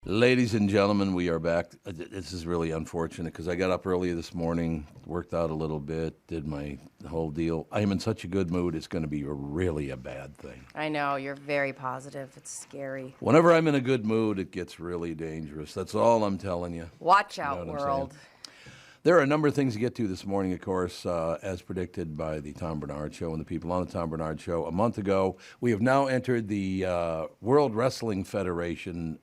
Ladies and gentlemen, we are back. This is really unfortunate because I got up early this morning, worked out a little bit, did my whole deal. I am in such a good mood, it's going to be really a bad thing. I know, you're very positive. It's scary. Whenever I'm in a good mood, it gets really dangerous. That's all I'm telling you. Watch out, world. There are a number of things to get to this morning, of course, as predicted by the Tom Barnard Show and the people on the Tom Barnard Show a month ago. We have now entered the World Wrestling Federation,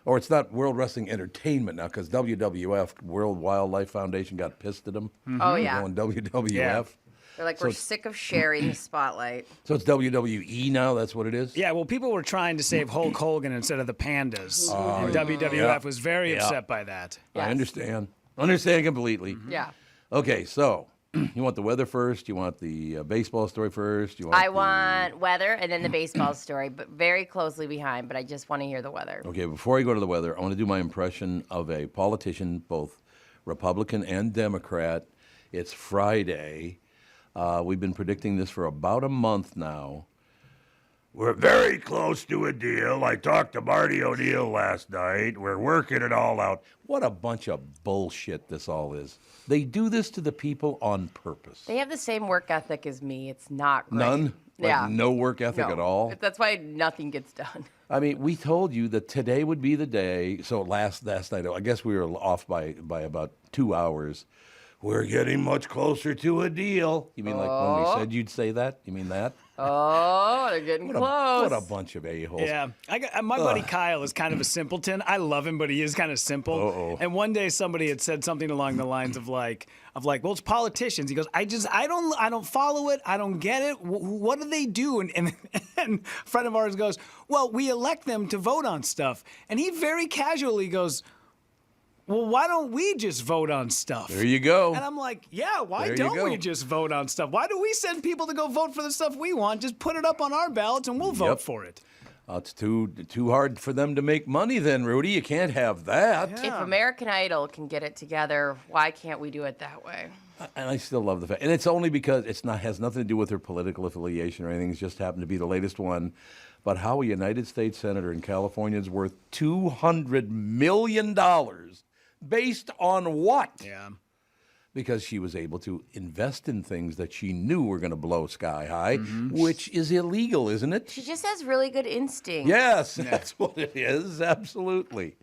or it's not World Wrestling Entertainment now, because WWF, World Wildlife Foundation, got pissed at them. Mm-hmm. Oh, yeah. Going WWF. Yeah. They're like, we're sick of sharing the spotlight. So it's WWE now? That's what it is? Yeah, well, people were trying to save Hulk Hogan instead of the Pandas. And WWF was very upset by that. Yes. I understand. Understand completely. Yeah. Okay, so you want the weather first? You want the baseball story first? I want weather and then the baseball story, but very closely behind, but I just want to hear the weather. Okay, before I go to the weather, I want to do my impression of a politician, both Republican and Democrat. It's Friday. We've been predicting this for about a month now. We're very close to a deal. I talked to Marty O'Neill last night. We're working it all out. What a bunch of bullshit this all is. They do this to the people on purpose. They have the same work ethic as me. It's not great. None? Yeah. Like no work ethic at all? That's why nothing gets done. I mean, we told you that today would be the day. So last night, I guess we were off by about 2 hours. We're getting much closer to a deal. You mean like when we said you'd say that? You mean that? Oh, they're getting close. What a bunch of a-holes. Yeah, my buddy Kyle is kind of a simpleton. I love him, but he is kind of simple. Uh-oh. And one day somebody had said something along the lines of like, well, it's politicians. He goes, I don't follow it. I don't get it. What do they do? And a friend of ours goes, well, we elect them to vote on stuff. And he very casually goes, well, why don't we just vote on stuff? There you go. And I'm like, yeah, why don't we just vote on stuff? Why do we send people to go vote for the stuff we want? Just put it up on our ballots and we'll vote for it. It's too hard for them to make money then, Rudy. You can't have that. If American Idol can get it together, why can't we do it that way? And I still love the fact. And it's only because has nothing to do with their political affiliation or anything. It's just happened to be the latest one. But how a United States Senator in California is worth $200 million. Based on what? Yeah. Because she was able to invest in things that she knew were going to blow sky high, which is illegal, isn't it? She just has really good instinct. Yes, that's what it is. Absolutely.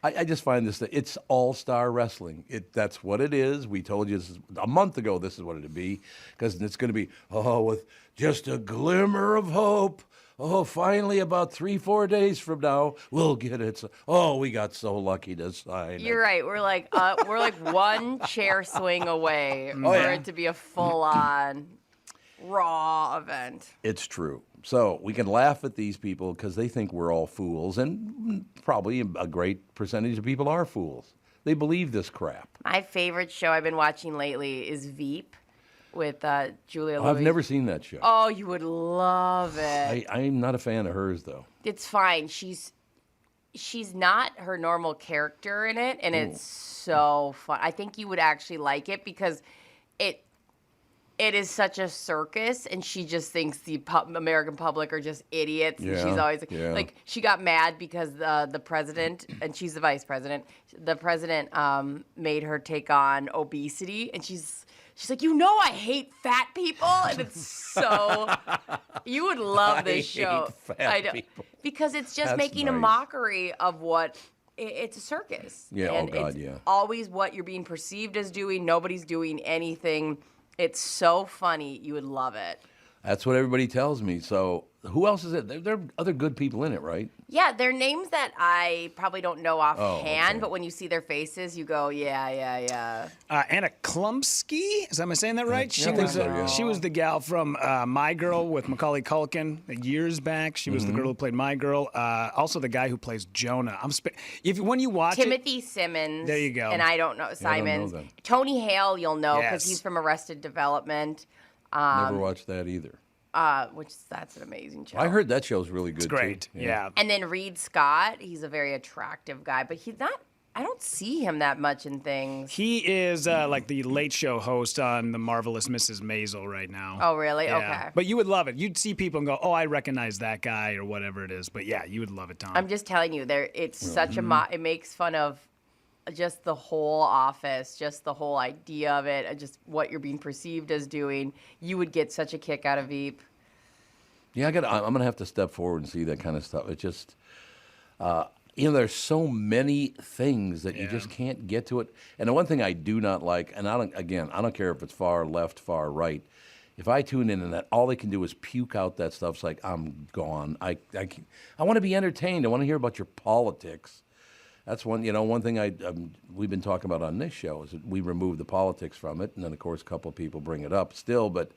I just find this, it's all-star wrestling. That's what it is. We told you a month ago this is what it would be, because it's going to be, with just a glimmer of hope. Oh, finally, about 3-4 days from now, we'll get it. We got so lucky to sign it. You're right. We're like one chair swing away for it to be a full-on raw event. It's true. So we can laugh at these people because they think we're all fools, and probably a great percentage of people are fools. They believe this crap. My favorite show I've been watching lately is Veep. With Julia Louis. I've never seen that show. Oh, you would love it. I'm not a fan of hers, though. It's fine. She's not her normal character in it, and it's so fun. I think you would actually like it because it is such a circus, and she just thinks the American public are just idiots. And she's always like, she got mad because the president, and she's the vice president, the president made her take on obesity, and she's like, I hate fat people, and it's so. You would love this show. Hate fat people. Because it's just making a nice. mockery of what it's a circus. Yeah. And oh God. it's Yeah. always what you're being perceived as doing. Nobody's doing anything. It's so funny. You would love it. That's what everybody tells me. So who else is it? There are other good people in it, right? Yeah, they're names that I probably don't know offhand, okay. but when you see their faces, you go, yeah. Anna Klumsky, am I saying that right? She was the gal from My Girl with Macaulay Culkin years back. She was the girl who played My Girl. Also the guy who plays Jonah. When you watch Timothy Simmons. There you go. And I don't know Simons. Tony Hale, you'll know because he's from Arrested Development. Never watched that either. That's an amazing show. I heard that show's really good. It's great. Too. Yeah. And then Reed Scott, he's a very attractive guy, but he's not I don't see him that much in things. He is like the Late Show host on The Marvelous Mrs. Maisel right now. Oh, really? Yeah. Okay. But you would love it. You'd see people and go, "Oh, I recognize that guy," or whatever it is. But yeah, you would love it, Tom. I'm just telling you, it's such it makes fun of just the whole office, just the whole idea of it, and just what you're being perceived as doing. You would get such a kick out of Veep. Yeah, I'm going to have to step forward and see that kind of stuff. It just, there's so many things that you just can't get to it. And the one thing I do not like, and I don't care if it's far left, far right. If I tune in and that all they can do is puke out that stuff, it's like, I'm gone. I want to be entertained. I want to hear about your politics. That's one thing we've been talking about on this show is that we remove the politics from it. And then, of course, a couple of people bring it up still, but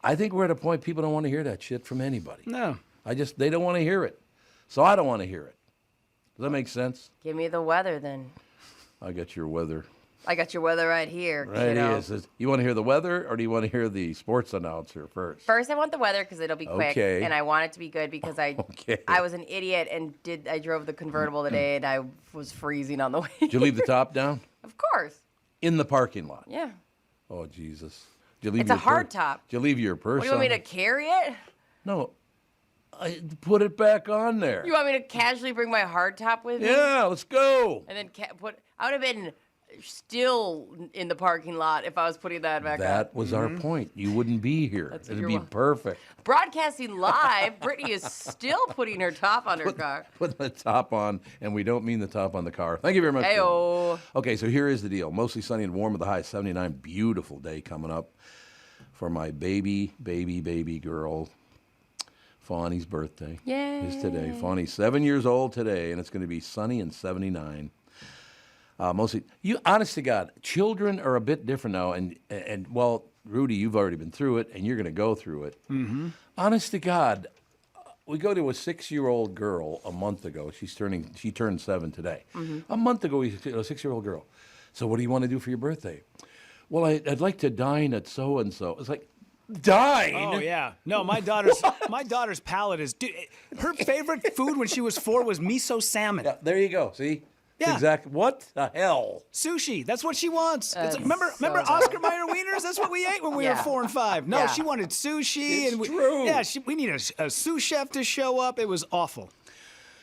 I think we're at a point people don't want to hear that shit from anybody. No. They don't want to hear it. So I don't want to hear it. Does that make sense? Give me the weather then. I got your weather. I got your weather right here. Right here. You want to hear the weather or do you want to hear the sports announcer first? First, I want the weather because it'll be quick. Okay. And I want it to be good because I was an idiot and I drove the convertible today and I was freezing on the way. Did you leave the top down? Of course. In the parking lot? Yeah. Oh, Jesus. Did you leave It's a hard top. Did you leave your purse What, do you want me on? to carry it? No. I put it back on there. You want me to casually bring my hard top with me? Yeah, let's go. And then I would have been still in the parking lot if I was putting that back on. That was our point. You wouldn't be here. That's what It'd you're be wa- perfect. Broadcasting live, Brittany is still putting her top on her car. Put the top on, and we don't mean the top on the car. Thank you very much. Heyo. Okay, so here is the deal. Mostly sunny and warm with a high of 79. Beautiful day coming up for my baby girl. Fawny's birthday is today. Fawny's 7 years old today, and it's going to be sunny and 79. Mostly, honest to God, children are a bit different now. And well, Rudy, you've already been through it, and you're going to go through it. Mm-hmm. Honest to God, we go to a 6-year-old girl a month ago. She turned 7 today. Mm-hmm. A month ago, a 6-year-old girl. So what do you want to do for your birthday? Well, I'd like to dine at so and so. It's like, dine? Oh yeah, no. My daughter's palate is. Her favorite food when she was 4 was miso salmon. Yeah, there you go. See. Yeah. Exactly. What the hell? Sushi. That's what she wants. Remember so Oscar Mayer wieners? That's what we ate when we were 4 and 5. No, Yeah. she wanted sushi. It's true. Yeah, we needed a sous chef to show up. It was awful.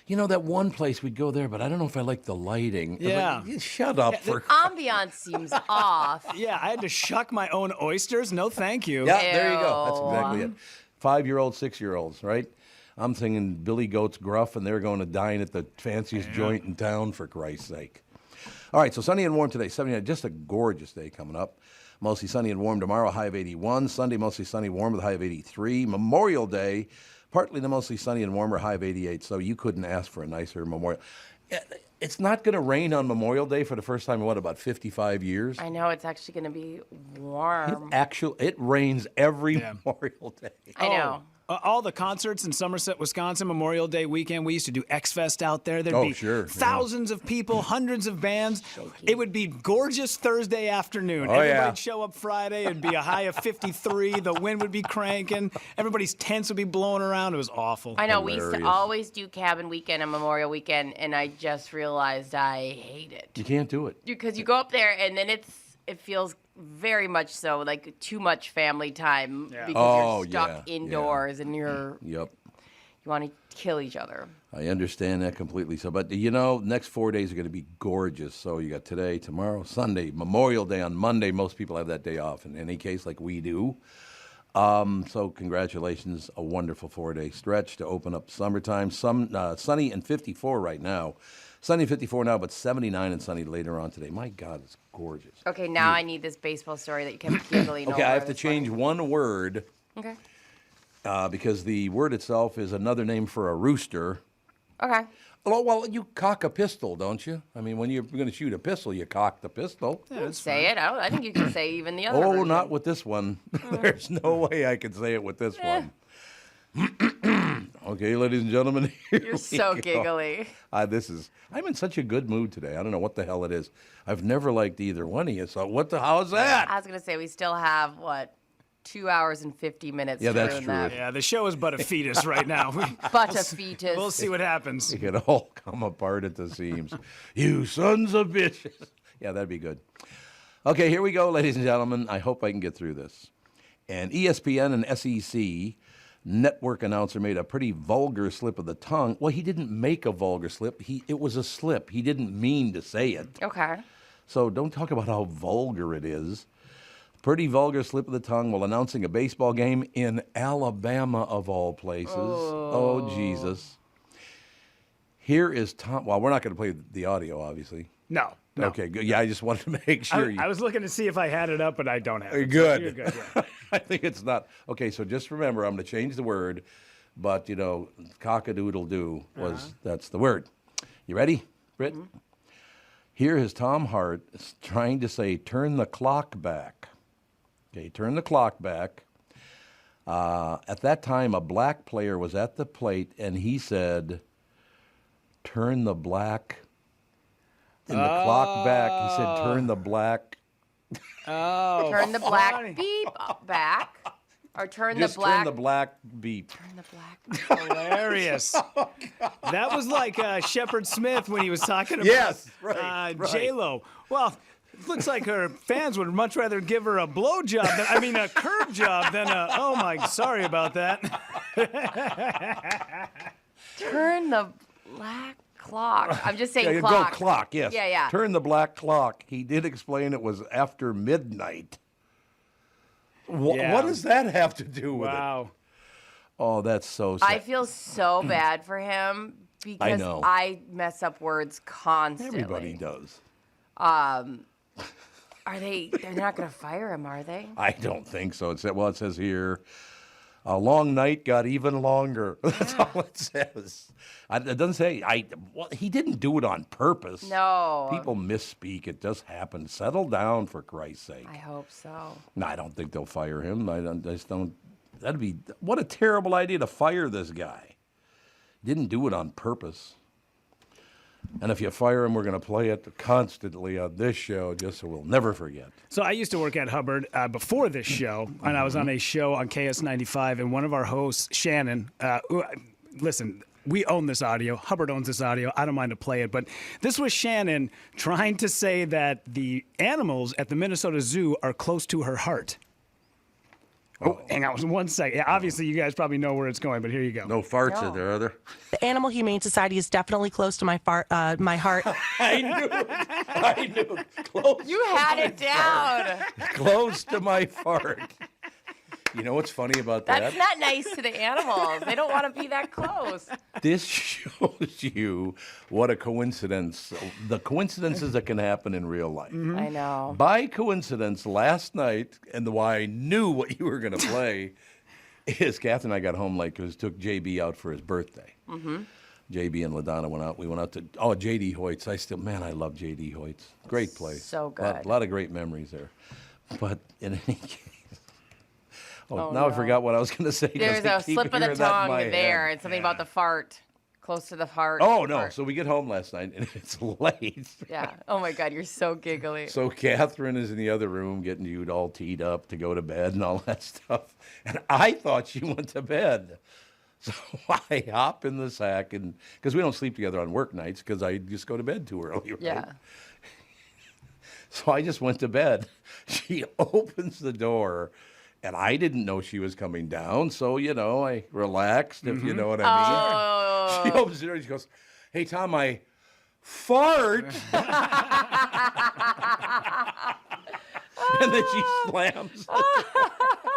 You know, that one place we'd go there, but I don't know if I like the lighting. Yeah. Like, shut up. Ambiance seems off. Yeah, I had to shuck my own oysters. No, thank you. Yeah, there you go. That's Ew. exactly it. 5-year-olds, 6-year-olds, right? I'm thinking Billy Goat's Gruff, and they're going to dine at the fanciest joint in town, for Christ's sake. All right, so sunny and warm today, 79. Just a gorgeous day coming up. Mostly sunny and warm tomorrow, high of 81. Sunday, mostly sunny, warm with a high of 83. Memorial Day, partly to mostly sunny and warmer, high of 88. So you couldn't ask for a nicer memorial. It's not going to rain on Memorial Day for the first time in, about 55 years? I know it's actually going to be warm. It rains every Memorial Day. I know. All the concerts in Somerset, Wisconsin, Memorial Day weekend, we used to do X-Fest out there. There'd be thousands of people, hundreds of bands. It would be gorgeous Thursday afternoon. Everybody'd show up Friday. It'd be a high of 53. The wind would be cranking. Everybody's tents would be blowing around. It was awful. I know. We used to always do cabin weekend and Memorial weekend, and I just realized I hate it. You can't do it. Because you go up there, and then it feels very much so like too much family time because you're stuck indoors and you want to kill each other. I understand that completely. So, but next 4 days are going to be gorgeous. So you got today, tomorrow, Sunday, Memorial Day on Monday. Most people have that day off in any case, like we do. So congratulations, a wonderful 4-day stretch to open up summertime. Sunny and 54 right now. Sunny 54 now, but 79 and sunny later on today. My God, it's gorgeous. Okay, now I need this baseball story that you kept giggling over. Okay, I have to change one word. Okay. Because the word itself is another name for a rooster. Okay. Well, you cock a pistol, don't you? I mean, when you're going to shoot a pistol, you cock the pistol. Yeah, say it. I think you can say even the other version. Not with this one. There's no way I can say it with this one. Okay, ladies and gentlemen. You're so giggly. I'm in such a good mood today. I don't know what the hell it is. I've never liked either one of you. So how's that? I was going to say we still have, 2 hours and 50 minutes. Yeah, to that's ruin true. that. Yeah, the show is but a fetus right now. But a fetus. We'll see what happens. It could all come apart at the seams. You sons of bitches. Yeah, that'd be good. Okay, here we go, ladies and gentlemen. I hope I can get through this. An ESPN and SEC network announcer made a pretty vulgar slip of the tongue. Well, he didn't make a vulgar slip. It was a slip. He didn't mean to say it. Okay. So don't talk about how vulgar it is. Pretty vulgar slip of the tongue while announcing a baseball game in Alabama, of all places. Oh Jesus. Here is Tom. Well, we're not going to play the audio, obviously. No. Okay, good. Yeah, I just wanted to make sure. I was looking to see if I had it up, but I don't have it. Good. So you're good, yeah. I think it's not. Okay, so just remember, I'm going to change the word, but, cock-a-doodle-doo that's the word. You ready, Britt? Mm-hmm. Here is Tom Hart trying to say, turn the clock back. Okay, turn the clock back. At that time, a black player was at the plate, and he said, turn the black in the clock back. He said, turn the black. Oh, Turn the black beep back. Or turn Just the black. turn the black beep. Turn the black. hilarious. That was like Shepard Smith when he was talking about Yes, right. J-Lo. Well, it looks like her fans would much rather give her a blow job a curb job than oh my, sorry about that. Turn the black clock. I'm just saying Yeah, clock. Go clock, yes. Yeah. Turn the black clock. He did explain it was after midnight. Yeah. What does that have to do with it? Wow. Oh, that's so sad. I feel so bad for him because know. I mess up words constantly. Everybody does. They're not going to fire him, are they? I don't think so. It says here, a long night got even longer. That's all it says. It doesn't say, he didn't do it on purpose. No. People misspeak. It just happened. Settle down, for Christ's sake. I hope so. No, I don't think they'll fire him. I just don't. What a terrible idea to fire this guy. He didn't do it on purpose. And if you fire him, we're going to play it constantly on this show just so we'll never forget. So I used to work at Hubbard before this show, and I was on a show on KS95, and one of our hosts, Shannon, listen, we own this audio. Hubbard owns this audio. I don't mind to play it, but this was Shannon trying to say that the animals at the Minnesota Zoo are close to her heart. Oh, hang on 1 second. Yeah, obviously, you guys probably know where it's going, but here you go. No farts in there, are there? The Animal Humane Society is definitely close to my heart. I knew. Close. You had it down. Close to my fart. You know what's funny about that? That's not nice to the animals. They don't want to be that close. This shows you what a coincidence, the coincidences that can happen in real life. Mm-hmm. I know. By coincidence, last night, and why I knew what you were going to play, is Catherine and I got home late because took JB out for his birthday. Mm-hmm. JB and LaDonna went out. We went out to, J.D. Hoyt's. I love J.D. Hoyt's. Great place. So good. A lot of great memories there. But in any case, now no. I forgot what I was going to say. 'cause There's I a keep slip of the hearing that in tongue my there head. and something about the fart. Close to the heart. Oh, no. Fart. So we get home last night, and it's late. Yeah. Oh, my God. You're so giggly. So Catherine is in the other room getting you all teed up to go to bed and all that stuff. And I thought she went to bed. So I hop in the sack, and because we don't sleep together on work nights because I just go to bed too early, right? Yeah. So I just went to bed. She opens the door, and I didn't know she was coming down. So, I relaxed, if you know what I mean. She opens the door and she goes, "Hey, Tom, I fart." And then she slams.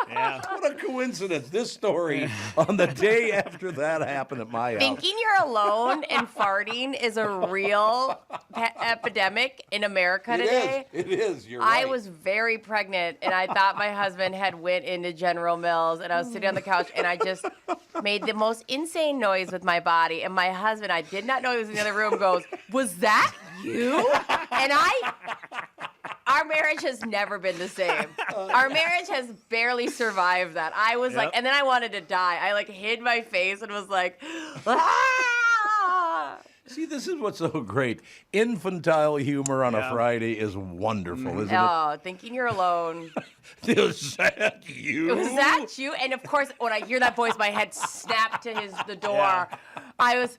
Yeah. What a coincidence. This story on the day after that happened at my house. Thinking you're alone and farting is a real epidemic in America today. It is. You're right. I was very pregnant, and I thought my husband had went into General Mills, and I was sitting on the couch, and I just made the most insane noise with my body. And my husband, I did not know he was in the other room, goes, "Was that you?" And our marriage has never been the same. Our marriage has barely survived that. I was like, and then I wanted to die. I hid my face and was like, ah! See, this is what's so great. Infantile humor on a Yeah. Friday is wonderful, isn't Oh, thinking you're alone. it? Is that you? Was that you? And of course, when I hear that voice, my head snapped to the door. Yeah. I was,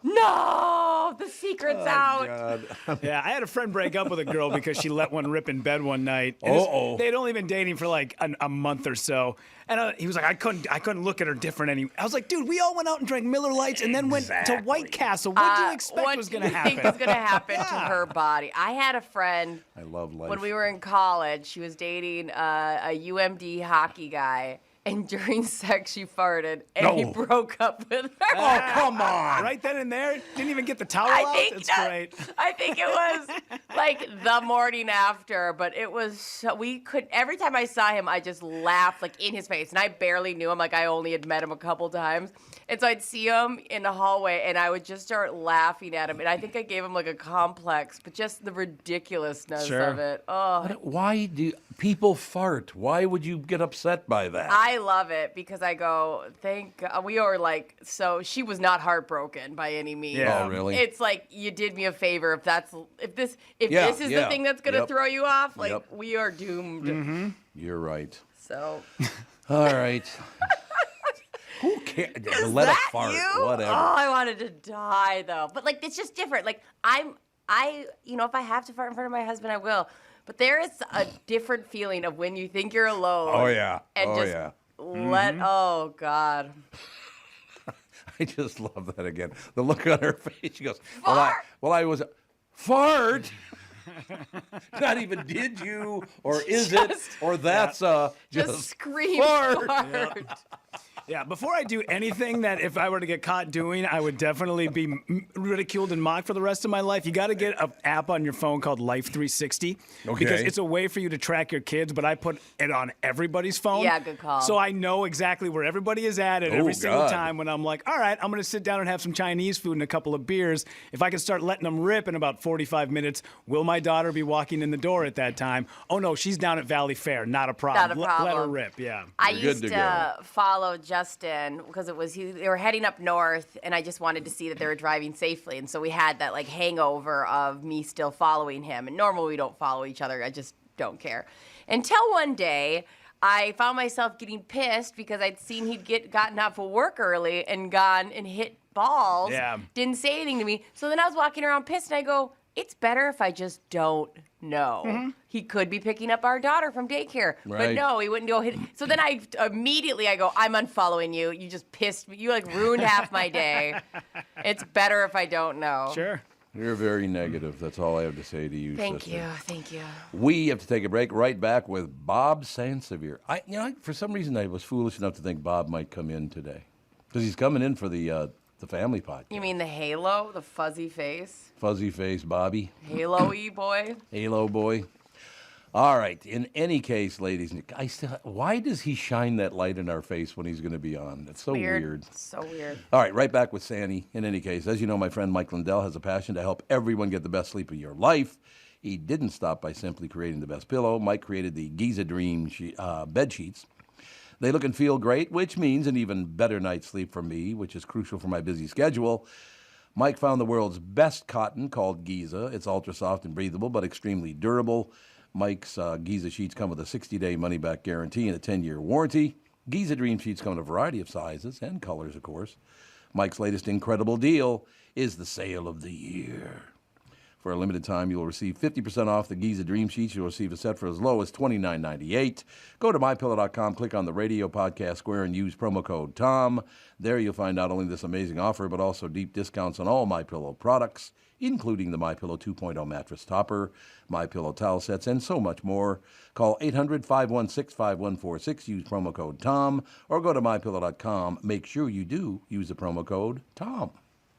no, the secret's out. God. Yeah, I had a friend break up with a girl because she let one rip in bed one night. And this- Uh-oh. They'd only been dating for like a month or so, and he was like, I couldn't look at her different any. I was like, dude, we all went out and drank Miller Lights and then went to White Castle. What do you expect was going to happen? What do you think was going to happen to Yeah. her body? I had a friend I love life. when we were in college. She was dating a UMD hockey guy, and during sex she farted, and he No. broke up with her. Oh, come on. Right then and there, didn't even get the towel I out. think It's that- great. I think it was like the morning after, but it was every time I saw him, I just laughed like in his face, and I barely knew him. Like I only had met him a couple times, and so I'd see him in the hallway, and I would just start laughing at him, and I think I gave him like a complex, but just the ridiculousness Sure. of it. Oh, Why do people fart? Why would you get upset by that? I love it because I go, thank God. We are like, so she was not heartbroken by any means. Yeah. Oh, really? It's like you did me a favor if this Yeah, this is the yeah. thing that's gonna Yep. throw you off. Like Yep. we are doomed. You're right. So All right. Who cares? is Let that it fart. you? Whatever. Oh, I wanted to die though. But like it's just different. Like if I have to fart in front of my husband, I will. But there is a different feeling of when you think you're alone. Oh, yeah. And Oh, just yeah. oh God. I just love that again. The look on her face. She goes, Fart. I was fart. Not even did you or is it or that's Just scream fart. fart. Yeah, before I do anything that if I were to get caught doing, I would definitely be ridiculed and mocked for the rest of my life. You got to get an app on your phone called Life 360 because Okay. it's a way for you to track your kids, but I put it on everybody's phone. Yeah, good call. So I know exactly where everybody is at every single God. time when I'm like, all right, I'm going to sit down and have some Chinese food and a couple of beers. If I can start letting them rip in about 45 minutes, will my daughter be walking in the door at that time? Oh, no, she's down at Valley Fair. Not a problem. Not a Let her problem. rip, yeah. I You're used good to, to follow Justin because they were heading up north, and I just wanted to see that they were driving safely. And so we had that like hangover of me still following him. And normally we don't follow each other. I just don't care. Until one day, I found myself getting pissed because I'd seen he'd gotten off of work early and gone and hit balls. Yeah. Didn't say anything to me. So then I was walking around pissed, and I go, it's better if I just don't know. Mm-hmm. He could be picking up our daughter from daycare. But Right. no, he wouldn't go hit. So then I go, I'm unfollowing you. You just pissed me. You like ruined half my day. It's better if I don't know. Sure. You're very negative. That's all I have to say to you, Thank sister. you. Thank you. We have to take a break. Right back with Bob Sansevere. For some reason, I was foolish enough to think Bob might come in today because he's coming in for the family podcast. You mean the halo, the fuzzy face? Fuzzy face, Bobby, Halo-y boy? Halo boy. All right. In any case, ladies, why does he shine that light in our face when he's going to be on? It's so weird. So weird. All right, right back with Sandy. In any case, as you know, my friend Mike Lindell has a passion to help everyone get the best sleep of your life. He didn't stop by simply creating the best pillow. Mike created the Giza Dream bed sheets. They look and feel great, which means an even better night's sleep for me, which is crucial for my busy schedule. Mike found the world's best cotton called Giza. It's ultra soft and breathable, but extremely durable. Mike's Giza sheets come with a 60-day money-back guarantee and a 10-year warranty. Giza Dream sheets come in a variety of sizes and colors, of course. Mike's latest incredible deal is the sale of the year. For a limited time, you'll receive 50% off the Giza Dream Sheets. You'll receive a set for as low as $29.98. Go to MyPillow.com, click on the radio podcast square, and use promo code TOM. There you'll find not only this amazing offer, but also deep discounts on all MyPillow products, including the MyPillow 2.0 mattress topper, MyPillow towel sets, and so much more. Call 800-516-5146, use promo code TOM, or go to MyPillow.com. Make sure you do use the promo code TOM.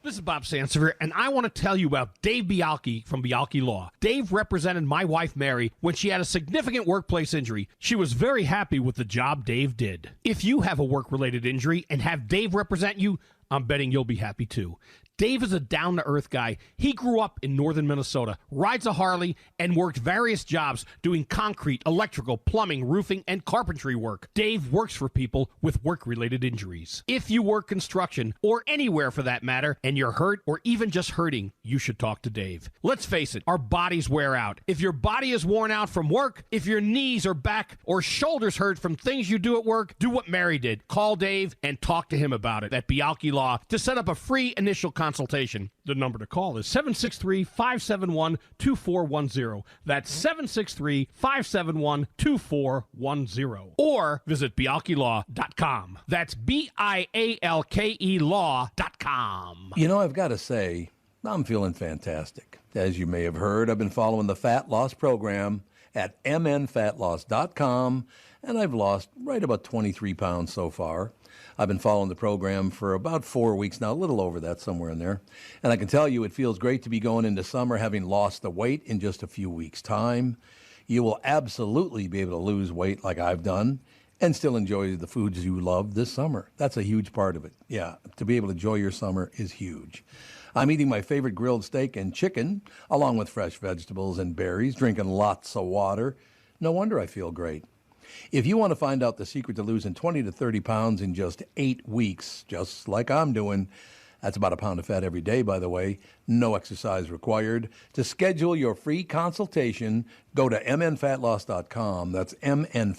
This is Bob Sansevere, and I want to tell you about Dave Bialki from Bialki Law. Dave represented my wife, Mary, when she had a significant workplace injury. She was very happy with the job Dave did. If you have a work-related injury and have Dave represent you, I'm betting you'll be happy too. Dave is a down-to-earth guy. He grew up in northern Minnesota, rides a Harley, and worked various jobs doing concrete, electrical, plumbing, roofing, and carpentry work. Dave works for people with work-related injuries. If you work construction, or anywhere for that matter, and you're hurt or even just hurting, you should talk to Dave. Let's face it, our bodies wear out. If your body is worn out from work, if your knees or back or shoulders hurt from things you do at work, do what Mary did. Call Dave and talk to him about it at Bialki Law to set up a free initial consultation. The number to call is 763-571-2410. That's 763-571-2410. Or visit bialkilaw.com. That's BIALKE law.com. You know, I've got to say, I'm feeling fantastic. As you may have heard, I've been following the fat loss program at mnfatloss.com, and I've lost right about 23 pounds so far. I've been following the program for about 4 weeks now, a little over that, somewhere in there. And I can tell you it feels great to be going into summer having lost the weight in just a few weeks' time. You will absolutely be able to lose weight like I've done and still enjoy the foods you love this summer. That's a huge part of it. Yeah, to be able to enjoy your summer is huge. I'm eating my favorite grilled steak and chicken, along with fresh vegetables and berries, drinking lots of water. No wonder I feel great. If you want to find out the secret to losing 20 to 30 pounds in just 8 weeks, just like I'm doing, that's about a pound of fat every day, by the way, no exercise required. To schedule your free consultation, go to mnfatloss.com. That's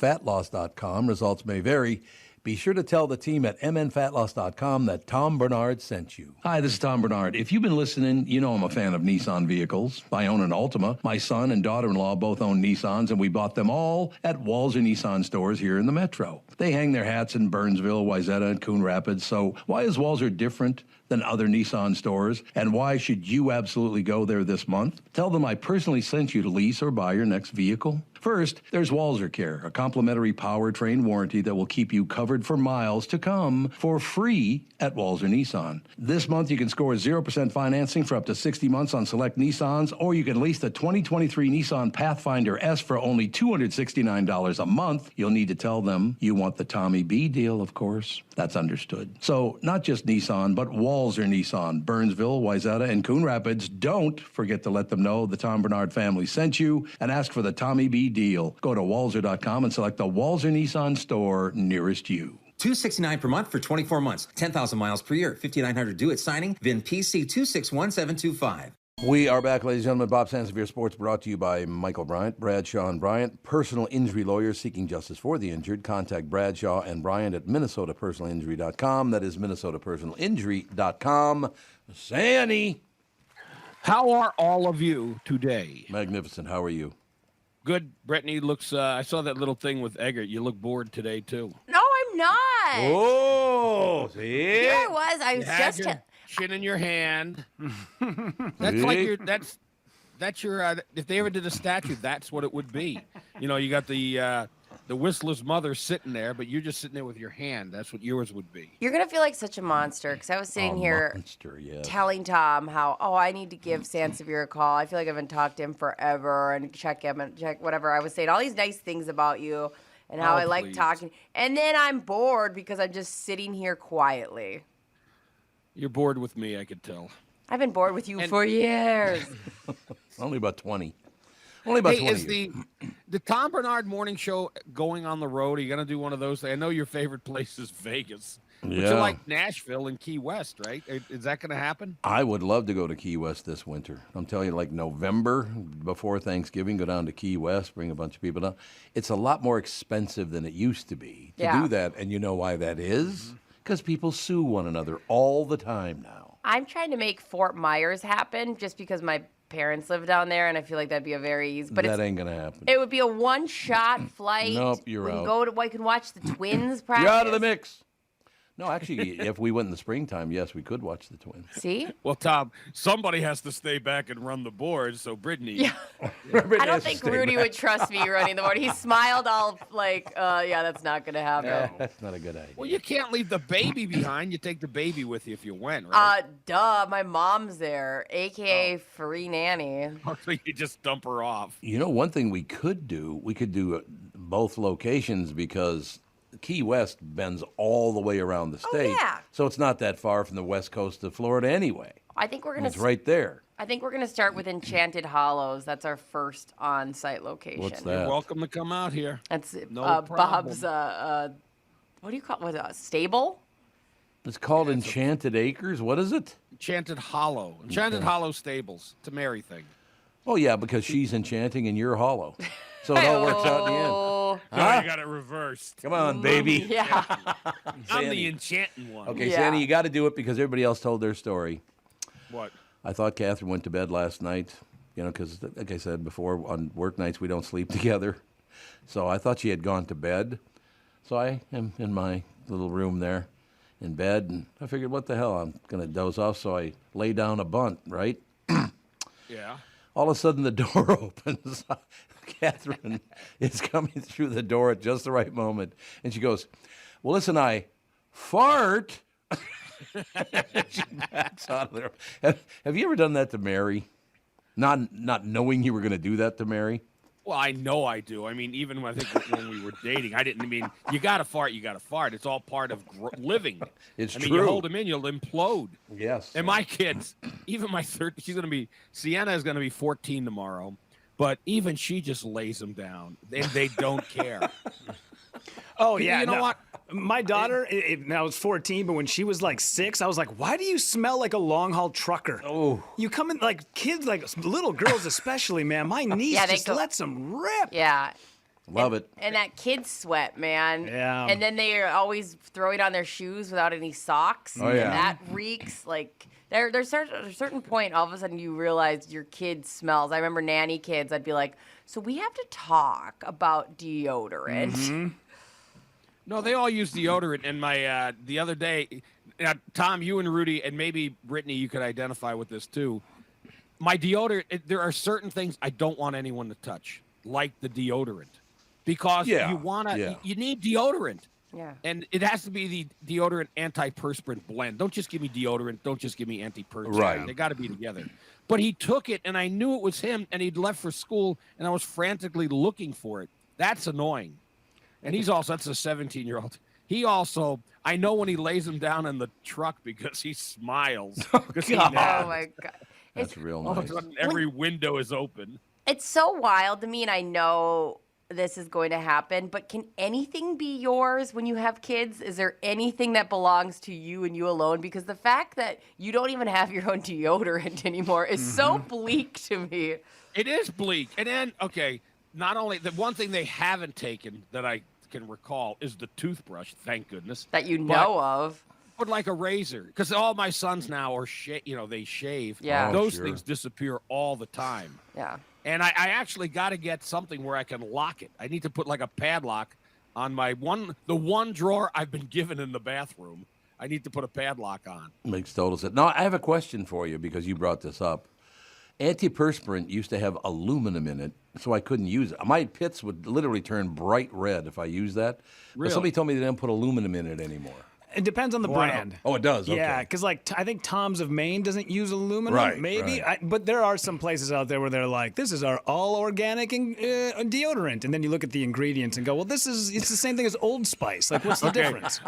mnfatloss.com. Results may vary. Be sure to tell the team at mnfatloss.com that Tom Barnard sent you. Hi, this is Tom Barnard. If you've been listening, you know I'm a fan of Nissan vehicles. I own an Altima. My son and daughter-in-law both own Nissans, and we bought them all at Walser Nissan stores here in the metro. They hang their hats in Burnsville, Wayzata, and Coon Rapids. So why is Walser different than other Nissan stores? And why should you absolutely go there this month? Tell them I personally sent you to lease or buy your next vehicle. First, there's Walser Care, a complimentary powertrain warranty that will keep you covered for miles to come for free at Walser Nissan. This month, you can score 0% financing for up to 60 months on select Nissans, or you can lease the 2023 Nissan Pathfinder S for only $269 a month. You'll need to tell them you want the Tommy B deal, of course. That's understood. So, not just Nissan, but Walser Nissan, Burnsville, Wayzata, and Coon Rapids. Don't forget to let them know the Tom Barnard family sent you and ask for the Tommy B deal. Go to walser.com and select the Walser Nissan store nearest you. $269 per month for 24 months, 10,000 miles per year, $5,900 due at signing, VIN PC 261725. We are back, ladies and gentlemen. Bob Sansevere Sports, brought to you by Michael Bryant, Bradshaw and Bryant, personal injury lawyers seeking justice for the injured. Contact Bradshaw and Bryant at minnesotapersonalinjury.com. That is minnesotapersonalinjury.com. Sanny. How are all of you today? Magnificent. How are you? Good. Brittany looks, I saw that little thing with Egert. You look bored today, too. No, I'm not. Oh, see? Here I was. I was You had just. your chin in your hand. That's like your, that's your, if they ever did a statue, that's what it would be. You know, you got the Whistler's mother sitting there, but you're just sitting there with your hand. That's what yours would be. You're gonna feel like such a monster because I was sitting here Monster, yes. telling Tom how, I need to give Sansevere a call. I feel like I haven't talked to him forever and check him and check whatever. I was saying all these nice things about you and how Oh, I like please. talking. And then I'm bored because I'm just sitting here quietly. You're bored with me, I could tell. I've been bored with you for years. Only about 20. Only about Hey, 20 is years. the Tom Barnard morning show going on the road? Are you going to do one of those? I know your favorite place is Vegas. But you Yeah. like Nashville and Key West, right? Is that going to happen? I would love to go to Key West this winter. I'm telling you, like November, before Thanksgiving, go down to Key West, bring a bunch of people down. It's a lot more expensive than it used to be to Yeah. do that. And you know why that is? Because people sue one another all the time now. I'm trying to make Fort Myers happen just because my parents live down there, and I feel like that'd be a very easy. But That ain't going to happen. it would be a one-shot flight. Nope, you're we can out. go to. We can watch the Twins practice. You're out of the mix. No, actually, if we went in the springtime, yes, we could watch the Twins. See? Well, Tom, somebody has to stay back and run the board. So, Brittany, Yeah. I don't think Rudy would trust me running the board. He smiled all like, yeah, that's not going to happen. That's not a good idea. well, you can't leave the baby behind. You take the baby with you if you win, right? Duh, my mom's there, a.k.a. free nanny. So you just dump her off. You know, one thing we could do both locations because Key West bends all the way around the state. yeah. So it's not that far from the west coast of Florida anyway. I think we're gonna. It's right there. I think we're gonna start with Enchanted Hollows. That's our first on-site location. What's You're that? welcome to come out here. That's No Bob's. problem. What do you call it? Was it a stable? It's called Enchanted Acres. What is it? Enchanted Hollow. Enchanted Hollow Stables. It's a Mary thing. Oh, yeah, because she's enchanting and you're hollow. So it all works out in the end. Oh, Oh, you got it reversed. Come on, baby. yeah. I'm Sandy. the enchanting one. Okay, Yeah. Sandy, you got to do it because everybody else told their story. What? I thought Catherine went to bed last night, because, like I said before, on work nights we don't sleep together. So I thought she had gone to bed. So I am in my little room there in bed, and I figured, what the hell, I'm going to doze off. So I lay down a bunt, right? Yeah. All of a sudden, the door opens. Catherine is coming through the door at just the right moment. And she goes, well, listen, I fart. She backs out of there. Have you ever done that to Mary? Not knowing you were going to do that to Mary? Well, I know I do. I mean, even when we were dating, I didn't mean you got to fart. You got to fart. It's all part of living. It's I mean, true. you hold them in, you'll implode. Yes. And my kids, even my Sienna is going to be 14 tomorrow, but even she just lays them down. They don't care. Oh, yeah. You know no. what? My daughter, now it's 14, but when she was like 6, I was like, why do you smell like a long haul trucker? Oh. You come in, like kids, like little girls especially, man. My niece Yeah, they just go- lets them rip. Yeah. Love it. And that kid sweat, man. Yeah. And then they are always throwing on their shoes without any socks. Oh, yeah. And that reeks. Like, there's a certain point, all of a sudden, you realize your kid smells. I remember nanny kids, I'd be like, so we have to talk about deodorant. Mm-hmm. No, they all use deodorant. And my the other day, Tom, you and Rudy, and maybe Brittany, you could identify with this too. My deodorant, there are certain things I don't want anyone to touch, like the deodorant, because Yeah, you need deodorant. Yeah. And it has to be the deodorant antiperspirant blend. Don't just give me deodorant. Don't just give me antiperspirant. Right. They got to be together. But he took it, and I knew it was him, and he'd left for school, and I was frantically looking for it. That's annoying. And that's a 17-year-old. He also, I know when he lays him down in the truck because he smiles. Because he Oh, knows my God. That's real all of a nice. sudden every window is open. It's so wild to me, and I know this is going to happen, but can anything be yours when you have kids? Is there anything that belongs to you and you alone? Because the fact that you don't even have your own deodorant anymore is so bleak to me. It is bleak. And then, okay, not only the one thing they haven't taken that I can recall is the toothbrush, thank goodness. That you know of. But like a razor, because all my sons now are they shave. Yeah. Oh, Those sure. things disappear all the time. Yeah. And I actually got to get something where I can lock it. I need to put like a padlock on the one drawer I've been given in the bathroom. I need to put a padlock on. Makes total sense. Now, I have a question for you because you brought this up. Antiperspirant used to have aluminum in it, so I couldn't use it. My pits would literally turn bright red if I used that. But Really? somebody told me they didn't put aluminum in it anymore. It depends on the brand. Oh, it does? Okay. Yeah, because I think Tom's of Maine doesn't use aluminum. Right, Maybe, right. but there are some places out there where they're like, "This is our all organic deodorant," and then you look at the ingredients and go, "Well, it's the same thing as Old Spice. Like, what's the difference?"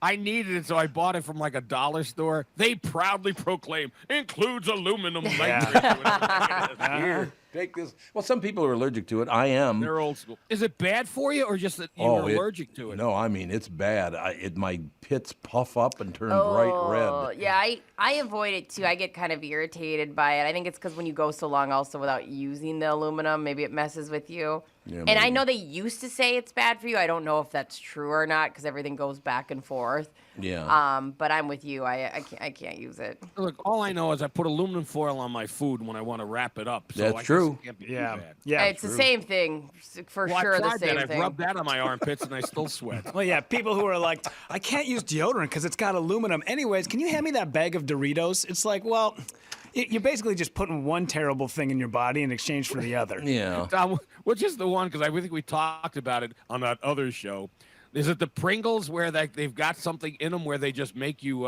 I needed it, so I bought it from like a dollar store. They proudly proclaim includes aluminum nitrate. Here, take this. Well, some people are allergic to it. I am. They're old school. Is it bad for you, or just that you're allergic to it? No, I mean, it's bad. My pits puff up and turn bright red. Yeah, I avoid it too. I get kind of irritated by it. I think it's because when you go so long also without using the aluminum, maybe it messes with you. Yeah, and I maybe. know they used to say it's bad for you. I don't know if that's true or not because everything goes back and forth. Yeah. But I'm with you. I can't use it. Look, all I know is I put aluminum foil on my food when I want to wrap it up. So That's I guess true. it can't be too Yeah, bad. yeah. It's the same thing for Well, sure. I The tried same that. thing. I've rubbed that on my armpits and I still sweat. Well, yeah, people who are like, "I can't use deodorant because it's got aluminum." Anyways, can you hand me that bag of Doritos? It's like, well, you're basically just putting one terrible thing in your body in exchange for the other. Yeah. Tom, which is the one, because I think we talked about it on that other show. Is it the Pringles where they've got something in them where they just make you,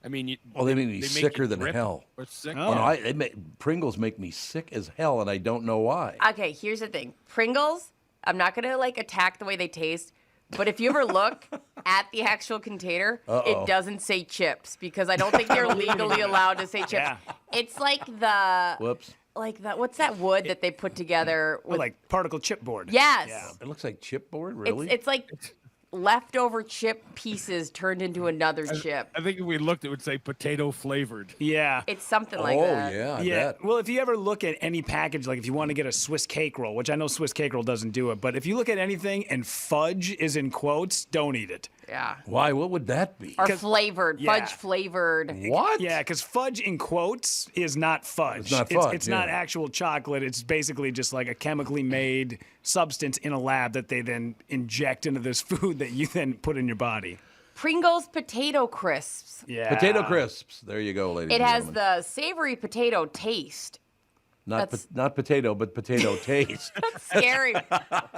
They make me sicker you than drip hell. Or sick? Oh. Oh, no, Pringles make me sick as hell, and I don't know why. Okay, here's the thing. Pringles, I'm not going to attack the way they taste, but if you ever look at the actual container, Uh-oh. it doesn't say chips because I don't think they're legally allowed to say chips. Yeah. It's like the Whoops. what's that wood that they put together with like particle chipboard. Yes. Yeah. It looks like chipboard, really? It's like leftover chip pieces turned into another chip. I think if we looked, it would say potato flavored. Yeah. It's something like oh, that. yeah, I Yeah. bet. Well, if you ever look at any package, like if you want to get a Swiss cake roll, which I know Swiss cake roll doesn't do it, but if you look at anything and fudge is in quotes, don't eat it. Yeah. Why? What would that be? Or flavored, yeah. fudge flavored. What? Yeah, because fudge in quotes is not fudge. It's not fudge, It's not yeah. actual chocolate. It's basically just like a chemically made substance in a lab that they then inject into this food that you then put in your body. Pringles potato crisps. Yeah. Potato crisps. There you go, ladies It and has gentlemen. the savory potato taste. Not potato, but potato taste. That's scary.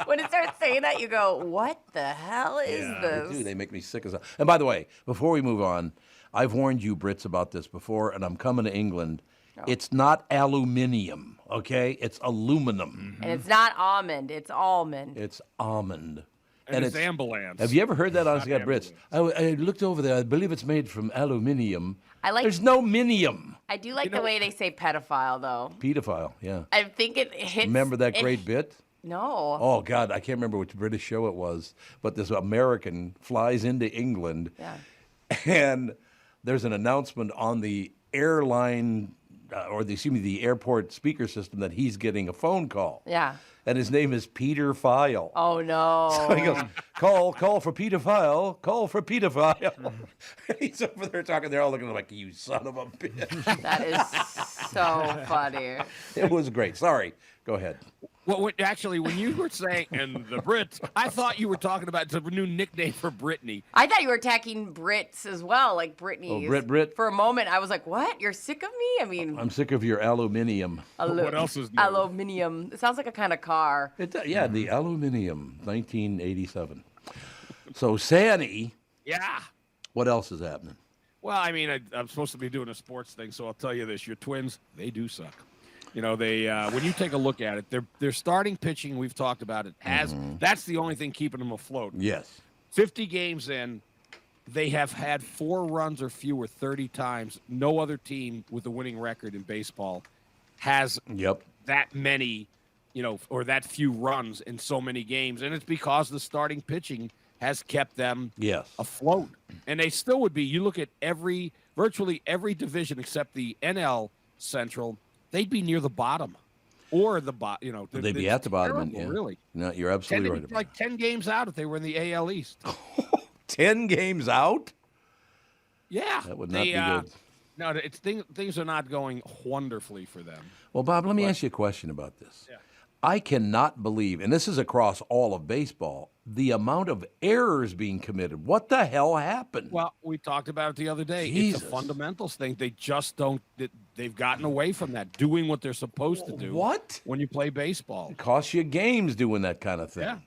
When it starts saying that, you go, what the hell is this? Dude, they make me sick as a... And by the way, before we move on, I've warned you Brits about this before, and I'm coming to England. It's not aluminium, okay? It's aluminum. And it's not almond, it's almond. It's almond. And it's ambulance. Have you ever heard that on Scott ambulance. Brits? I looked over there. I believe it's made from aluminium. I like- There's no minium. I do like the way they say pedophile, though. Pedophile, yeah. I think it hits. Remember that great bit? No. Oh, God, I can't remember which British show it was, but this American flies into England, Yeah. and there's an announcement on the airline, the airport speaker system that he's getting a phone call. Yeah. And his name is Peter File. Oh, no. So he goes, call for pedophile, call for pedophile. He's over there talking, they're all looking like, you son of a bitch. That is so funny. It was great. Sorry. Go ahead. Well, actually, when you were saying, and the Brits, I thought you were talking about it's a new nickname for Brittany. I thought you were attacking Brits as well, like Brittany's. Oh, Brit. For a moment, I was like, what? You're sick of me? I mean, I'm sick of your aluminium. What else is new? Aluminium. It sounds like a kind of car. Yeah, the aluminium, 1987. So, Sanny, Yeah. what else is happening? Well, I mean, I'm supposed to be doing a sports thing, so I'll tell you this: your Twins, they do suck. You know, they when you take a look at it, their starting pitching, we've talked about it, that's the only thing keeping them afloat. Yes. 50 games in, they have had 4 runs or fewer 30 times. No other team with a winning record in baseball has Yep. that many, or that few runs in so many games, and it's because the starting pitching has kept them Yes. afloat. And they still would be. You look at virtually every division except the NL Central, they'd be near the bottom, or the bottom. They'd be at the bottom. Terrible, Yeah. really. No, you're absolutely right. Like 10 games out if they were in the AL East. 10 games out? Yeah, That would not be good. No, things are not going wonderfully for them. Well, Bob, let me ask you a question about this. Yeah. I cannot believe, and this is across all of baseball, the amount of errors being committed. What the hell happened? Well, we talked about it the other day. Jesus. It's a fundamentals thing. They just don't. They've gotten away from that, doing what they're supposed to do. What? When you play baseball. It costs you games doing that kind of thing. Yeah.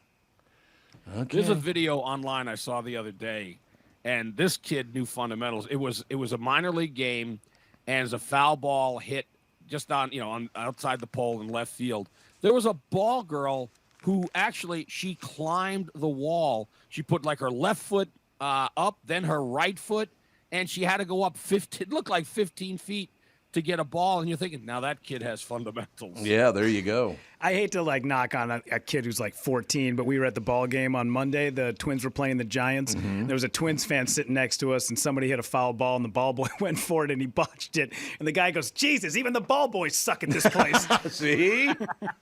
Okay. There's a video online I saw the other day, and this kid knew fundamentals. It was a minor league game, and as a foul ball hit just on outside the pole in left field. There was a ball girl who actually she climbed the wall. She put like her left foot up, then her right foot, and she had to go up 15. It looked like 15 feet to get a ball, and you're thinking, now that kid has fundamentals. Yeah, there you go. I hate to knock on a kid who's like 14, but we were at the ball game on Monday. The Twins were playing the Giants. There was a Twins fan sitting next to us, and somebody hit a foul ball, and the ball boy went for it, and he botched it. And the guy goes, Jesus, even the ball boys suck at this place. See?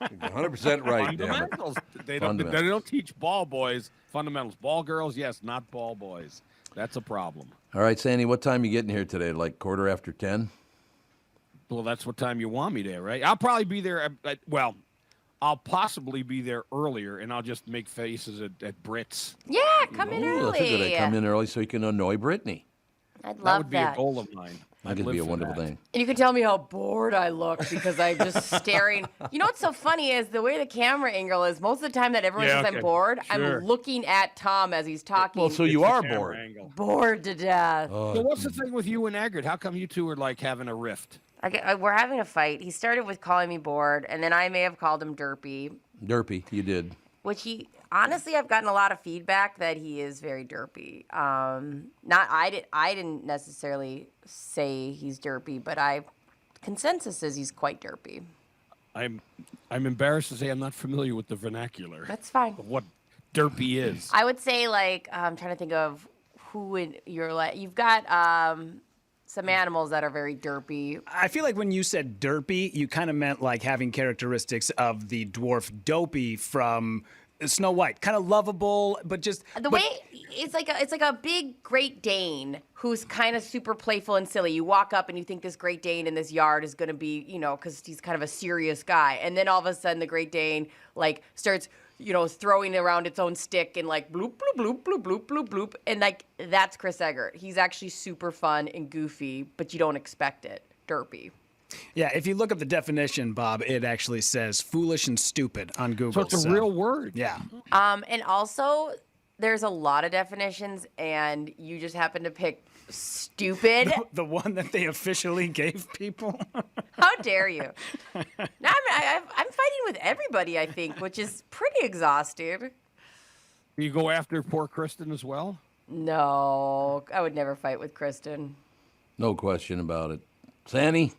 100% right, damn it. Fundamentals. They don't teach ball boys fundamentals. Ball girls, yes, not ball boys. That's a problem. All right, Sandy, what time you getting here today? Like 10:15? Well, that's what time you want me there, right? I'll probably be there. I'll possibly be there earlier, and I'll just make faces at Brits. Yeah, come in Ooh, early. that's a good idea. Come in early so you can annoy Brittany. I'd That love would be a goal of mine. That could be a wonderful thing. And you can tell me how bored I look because I'm just staring. You know what's so funny is the way the camera angle is. Most of the time that everyone says I'm bored, Sure. I'm looking at Tom as he's talking. Well, so you are bored. bored to death. So what's the thing with you and Egert? How come you two are like having a rift? We're having a fight. He started with calling me bored, and then I may have called him derpy. Derpy, you did. which he honestly, I've gotten a lot of feedback that he is very derpy. I didn't necessarily say he's derpy, but consensus is he's quite derpy. I'm embarrassed to say I'm not familiar with the vernacular. That's fine. Of what derpy is. I would say like I'm trying to think of who in your you've got some animals that are very derpy. I feel like when you said derpy, you kind of meant like having characteristics of the dwarf Dopey from Snow White, kind of lovable, but just Way it's like a big Great Dane who's kind of super playful and silly. You walk up and you think this Great Dane in this yard is going to be, because he's kind of a serious guy, and then all of a sudden the Great Dane like starts, throwing around its own stick and like bloop bloop bloop bloop bloop bloop bloop, and like that's Chris Egert. He's actually super fun and goofy, but you don't expect it. Derpy. Yeah, if you look up the definition, Bob, it actually says foolish and stupid on Google. So it's a real word. Yeah. And also, there's a lot of definitions, and you just happen to pick stupid. The one that they officially gave people. How dare you? No, I'm fighting with everybody, I think, which is pretty exhausting. You go after poor Kristyn as well? No, I would never fight with Kristyn. No question about it. Sandy?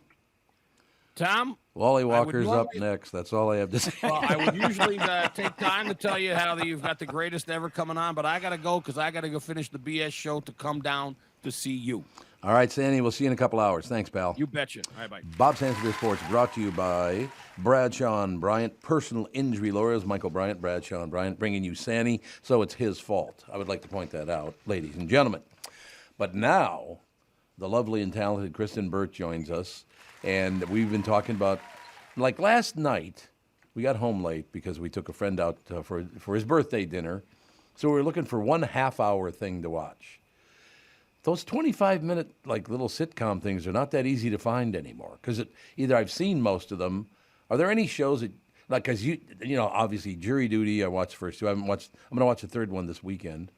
Tom? Wally Walker's up normally- next. That's all I have to say. Well, I would usually take time to tell you how you've got the greatest ever coming on, but I got to go because I got to go finish the BS show to come down to see you. All right, Sandy, we'll see you in a couple hours. Thanks, pal. You betcha. All right, bye. Bob Sansevere Sports brought to you by Bradshaw and Bryant, personal injury lawyers. Michael Bryant, Bradshaw and Bryant, bringing you Sandy, so it's his fault. I would like to point that out, ladies and gentlemen. But now, the lovely and talented Kristyn Burtt joins us, and we've been talking about, like last night, we got home late because we took a friend out for his birthday dinner, so we were looking for 1.5 hour thing to watch. Those 25-minute like little sitcom things are not that easy to find anymore because either I've seen most of them. Are there any shows that like because obviously Jury Duty I watched first two. I haven't watched. I'm going to watch the third one this weekend.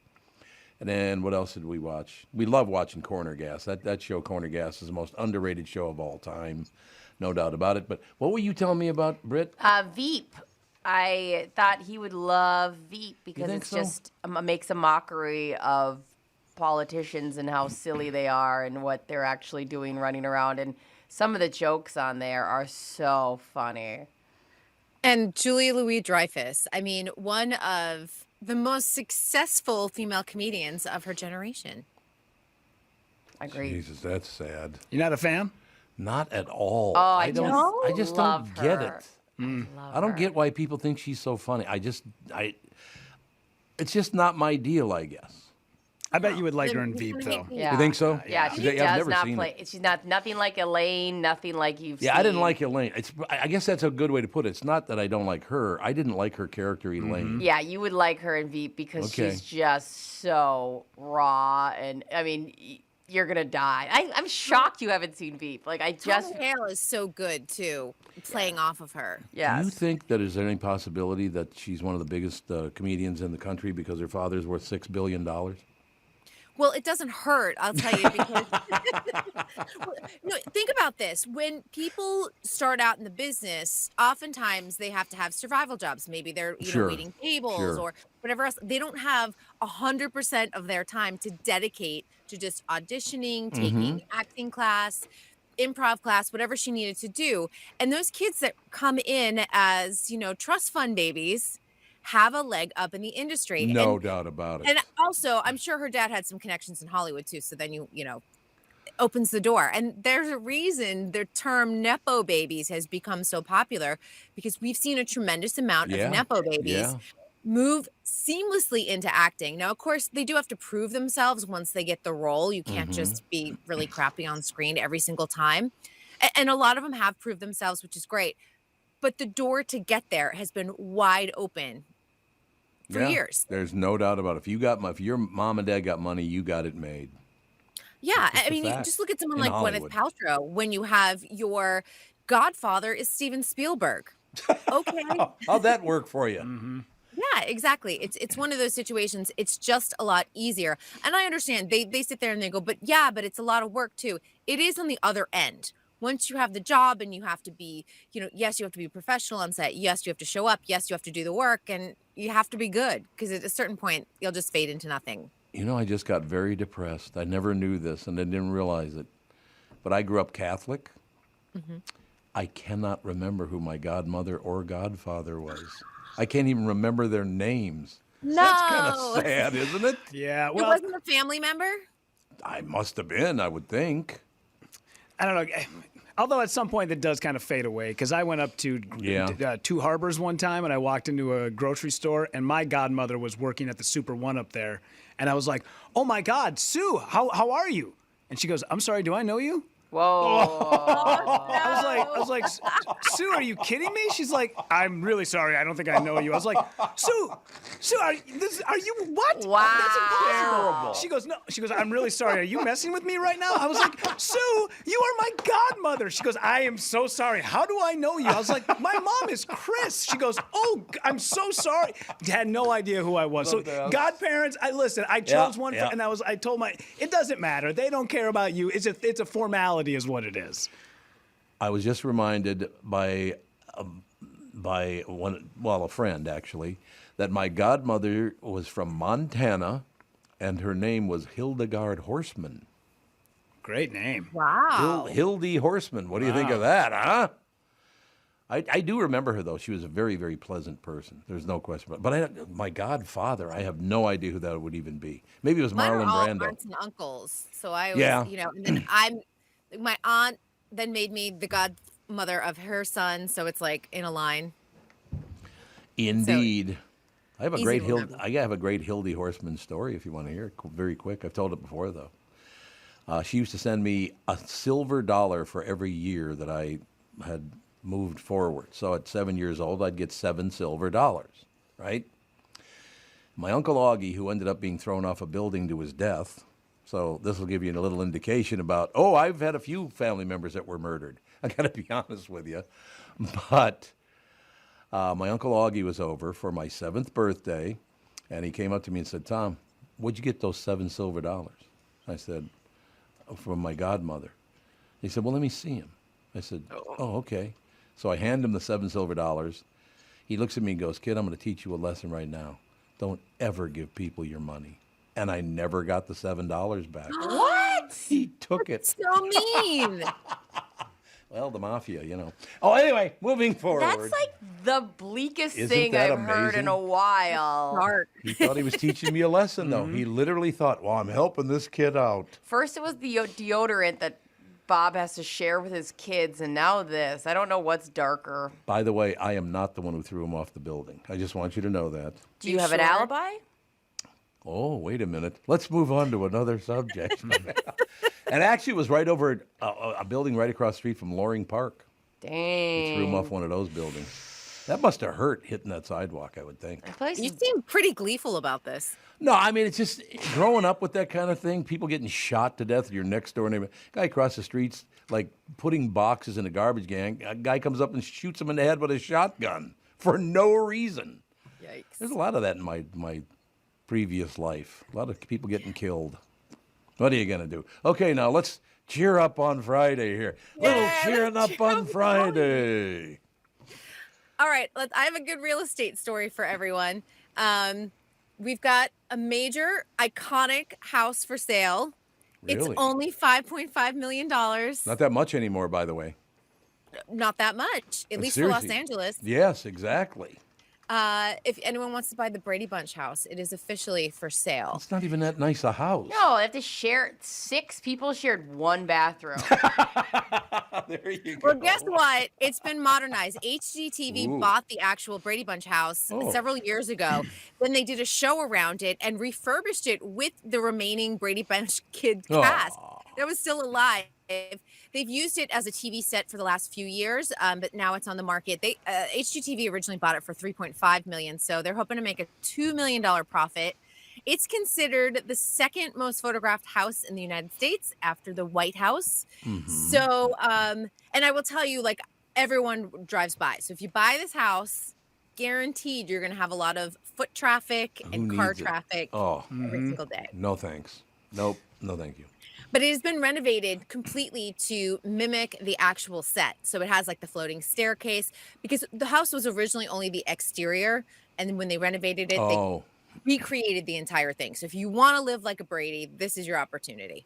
And then what else did we watch? We love watching Corner Gas. That show Corner Gas is the most underrated show of all time, no doubt about it. But what were you telling me about, Britt? Veep. I thought he would love Veep because think it's so? just makes a mockery of politicians and how silly they are and what they're actually doing running around. And some of the jokes on there are so funny. And Julia Louis-Dreyfus, I mean, one of the most successful female comedians of her generation. Agreed. Jesus, that's sad. You're not a fan? Not at all. Oh, I don't love get her. it. Love I don't her. get why people think she's so funny. It's just not my deal, I guess. I bet you would like her in Then Veep, he's though. gonna make Yeah. You think so? Yeah, she I've does never not seen play. it. She's nothing like Elaine, nothing like you've seen. Yeah, I didn't like Elaine. I guess that's a good way to put it. It's not that I don't like her. I didn't like her character, Elaine. Yeah, you would like her in Veep because Okay. she's just so raw, and I mean, you're gonna die. I'm shocked you haven't seen Veep. Like I just, Tom Hale is so good too, playing off of her. Do yes. you think that is there any possibility that she's one of the biggest comedians in the country because her father's worth $6 billion? Well, it doesn't hurt, I'll tell you, because no, think about this. When people start out in the business, oftentimes they have to have survival jobs. Maybe they're Sure, waiting tables sure. or whatever else. They don't have 100% of their time to dedicate to just auditioning, taking acting class, improv class, whatever she needed to do. And those kids that come in as, trust fund babies have a leg up in the industry. No And doubt about it. and also, I'm sure her dad had some connections in Hollywood too. So then opens the door. And there's a reason the term nepo-babies has become so popular because we've seen a tremendous amount Yeah, of nepo-babies yeah. move seamlessly into acting. Now, of course, they do have to prove themselves once they get the role. You can't just be really crappy on screen every single time. And a lot of them have proved themselves, which is great. But the door to get there has been wide open for years. There's no doubt about it. If your mom and dad got money, you got it made. Yeah, just I a mean, fact. just look at someone In like Hollywood. Gwyneth Paltrow when you have your godfather is Steven Spielberg. Okay. How'd that work for you? Yeah, exactly. It's one of those situations. It's just a lot easier. And I understand they sit there and they go, but it's a lot of work too. It is on the other end. once you have the job and you have to be, yes, you have to be professional on set. Yes, you have to show up. Yes, you have to do the work, and you have to be good, because at a certain point you'll just fade into nothing. I just got very depressed. I never knew this, and I didn't realize it. But I grew up Catholic. Mm-hmm. I cannot remember who my godmother or godfather was. I can't even remember their names. No. That's kind of sad, isn't it? Yeah, It well, wasn't a family member? I must have been, I would think. I don't know. Although at some point that does kind of fade away, because I went up to Two Harbors one time, and I walked into a grocery store, and my godmother was working at the Super One up there, and I was like, "Oh my God, Sue, how are you?" And she goes, "I'm sorry, do I know you?" Whoa. I was like, Sue, are you kidding me? She's like, "I'm really sorry, I don't think I know you." I was like, Sue, are you what? Wow. That's impossible. She goes, "No." She goes, "I'm really sorry. Are you messing with me right now?" I was like, "Sue, you are my godmother." She goes, "I am so sorry. How do I know you?" I was like, "My mom is Chris." She goes, "Oh, I'm so sorry." Had no idea who I was. So godparents, I chose one, and I told it doesn't matter. They don't care about you. It's a formality, is what it is. I was just reminded by a friend actually, that my godmother was from Montana, and her name was Hildegard Horseman. Great name. Wow. Hildy Horseman. What do you think of that, huh? I do remember her, though. She was a very, very pleasant person. There's no question about it. But my godfather, I have no idea who that would even be. Maybe it was Mine Marlon are all Brando. aunts and uncles. So I was, and then my aunt then made me the godmother of her son. So it's like in a line. Indeed. I have a easy great to remember. I have a great Hildy Horseman story if you want to hear it. Very quick. I've told it before, though. She used to send me a silver dollar for every year that I had moved forward. So at 7 years old, I'd get 7 silver dollars, right? My Uncle Augie, who ended up being thrown off a building to his death, so this will give you a little indication about, I've had a few family members that were murdered. I got to be honest with you. But my Uncle Augie was over for my 7th birthday, and he came up to me and said, "Tom, where'd you get those 7 silver dollars?" I said, "From my godmother." He said, "Well, let me see him." I said, "Oh, okay." So I hand him the 7 silver dollars. He looks at me and goes, "Kid, I'm going to teach you a lesson right now. Don't ever give people your money." And I never got the $7 back. What? He took it. So mean. Well, the mafia, Oh, anyway, moving forward. That's like the bleakest Isn't thing that I've heard in a amazing? while. Dark. He thought he was teaching me a lesson, though. He literally thought, well, I'm helping this kid out. First, it was the deodorant that Bob has to share with his kids, and now this. I don't know what's darker. By the way, I am not the one who threw him off the building. I just want you to know that. Do you have an alibi? Oh, wait a minute. Let's move on to another subject. And actually, it was right over a building right across the street from Loring Park. Dang. They threw him off one of those buildings. That must have hurt hitting that sidewalk, I would think. You seem pretty gleeful about this. No, I mean, it's just growing up with that kind of thing, people getting shot to death, your next door neighbor. Guy across the street's like putting boxes in a garbage can. A guy comes up and shoots him in the head with a shotgun for no reason. Yikes. There's a lot of that in my previous life. A lot of people getting killed. What are you going to do? Okay, now let's cheer up on Friday here. Little cheering up on Friday. All right, I have a good real estate story for everyone. We've got a major, iconic house for sale. It's Really? only $5.5 million. Not that much anymore, by the way. Not that much, at least Seriously. for Los Angeles. Yes, exactly. If anyone wants to buy the Brady Bunch house, it is officially for sale. It's not even that nice a house. No, they have to share. 6 people shared 1 bathroom. There you go. Well, guess what? It's been modernized. HGTV Ooh. bought the actual Brady Bunch house Oh. several years ago. Then they did a show around it and refurbished it with the remaining Brady Bunch kid cast that was still alive. They've used it as a TV set for the last few years, but now it's on the market. HGTV originally bought it for $3.5 million, so they're hoping to make a $2 million profit. It's considered the second most photographed house in the United States after the White House. Mm-hmm. So, and I will tell you, like, everyone drives by. So if you buy this house, guaranteed you're going to have a lot of foot traffic and car needs it? traffic Oh, every single day. no thanks. Nope, no thank you. But it has been renovated completely to mimic the actual set. So it has like the floating staircase, because the house was originally only the exterior. And then when they renovated it, they recreated the entire thing. So if you want to live like a Brady, this is your opportunity.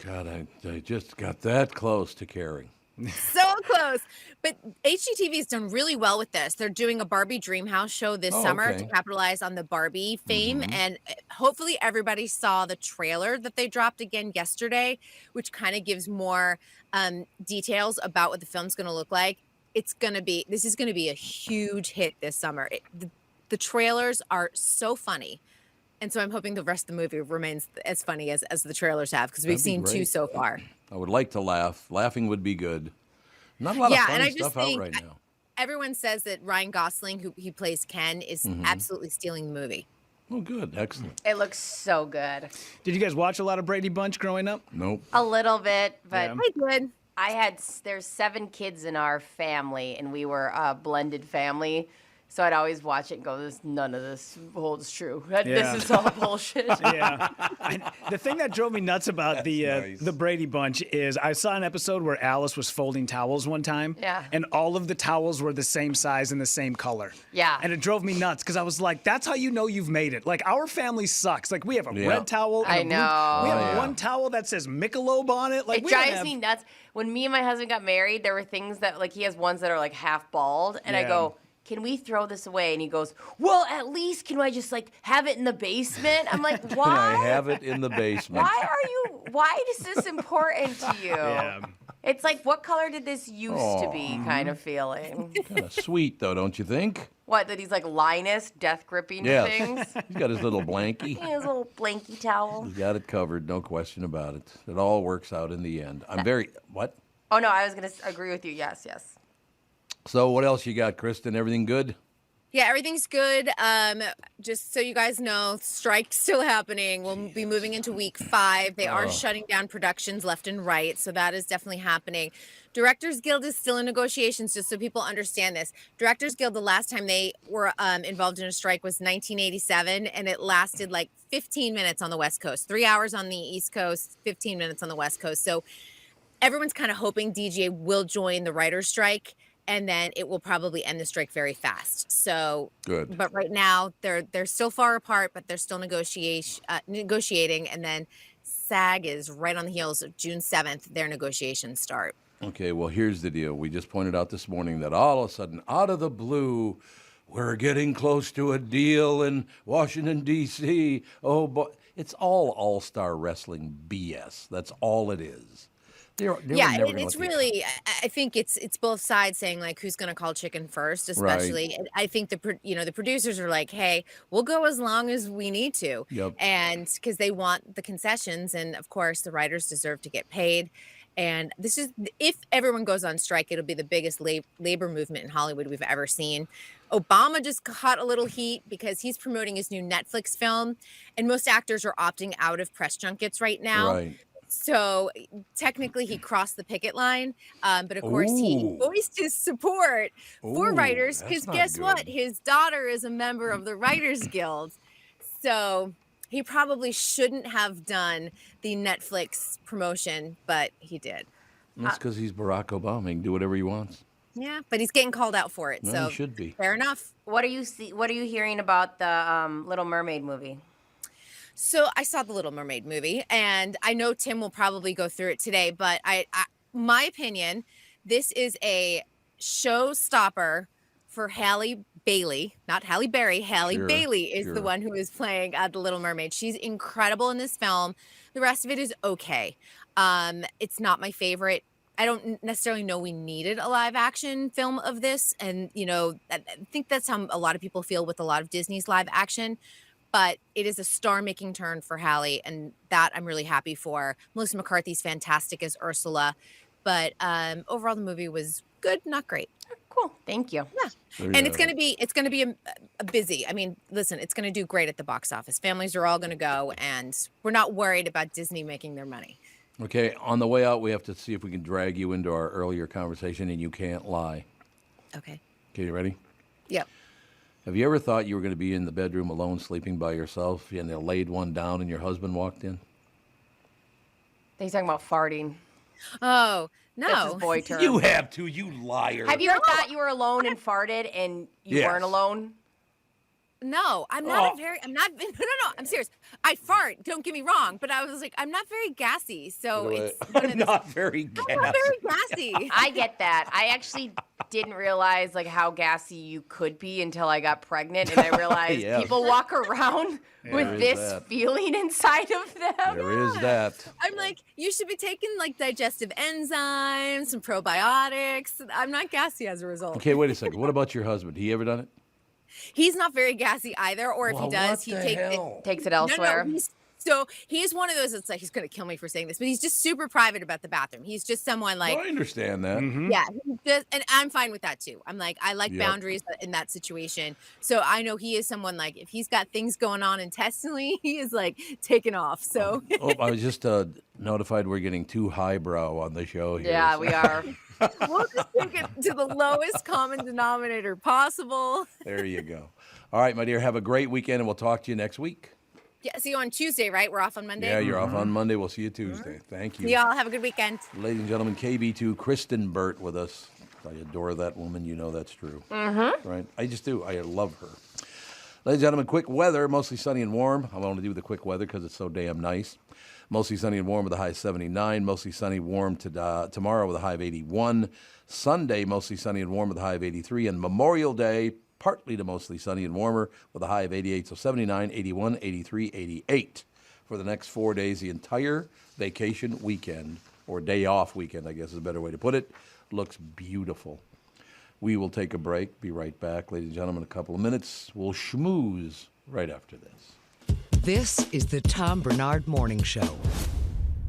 God, I just got that close to caring. So close. But HGTV has done really well with this. They're doing a Barbie Dreamhouse show this summer to capitalize on the Barbie fame. And hopefully everybody saw the trailer that they dropped again yesterday, which kind of gives more details about what the film's going to look like. This is going to be a huge hit this summer. The trailers are so funny. And so I'm hoping the rest of the movie remains as funny as the trailers have, because we've seen 2 so far. I would like to laugh. Laughing would be good. Not a lot of funny stuff out right now. Everyone says that Ryan Gosling, who he plays Ken, is absolutely stealing the movie. Oh, good. Excellent. It looks so good. Did you guys watch a lot of Brady Bunch growing up? Nope. A little bit, but I did. there's 7 kids in our family, and we were a blended family. So I'd always watch it and go, none of this holds true. This is all bullshit. The thing that drove me nuts about the Brady Bunch is I saw an episode where Alice was folding towels one time. Yeah. And all of the towels were the same size and the same color. Yeah. And it drove me nuts because I was like, that's how you know you've made it. Like, our family sucks. Like, we have a red towel. And we have one towel that says Michelob on it. Like, it drives me nuts. When me and my husband got married, there were things that, like, he has ones that are, like, half bald. And I go, can we throw this away? And he goes, well, at least can I just like have it in the basement? I'm like, why? Can I have it in the basement? Why is this important to you? Yeah. It's like, what color did this used to be kind of feeling? Kind of sweet, though, don't you think? What, that he's like Linus, death gripping things? He's got his little blankie. His little blankie towel. He's got it covered, no question about it. It all works out in the end. What? Oh, no, I was going to agree with you. Yes. So what else you got, Kristyn? Everything good? Yeah, everything's good. Just so you guys know, strike's still happening. We'll be moving into week 5. They are shutting down productions left and right, so that is definitely happening. Directors Guild is still in negotiations, just so people understand this. Directors Guild, the last time they were involved in a strike was 1987, and it lasted like 15 minutes on the West Coast, 3 hours on the East Coast, 15 minutes on the West Coast. So everyone's kind of hoping DGA will join the writer's strike, and then it will probably end the strike very fast. So, good. But right now they're still far apart, but they're still negotiating. And then SAG is right on the heels of June 7th. Their negotiations start. Okay, well, here's the deal. We just pointed out this morning that all of a sudden, out of the blue, we're getting close to a deal in Washington, D.C. Oh, boy. It's all-star wrestling BS. That's all it is. It's really, I think it's both sides saying like who's going to call chicken first, especially. Right. I think the producers are like, hey, we'll go as long as we need to, and because they want the concessions, and of course the writers deserve to get paid. And this is, if everyone goes on strike, it'll be the biggest labor movement in Hollywood we've ever seen. Obama just caught a little heat because he's promoting his new Netflix film, and most actors are opting out of press junkets right now. Right. So technically he crossed the picket line, but of course he voiced his support for writers because guess what? His daughter is a member of the Writers Guild. So he probably shouldn't have done the Netflix promotion, but he did. That's because he's Barack Obama. He can do whatever he wants. Yeah, but he's getting called out for it. Well, so he should be. Fair enough. What are you hearing about the Little Mermaid movie? So I saw the Little Mermaid movie, and I know Tim will probably go through it today, but my opinion, this is a showstopper for Halle Bailey, not Halle Berry. Halle Bailey is the one who is playing the Little Mermaid. She's incredible in this film. The rest of it is okay. It's not my favorite. I don't necessarily know we needed a live action film of this. And, I think that's how a lot of people feel with a lot of Disney's live action. But it is a star-making turn for Halle, and that I'm really happy for. Melissa McCarthy's fantastic as Ursula, but overall the movie was good, not great. Cool, thank you. Yeah, and it's gonna be a busy. I mean, listen, it's gonna do great at the box office. Families are all gonna go, and we're not worried about Disney making their money. Okay, on the way out, we have to see if we can drag you into our earlier conversation, and you can't lie. Okay. Okay, you ready? Yep. Have you ever thought you were going to be in the bedroom alone, sleeping by yourself, and they laid one down and your husband walked in? He's talking about farting. Oh, That's his no. boy term. You have to, you liar. Have you ever thought you were alone and farted and you Yes. weren't alone? No, I'm not no, I'm serious. I fart, don't get me wrong, but I was like, I'm not very gassy. So it's one of I'm those- not very I'm gassy. not very gassy. I get that. I actually didn't realize like how gassy you could be until I got pregnant, and I realized Yes. people walk around There with is this that. feeling inside of them. There is that. I'm like, you should be taking like digestive enzymes, some probiotics. I'm not gassy as a result. Okay, wait a second. What about your husband? He ever done it? He's not very gassy either, or if Well, he does, what he the takes it. hell? Takes it elsewhere. So he's one of those that's like, he's going to kill me for saying this, but he's just super private about the bathroom. He's just someone like, I understand that. yeah, he just, and I'm fine with that too. I'm like, I like Yep. boundaries in that situation. So I know he is someone like, if he's got things going on intestinally, he is like taken off. So Oh, I was just notified we're getting too highbrow on the show here. Yeah, we are. we'll just take it to the lowest common denominator possible. There you go. All right, my dear, have a great weekend, and we'll talk to you next week. Yeah, see you on Tuesday, right? We're off on Monday. Yeah, you're off on Monday. We'll see you Tuesday. Thank you. See y'all. Have a good weekend. Ladies and gentlemen, KB2, Kristyn Burtt with us. I adore that woman. You know that's true. Right? I just do. I love her. Ladies and gentlemen, quick weather. Mostly sunny and warm. I want to do the quick weather because it's so damn nice. Mostly sunny and warm with a high of 79. Mostly sunny, warm tomorrow with a high of 81. Sunday, mostly sunny and warm with a high of 83. And Memorial Day, partly to mostly sunny and warmer with a high of 88. So 79, 81, 83, 88. For the next 4 days, the entire vacation weekend, or day off weekend, I guess is a better way to put it, looks beautiful. We will take a break. Be right back. Ladies and gentlemen, in a couple of minutes. We'll schmooze right after this. This is the Tom Barnard Morning Show.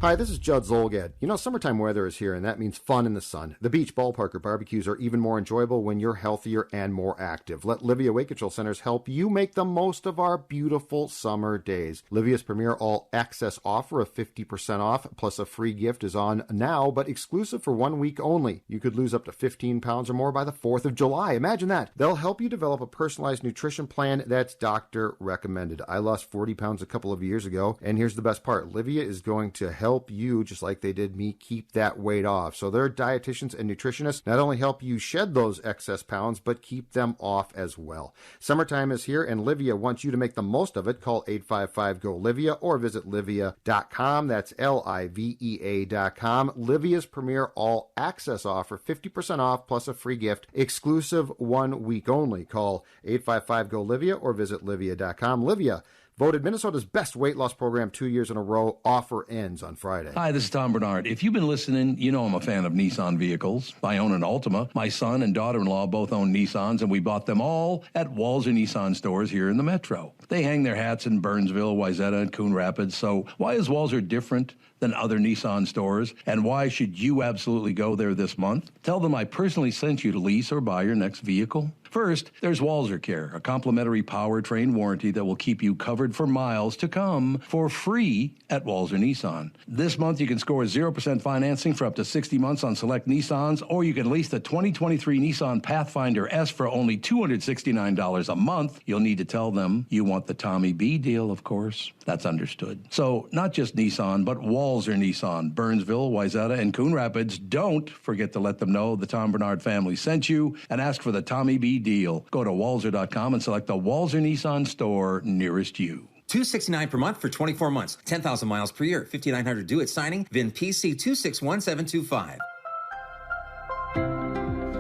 Hi, this is Judd Zolgad. You know, summertime weather is here, and that means fun in the sun. The beach, ballpark, or barbecues are even more enjoyable when you're healthier and more active. Let Livia Weight Control Centers help you make the most of our beautiful summer days. Livia's premier all-access offer of 50% off plus a free gift is on now, but exclusive for 1 week only. You could lose up to 15 pounds or more by the 4th of July. Imagine that. They'll help you develop a personalized nutrition plan that's doctor recommended. I lost 40 pounds a couple of years ago, and here's the best part. Livia is going to help you, just like they did me, keep that weight off. So their dietitians and nutritionists not only help you shed those excess pounds, but keep them off as well. Summertime is here, and Livia wants you to make the most of it. Call 855-GO-LIVIA or visit livia.com. That's LIVEA.com. Livia's premier all-access offer, 50% off plus a free gift, exclusive 1 week only. Call 855-GO-LIVIA or visit livia.com. Livia, voted Minnesota's best weight loss program 2 years in a row. Offer ends on Friday. Hi, this is Tom Barnard. If you've been listening, you know I'm a fan of Nissan vehicles. I own an Altima. My son and daughter-in-law both own Nissans, and we bought them all at Walser Nissan stores here in the Metro. They hang their hats in Burnsville, Wayzata, and Coon Rapids. So why is Walser different than other Nissan stores? And why should you absolutely go there this month? Tell them I personally sent you to lease or buy your next vehicle. First, there's Walser Care, a complimentary powertrain warranty that will keep you covered for miles to come for free at Walser Nissan. This month, you can score 0% financing for up to 60 months on select Nissans, or you can lease the 2023 Nissan Pathfinder S for only $269 a month. You'll need to tell them you want the Tommy B deal, of course. That's understood. So, not just Nissan, but Walser Nissan, Burnsville, Wayzata, and Coon Rapids. Don't forget to let them know the Tom Barnard family sent you and ask for the Tommy B deal. Go to walser.com and select the Walser Nissan store nearest you. $269 per month for 24 months, 10,000 miles per year, 5,900 due at signing, VIN PC 261725.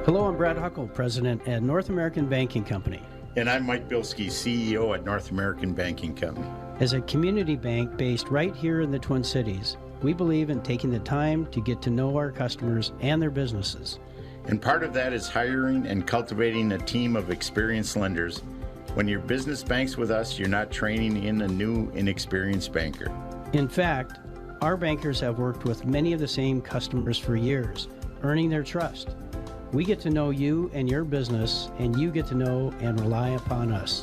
Hello, I'm Brad Huckle, President at North American Banking Company. And I'm Mike Bilski, CEO at North American Banking Company. As a community bank based right here in the Twin Cities, we believe in taking the time to get to know our customers and their businesses. And part of that is hiring and cultivating a team of experienced lenders. When your business banks with us, you're not training in a new, inexperienced banker. In fact, our bankers have worked with many of the same customers for years, earning their trust. We get to know you and your business, and you get to know and rely upon us.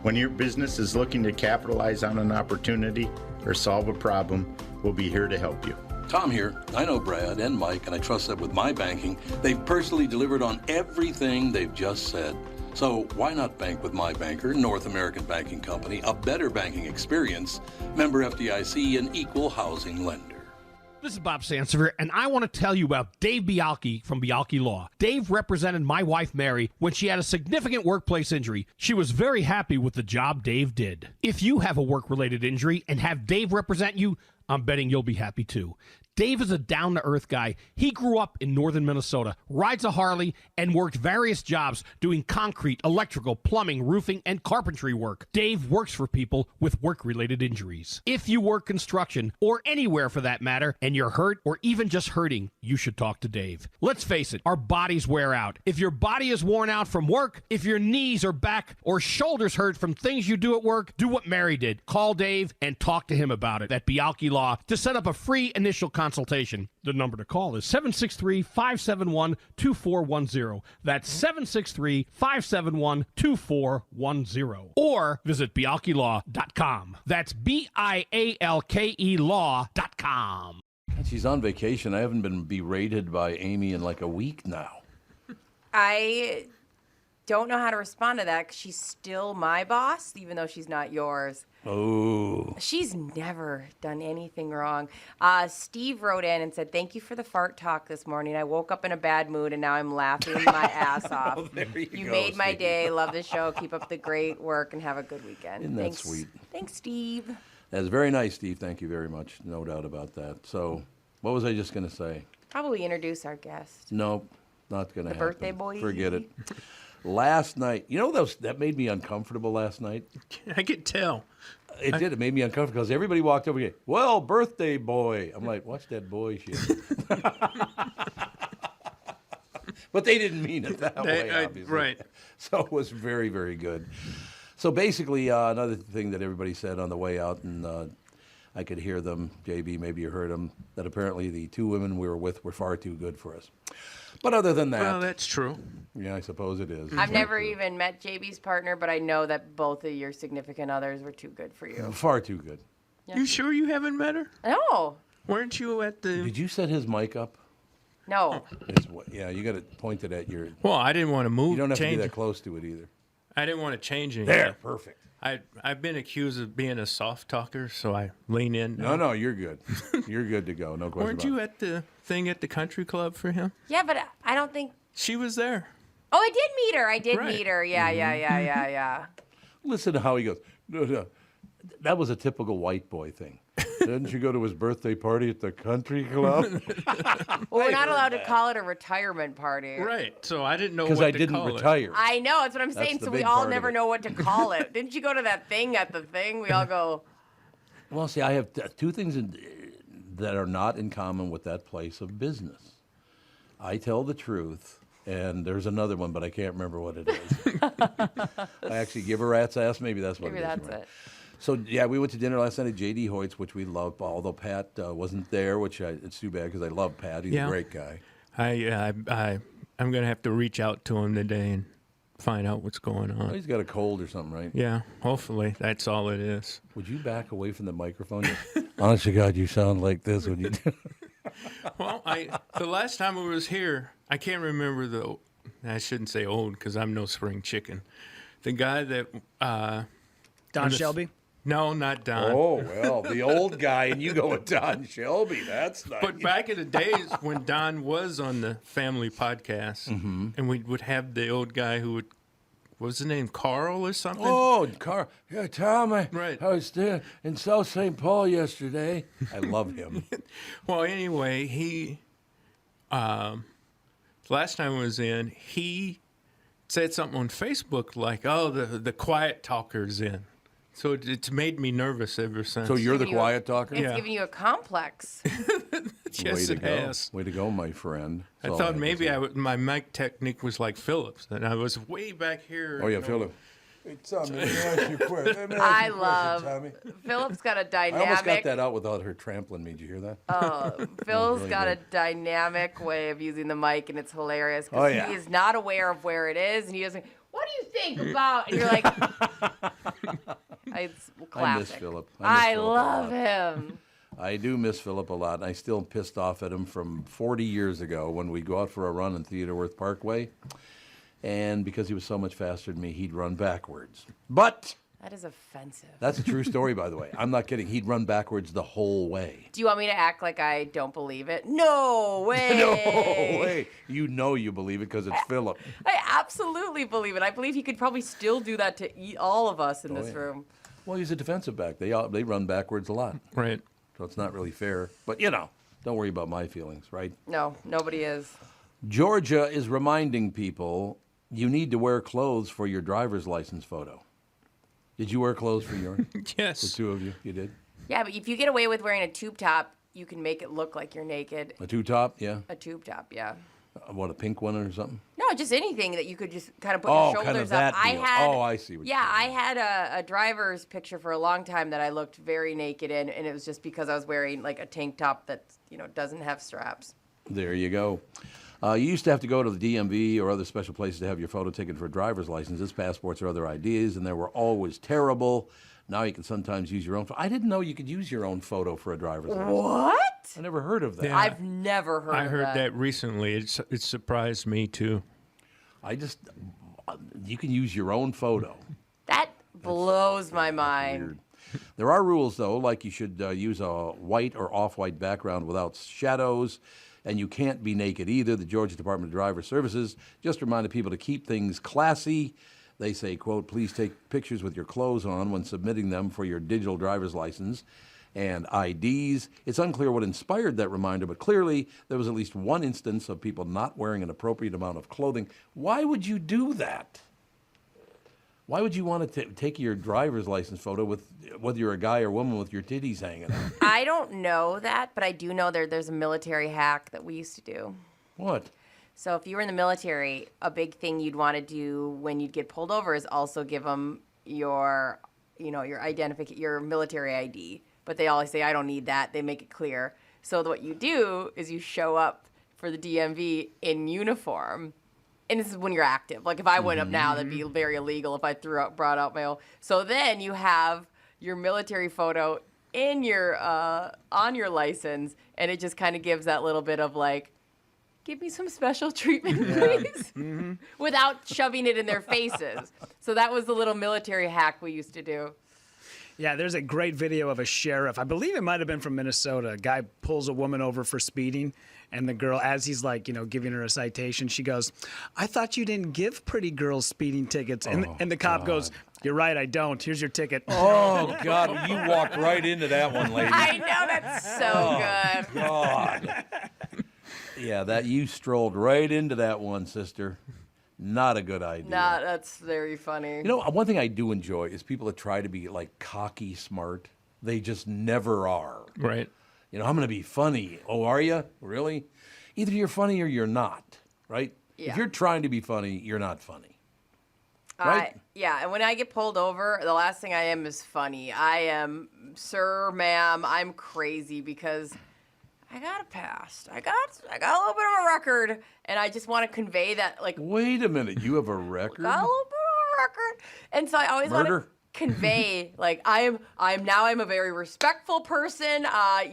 When your business is looking to capitalize on an opportunity or solve a problem, we'll be here to help you. Tom here. I know Brad and Mike, and I trust that with my banking, they've personally delivered on everything they've just said. So why not bank with my banker, North American Banking Company, a better banking experience, member FDIC, an equal housing lender. This is Bob Sansevere, and I want to tell you about Dave Bialki from Bialki Law. Dave represented my wife, Mary, when she had a significant workplace injury. She was very happy with the job Dave did. If you have a work-related injury and have Dave represent you, I'm betting you'll be happy too. Dave is a down-to-earth guy. He grew up in northern Minnesota, rides a Harley, and worked various jobs doing concrete, electrical, plumbing, roofing, and carpentry work. Dave works for people with work-related injuries. If you work construction, or anywhere for that matter, and you're hurt or even just hurting, you should talk to Dave. Let's face it, our bodies wear out. If your body is worn out from work, if your knees or back or shoulders hurt from things you do at work, do what Mary did. Call Dave and talk to him about it at Bialki Law to set up a free initial consultation. The number to call is 763-571-2410. That's 763-571-2410. Or visit bialkilaw.com. That's BIALKE law.com. She's on vacation. I haven't been berated by Amy in like a week now. I don't know how to respond to that because she's still my boss, even though she's not yours. Oh. She's never done anything wrong. Steve wrote in and said, "Thank you for the fart talk this morning. I woke up in a bad mood and now I'm laughing my ass off. Oh, there you go, made my Steve. day. Love the show. Keep up the great work and have a good weekend." Isn't that Thanks. sweet? Thanks, Steve. That's very nice, Steve. Thank you very much. No doubt about that. So, what was I just going to say? Probably introduce our guest. Nope, not going to happen. The birthday boy? Forget it. Last night, you know, that made me uncomfortable last night? I could tell. It did. It made me uncomfortable because everybody walked over and go, "Well, birthday boy." I'm like, watch that boy shit. But they didn't mean it that way, obviously. Right. So it was very, very good. So basically, another thing that everybody said on the way out, and I could hear them, JB, maybe you heard them, that apparently the two women we were with were far too good for us. But other than that... Well, that's true. Yeah, I suppose it is. I've never even met JB's partner, but I know that both of your significant others were too good for you. Far too good. Yeah. You sure you haven't met her? No. Weren't you at the... Did you set his mic up? No. Yeah, you got it pointed at your... Well, I didn't want to move. You don't have to change be that close to it either. I didn't want to change anything. There, perfect. I've been accused of being a soft talker, so I lean in. No, you're good. You're good to go. No question Weren't you at the thing at the country club for him? Yeah, but I don't think... She was there. Oh, I did meet her. I did Right. meet her. Yeah, yeah. Listen to how he goes. No. That was a typical white boy thing. Didn't you go to his birthday party at the country club? Well, we're not allowed to call it a retirement party. Right. So I didn't know what Because to I didn't call retire. I know. That's what I'm That's saying. the So we big all part of never it. know what to call it. Didn't you go to that thing at the thing? We all go... Well, see, I have two things that are not in common with that place of business. I tell the truth, and there's another one, but I can't remember what it is. I actually give a rat's ass. Maybe that's what Maybe it is. that's right? it. So, yeah, we went to dinner last night at J.D. Hoyt's, which we loved, although Pat wasn't there, which it's too bad because I love Pat. He's a great guy. I'm going to have to reach out to him today and find out what's going on. Oh, he's got a cold or something, right? Yeah, hopefully. That's all it is. Would you back away from the microphone? Honest to God, you sound like this when you do. Well, the last time I was here, I can't remember I shouldn't say old because I'm no spring chicken. The guy that... Don Shelby? No, not Don. Oh, well, the old guy, and you go with Don Shelby. That's nice. But back in the days when Don was on the family podcast, and we would have the old guy who would, what was his name, Carl or something? Oh, Carl. Yeah, Tom, I Right. was there in South St. Paul yesterday. I love him. Well, anyway, he, last time I was in, he said something on Facebook like, oh, the quiet talker's in. So it's made me nervous ever since. So you're the quiet talker? It's giving you a complex. Yes, it go. has. Way to go, my friend. I That's all thought have to maybe say. my mic technique was like Phillips, and I was way back here. Oh, yeah, you know. Philip. Hey, Tommy, let me ask you a question. Let me ask I you a question, love... Tommy. Philip's got a I dynamic... almost got that out without her trampling me. Did you hear that? Phil's really got good. a dynamic way of using the mic, and it's hilarious Oh, because yeah. he is not aware of where it is, and he doesn't. What do you think about? And you're like, it's classic. I miss Philip. I Philip a love lot. him. I do miss Philip a lot, and I still am pissed off at him from 40 years ago when we'd go out for a run in Theodore Worth Parkway, and because he was so much faster than me, he'd run backwards. But That is offensive. That's a true story, by the way. I'm not kidding. He'd run backwards the whole way. Do you want me to act like I don't believe it? No way. No way. You know you believe it because it's Philip. I absolutely believe it. I believe he could probably still do that to all of us in this room. Well, he's a defensive back. They run backwards a lot. Right. So it's not really fair. But, don't worry about my feelings, right? No, nobody is. Georgia is reminding people you need to wear clothes for your driver's license photo. Did you wear clothes for yours? Yes. The two of you? You did? Yeah, but if you get away with wearing a tube top, you can make it look like you're naked. A two-top? Yeah. A tube top, yeah. What, a pink one or something? No, just anything that you could just kind of put your shoulders kind of up. that deal. I see what you're saying. I had a driver's picture for a long time that I looked very naked in, and it was just because I was wearing like a tank top that doesn't have straps. There you go. You used to have to go to the DMV or other special places to have your photo taken for a driver's licenses, passports, or other IDs, and they were always terrible. Now you can sometimes use your own. I didn't know you could use your own photo for a driver's license. What? I never heard of that. Yeah. I've never heard of that. I heard that recently. It surprised me, too. You can use your own photo. That blows my mind. Weird. There are rules, though, like you should use a white or off-white background without shadows, and you can't be naked either. The Georgia Department of Driver Services just reminded people to keep things classy. They say, quote, please take pictures with your clothes on when submitting them for your digital driver's license and IDs. It's unclear what inspired that reminder, but clearly there was at least one instance of people not wearing an appropriate amount of clothing. Why would you do that? Why would you want to take your driver's license photo with whether you're a guy or woman with your titties hanging out? I don't know that, but I do know there's a military hack that we used to do. What? So if you were in the military, a big thing you'd want to do when you'd get pulled over is also give them your military ID. But they always say, I don't need that. They make it clear. So what you do is you show up for the DMV in uniform. And this is when you're active. Like if I went up now, that'd be very illegal if I brought out my own. So then you have your military photo in your on your license, and it just kind of gives that little bit of like, give me some special treatment, please, without shoving it in their faces. So that was the little military hack we used to do. Yeah, there's a great video of a sheriff. I believe it might have been from Minnesota. A guy pulls a woman over for speeding, and the girl, as he's giving her a citation, she goes, I thought you didn't give pretty girls speeding tickets. And the cop goes, you're right, I don't. Here's your ticket. Oh, God, you walked right into that one, lady. I know, that's so good. God. Yeah, you strolled right into that one, sister. Not a good idea. Nah, that's very funny. One thing I do enjoy is people that try to be like cocky smart. They just never are. Right. I'm going to be funny. Oh, are you? Really? Either you're funny or you're not, right? Yeah. If you're trying to be funny, you're not funny. Right? Yeah, and when I get pulled over, the last thing I am is funny. I am, sir, ma'am, I'm crazy because I got a past. I got a little bit of a record, and I just want to convey that, like. Wait a minute, you have a record? Got a little bit of a record, and so I always want to convey, like, I'm a very respectful person. I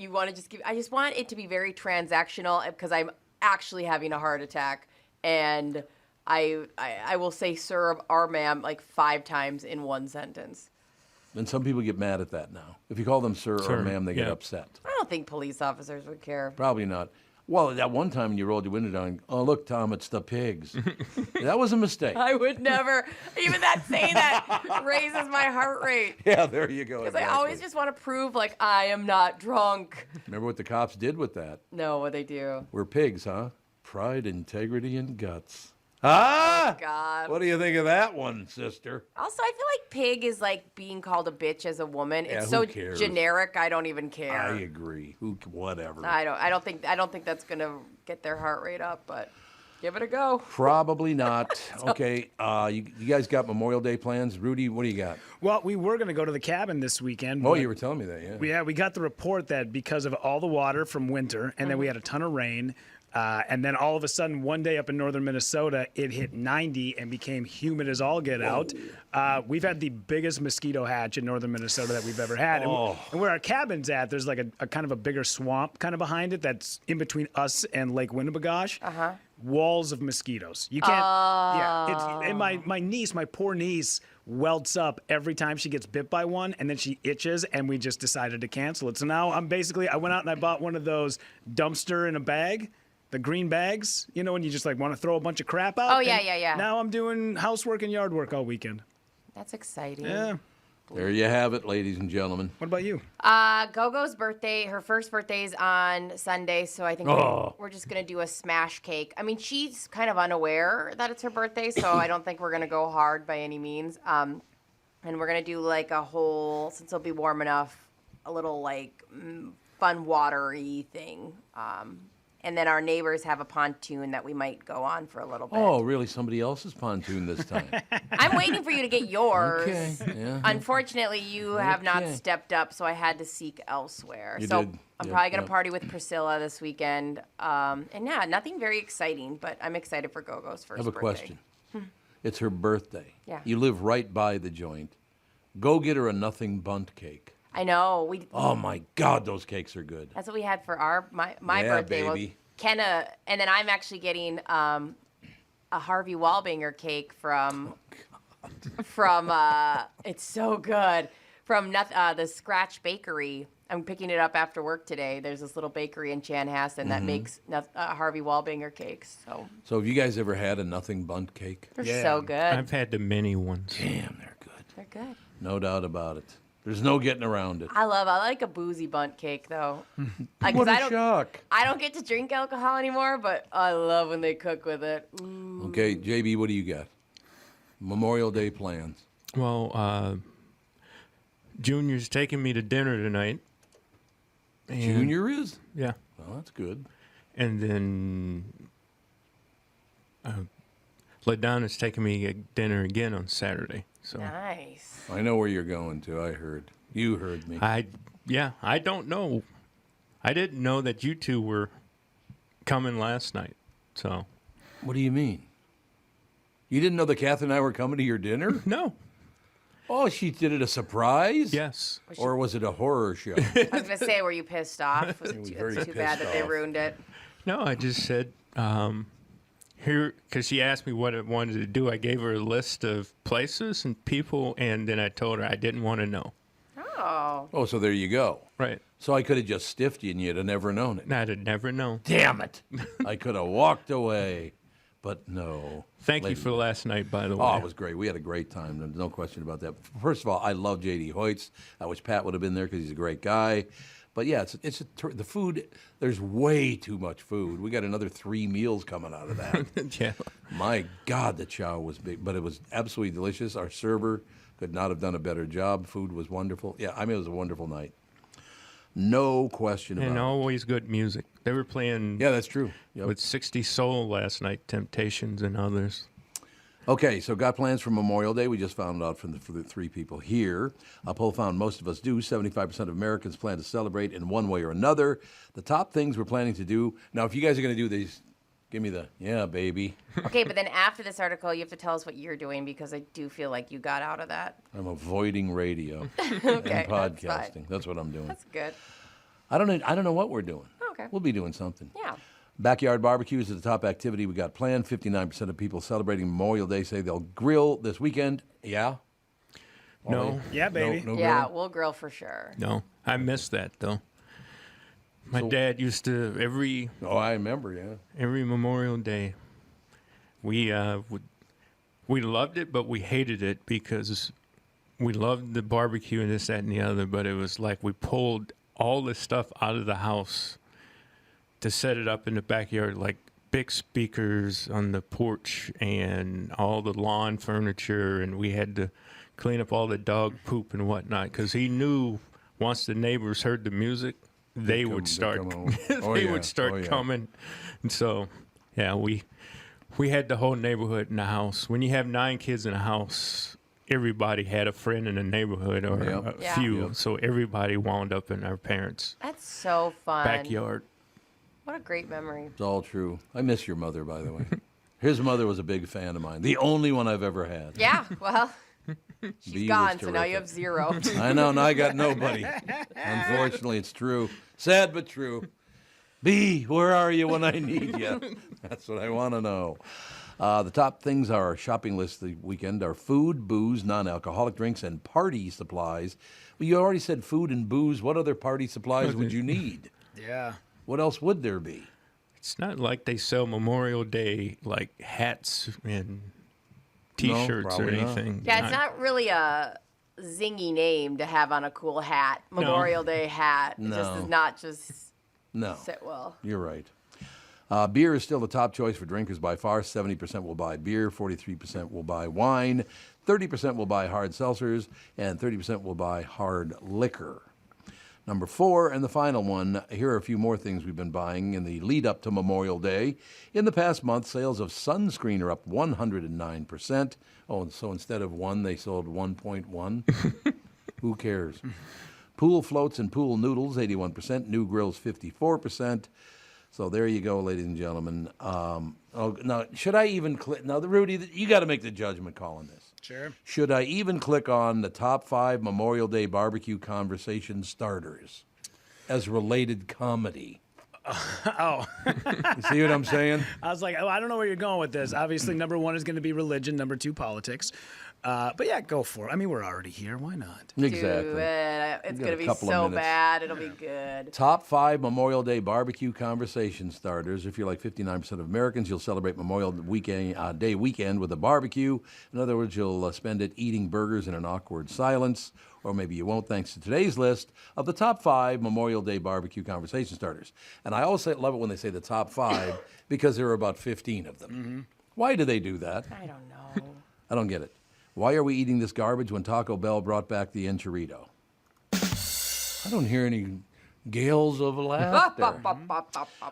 just want it to be very transactional because I'm actually having a heart attack, and I will say sir or ma'am like 5 times in one sentence. And some people get mad at that now. If you call them sir or ma'am, they get upset. I don't think police officers would care. Probably not. Well, that one time you rolled your window down, oh, look, Tom, it's the pigs. That was a mistake. I would never, even that saying that raises my heart rate. Yeah, there you go. Because I always just want to prove, like, I am not drunk. Remember what the cops did with that? No, what they do. We're pigs, huh? Pride, integrity, and guts. Ah! Oh, God. What do you think of that one, sister? Also, I feel like pig is like being called a bitch as a woman. Yeah, it's who so cares? generic. I don't even care. I agree. Whatever. I don't think that's gonna get their heart rate up, but give it a go. Probably not. Okay. You guys got Memorial Day plans? Rudy, what do you got? Well, we were going to go to the cabin this weekend. Oh, you were telling me that, yeah. We got the report that because of all the water from winter, and then we had a ton of rain, and then all of a sudden, one day up in northern Minnesota, it hit 90 and became humid as all get out. We've had the biggest mosquito hatch in northern Minnesota that we've ever had. And where our cabin's at, there's like a kind of a bigger swamp kind of behind it that's in between us and Lake Winnebagoche. walls of mosquitoes. You can't. Yeah. And my niece, my poor niece, welts up every time she gets bit by one, and then she itches, and we just decided to cancel it. So now I went out and I bought one of those dumpster in a bag. The green bags, you know, when you just like want to throw a bunch of crap out. Oh, yeah. Now I'm doing housework and yard work all weekend. That's exciting. Yeah. There you have it, ladies and gentlemen. What about you? Gogo's birthday, her first birthday is on Sunday, so I think we're just going to do a smash cake. I mean, she's kind of unaware that it's her birthday, so I don't think we're going to go hard by any means. And we're going to do like a whole, since it'll be warm enough, a little like fun watery thing. And then our neighbors have a pontoon that we might go on for a little bit. Oh, really? Somebody else's pontoon this time? I'm waiting for you to get yours. Okay. Yeah. Unfortunately, you have not stepped up, so I had to seek elsewhere. You so did. I'm Yep, probably going to yep. party with Priscilla this weekend. And yeah, nothing very exciting, but I'm excited for Gogo's first I have a birthday. question. It's her birthday. Yeah. You live right by the joint. Go get her a nothing bunt cake. I know. Oh, my God, those cakes are good. That's what we had for my Yeah, birthday. Well, baby. Kenna, and then I'm actually getting a Harvey Wallbanger cake from it's so good, from the Scratch Bakery. I'm picking it up after work today. There's this little bakery in Chanhassen that makes Harvey Wallbanger cakes. So have you guys ever had a nothing bunt cake? They're so good. I've had the mini ones. Damn, they're good. They're good. No doubt about it. There's no getting around it. I like a boozy bunt cake though. What a shock. I don't get to drink alcohol anymore, but I love when they cook with it. Ooh. Okay, JB, what do you got? Memorial Day plans. Well, Junior's taking me to dinner tonight. And- Junior is? Yeah. Well, that's good. And then LaDonna's taking me to dinner again on Saturday. So Nice. I know where you're going to. I heard. You heard me. I don't know. I didn't know that you two were coming last night. So What do you mean? You didn't know that Kath and I were coming to your dinner? No. Oh, she did it a surprise? Yes. Or was it a horror show? I was gonna say, were you pissed off? It's very too bad pissed that they off. ruined it. No, I just said here because she asked me what I wanted to do. I gave her a list of places and people, and then I told her I didn't want to know. Oh. Oh, so there you go. Right. So I could have just stiffed you and you'd have never known it. I'd have never known. Damn it. I could have walked away, but no. Thank you for last night, by the way. Oh, it was great. We had a great time. There's no question about that. First of all, I love J.D. Hoyt's. I wish Pat would have been there because he's a great guy. But yeah, the food. There's way too much food. We got another 3 meals coming out of that. Yeah. My God, the chow was big, but it was absolutely delicious. Our server could not have done a better job. Food was wonderful. Yeah, I mean, it was a wonderful night. No question about And it. always good music. They were playing. Yeah, that's true. Yep. With 60 Soul last night, Temptations and others. Okay, so got plans for Memorial Day. We just found out from the 3 people here. A poll found most of us do. 75% of Americans plan to celebrate in one way or another. The top things we're planning to do. Now, if you guys are going to do these, give me the, yeah, baby. Okay, but then after this article, you have to tell us what you're doing because I do feel like you got out of that. I'm avoiding radio Okay, and that's podcasting. fine. That's what I'm doing. That's good. I don't know what we're doing. Okay. We'll be doing something. Yeah. Backyard barbecues is the top activity we got planned. 59% of people celebrating Memorial Day say they'll grill this weekend. Yeah? No. Ollie? Yeah, baby. No Yeah, grilling? we'll grill for sure. No, I missed that, though. My dad used to, every Oh, I remember, yeah. every Memorial Day, we loved it, but we hated it because we loved the barbecue and this, that, and the other, but it was like we pulled all the stuff out of the house to set it up in the backyard, like big speakers on the porch and all the lawn furniture, and we had to clean up all the dog poop and whatnot because he knew once the neighbors heard the music, they would start they would start coming. And so, yeah, we had the whole neighborhood in the house. When you have 9 kids in a house, everybody had a friend in the neighborhood or a Yeah. few. Yep. So everybody wound up in our parents' That's so fun. backyard. What a great memory. It's all true. I miss your mother, by the way. His mother was a big fan of mine. The only one I've ever had. Yeah, well, she's Bee was gone, so now you terrific. have 0. I know, now I got nobody. Unfortunately, it's true. Sad but true. B, where are you when I need you? That's what I want to know. The top things on our shopping list the weekend are food, booze, non-alcoholic drinks, and party supplies. Well, you already said food and booze. What other party supplies would you need? Yeah. What else would there be? It's not like they sell Memorial Day like hats and T-shirts or probably not. anything. Yeah, it's not really a zingy name to have on a cool hat. Memorial Day hat. It just does not sit well. You're right. Beer is still the top choice for drinkers by far. 70% will buy beer, 43% will buy wine, 30% will buy hard seltzers, and 30% will buy hard liquor. Number 4, and the final one, here are a few more things we've been buying in the lead up to Memorial Day. In the past month, sales of sunscreen are up 109%. Oh, and so instead of 1, they sold 1.1. Who cares? Pool floats and pool noodles, 81%. New grills, 54%. So there you go, ladies and gentlemen. Now, should I even click? Now, Rudy, you got to make the judgment call on this. Sure. Should I even click on the top 5 Memorial Day barbecue conversation starters as related comedy? Oh. You see what I'm saying? I was like, I don't know where you're going with this. Obviously, number 1 is going to be religion. Number 2, politics. But yeah, go for it. I mean, we're already here. Why not? Exactly. Do it. It's got going a to be couple of so minutes. bad. It'll be good. Top 5 Memorial Day barbecue conversation starters. If you're like 59% of Americans, you'll celebrate Memorial Day weekend with a barbecue. In other words, you'll spend it eating burgers in an awkward silence. Or maybe you won't, thanks to today's list of the top 5 Memorial Day barbecue conversation starters. And I always love it when they say the top 5 because there are about 15 of them. Mm-hmm. Why do they do that? I don't know. I don't get it. Why are we eating this garbage when Taco Bell brought back the enchilada? I don't hear any gales of laughter.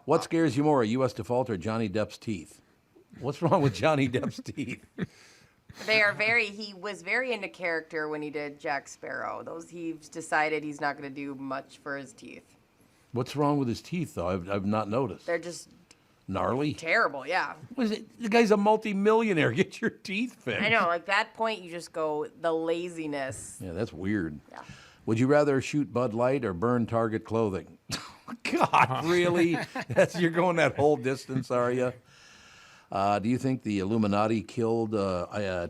What scares you more, a U.S. default or Johnny Depp's teeth? What's wrong with Johnny Depp's teeth? He was very into character when he did Jack Sparrow. He's decided he's not going to do much for his teeth. What's wrong with his teeth, though? I've not noticed. They're just gnarly. Terrible, yeah. What is it? The guy's a multi-millionaire. Get your teeth fixed. I know, like that point, you just go, the laziness. Yeah, that's weird. Yeah. Would you rather shoot Bud Light or burn Target clothing? God, really? You're going that whole distance, are you? Do you think the Illuminati killed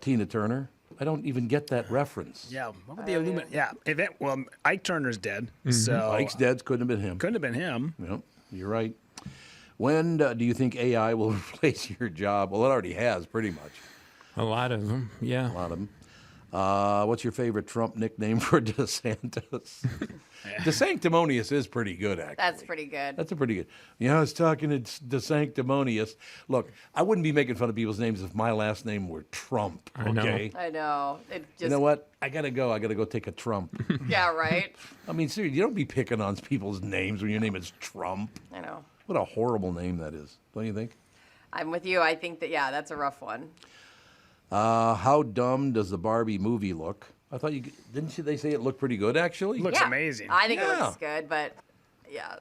Tina Turner? I don't even get that reference. Yeah, what would the Illuminati? Yeah, well, Ike Turner's dead. Mm-hmm. So Ike's dead. Couldn't have been him. Couldn't have been him. Yep, you're right. When do you think AI will replace your job? Well, it already has, pretty much. A lot of them, yeah. A lot of them. What's your favorite Trump nickname for DeSantis? DeSanctimonious is pretty good, actually. That's pretty good. That's a pretty good. I was talking to DeSanctimonious. Look, I wouldn't be making fun of people's names if my last name were Trump, okay? I know. You know what? I got to go. I got to go take a Trump. Yeah, right? I mean, seriously, you don't be picking on people's names when your name is Trump. I know. What a horrible name that is, don't you think? I'm with you. I think that, yeah, that's a rough one. How dumb does the Barbie movie look? I thought they say it looked pretty good, actually? Looks amazing. I think it looks good, but yeah.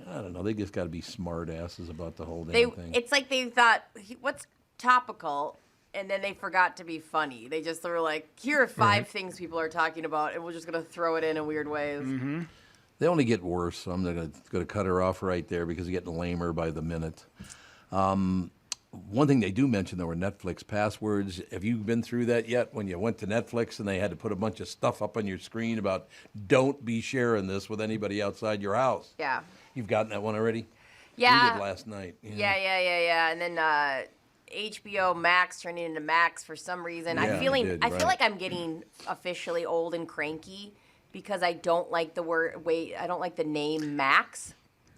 I don't know. They just got to be smart asses about the whole damn thing. It's like they thought, what's topical? And then they forgot to be funny. They were like, here are 5 things people are talking about, and we're just going to throw it in weird ways. Mm-hmm. They only get worse, so I'm going to cut her off right there because they're getting lamer by the minute. One thing they do mention, though, are Netflix passwords. Have you been through that yet when you went to Netflix and they had to put a bunch of stuff up on your screen about don't be sharing this with anybody outside your house? Yeah. You've gotten that one already? Yeah. We did last night. Yeah. And then HBO Max turning into Max for some reason. Yeah, I feel like I'm getting officially old and cranky because I don't like I don't like the name Max.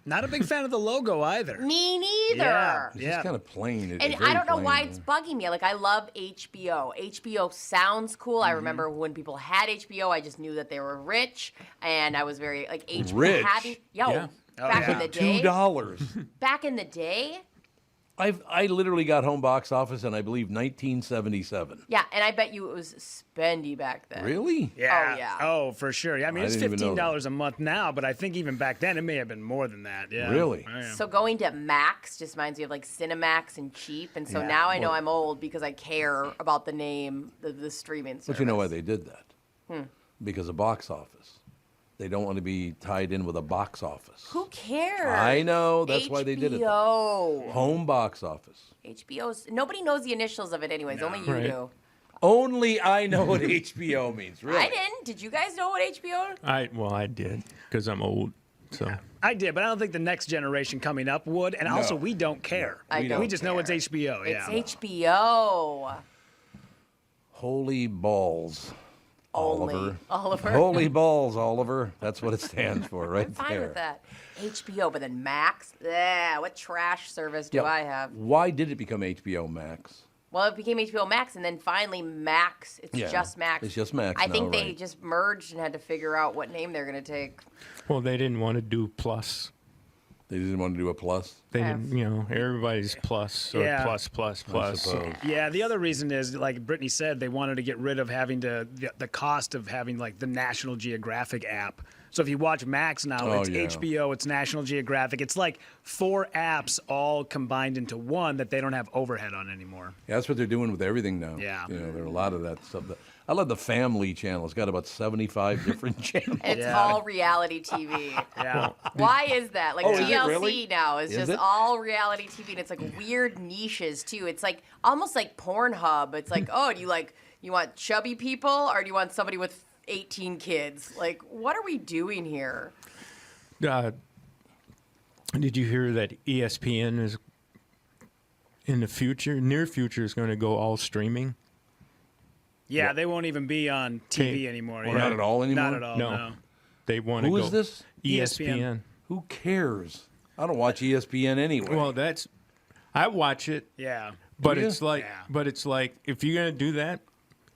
Not a big fan of the logo either. Me neither. It's just kind of plain. And I don't know why it's bugging me. Like, I love HBO. HBO sounds cool. I remember when people had HBO, I just knew that they were rich. And I was very, like, HBO rich. happy. Back in the day. $2. Back in the day. I literally got home box office in, I believe, 1977. Yeah, and I bet you it was spendy back then. Really? Yeah. Oh, yeah. Oh, for sure. Yeah, I mean, it's didn't even know $15 a month now, but I think even back then it may have been more than that. Yeah. Really? Oh, yeah. So going to Max just reminds me of like Cinemax and cheap, and so now I know I'm old because I care about the name, the streaming service. But you know why they did that? Because of box office. They don't want to be tied in with a box office. Who cares? I know. That's why they did it. HBO. Home box office. HBO's. Nobody knows the initials of it, anyways. Only you do. Only I know what HBO means. Really? I didn't. Did you guys know what HBO? I did because I'm old. So I did, but I don't think the next generation coming up would. And also, we don't care. We just know it's HBO. It's HBO. Holy balls. Oliver. Holy balls, Oliver. That's what it stands for, right I'm fine there. with that. HBO, but then Max? Yeah, what trash service do I have? Why did it become HBO Max? Well, it became HBO Max, and then finally Max. It's just Max. It's just Max I now, think they right. just merged and had to figure out what name they're going to take. well, they didn't want to do plus. They didn't want to do a plus? They didn't, everybody's plus or plus. So. Yeah, the other reason is, like Brittany said, they wanted to get rid of having the cost of having like the National Geographic app. So if you watch Max now, it's HBO, it's National Geographic. It's like 4 apps all combined into one that they don't have overhead on anymore. Yeah, that's what they're doing with everything now. Yeah. There are a lot of that stuff. I love the Family Channel. It's got about 75 different channels. It's all reality TV. Yeah. Why is that? Like is it TLC really? now is just it? all reality TV, and it's like weird niches too. It's like almost like Pornhub. It's like, oh, do you want chubby people or do you want somebody with 18 kids? Like, what are we doing here? Did you hear that ESPN is in the near future, is going to go all streaming? Yeah, they won't even be on TV anymore. Well, not at all anymore? Not at all, no. They want to go. Who is this? ESPN. Who cares? I don't watch ESPN anyway. Well, I watch it. Yeah. But Do you? it's like if you're going to do that,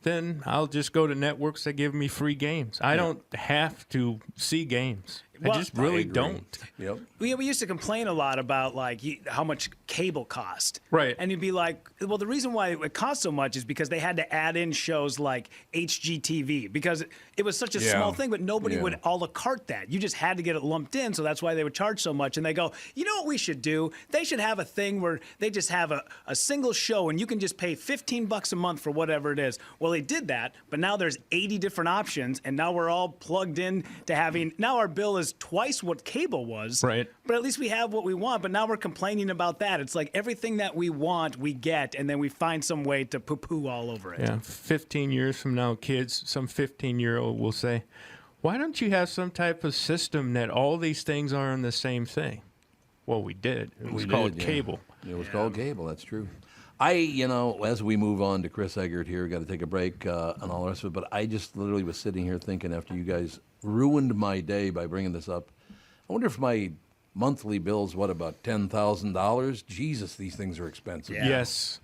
then I'll just go to networks that give me free games. I don't have to see games. Well, I just really don't. Yep. We used to complain a lot about like how much cable cost. Right. And you'd be like, well, the reason why it cost so much is because they had to add in shows like HGTV because it was such a small thing, but nobody would a la carte that. You just had to get it lumped in, so that's why they would charge so much. And they go, you know what we should do? They should have a thing where they just have a single show and you can just pay $15 a month for whatever it is. Well, they did that, but now there's 80 different options, and now we're all plugged in to having, now our bill is twice what cable was. Right. But at least we have what we want. But now we're complaining about that. It's like everything that we want, we get, and then we find some way to poo-poo all over it. Yeah, 15 years from now, kids, some 15-year-old will say, why don't you have some type of system that all these things are in the same thing? Well, we did. It was called cable. It was called cable. That's true. As we move on to Chris Egert here, got to take a break and all the rest of it, but I just literally was sitting here thinking after you guys ruined my day by bringing this up, I wonder if my monthly bill's, about $10,000? Jesus, these things are expensive. Yeah. Yes.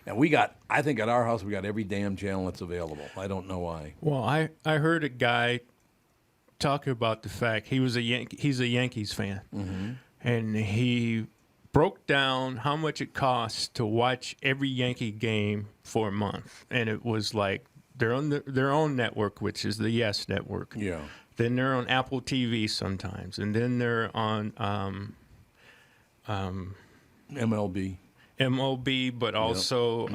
And I think at our house, we got every damn channel that's available. I don't know why. Well, I heard a guy talking about the fact he's a Yankees fan, and he broke down how much it costs to watch every Yankee game for a month, and it was like they're on their own network, which is the Yes Network. Yeah. Then they're on Apple TV sometimes, and then they're on MLB, but also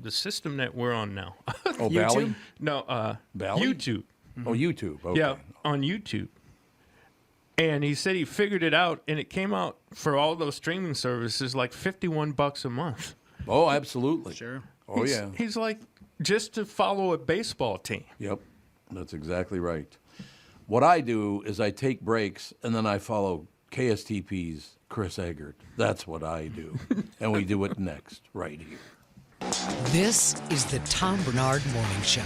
the system that we're on now. Oh, Bally? No, Bally? YouTube. Oh, YouTube. Okay. Yeah, on YouTube. And he said he figured it out, and it came out for all those streaming services like $51 a month. Oh, absolutely. Sure. Oh, yeah. He's like, just to follow a baseball team. Yep, that's exactly right. What I do is I take breaks, and then I follow KSTP's Chris Egert. That's what I do. And we do it next, right here. This is the Tom Barnard Morning Show.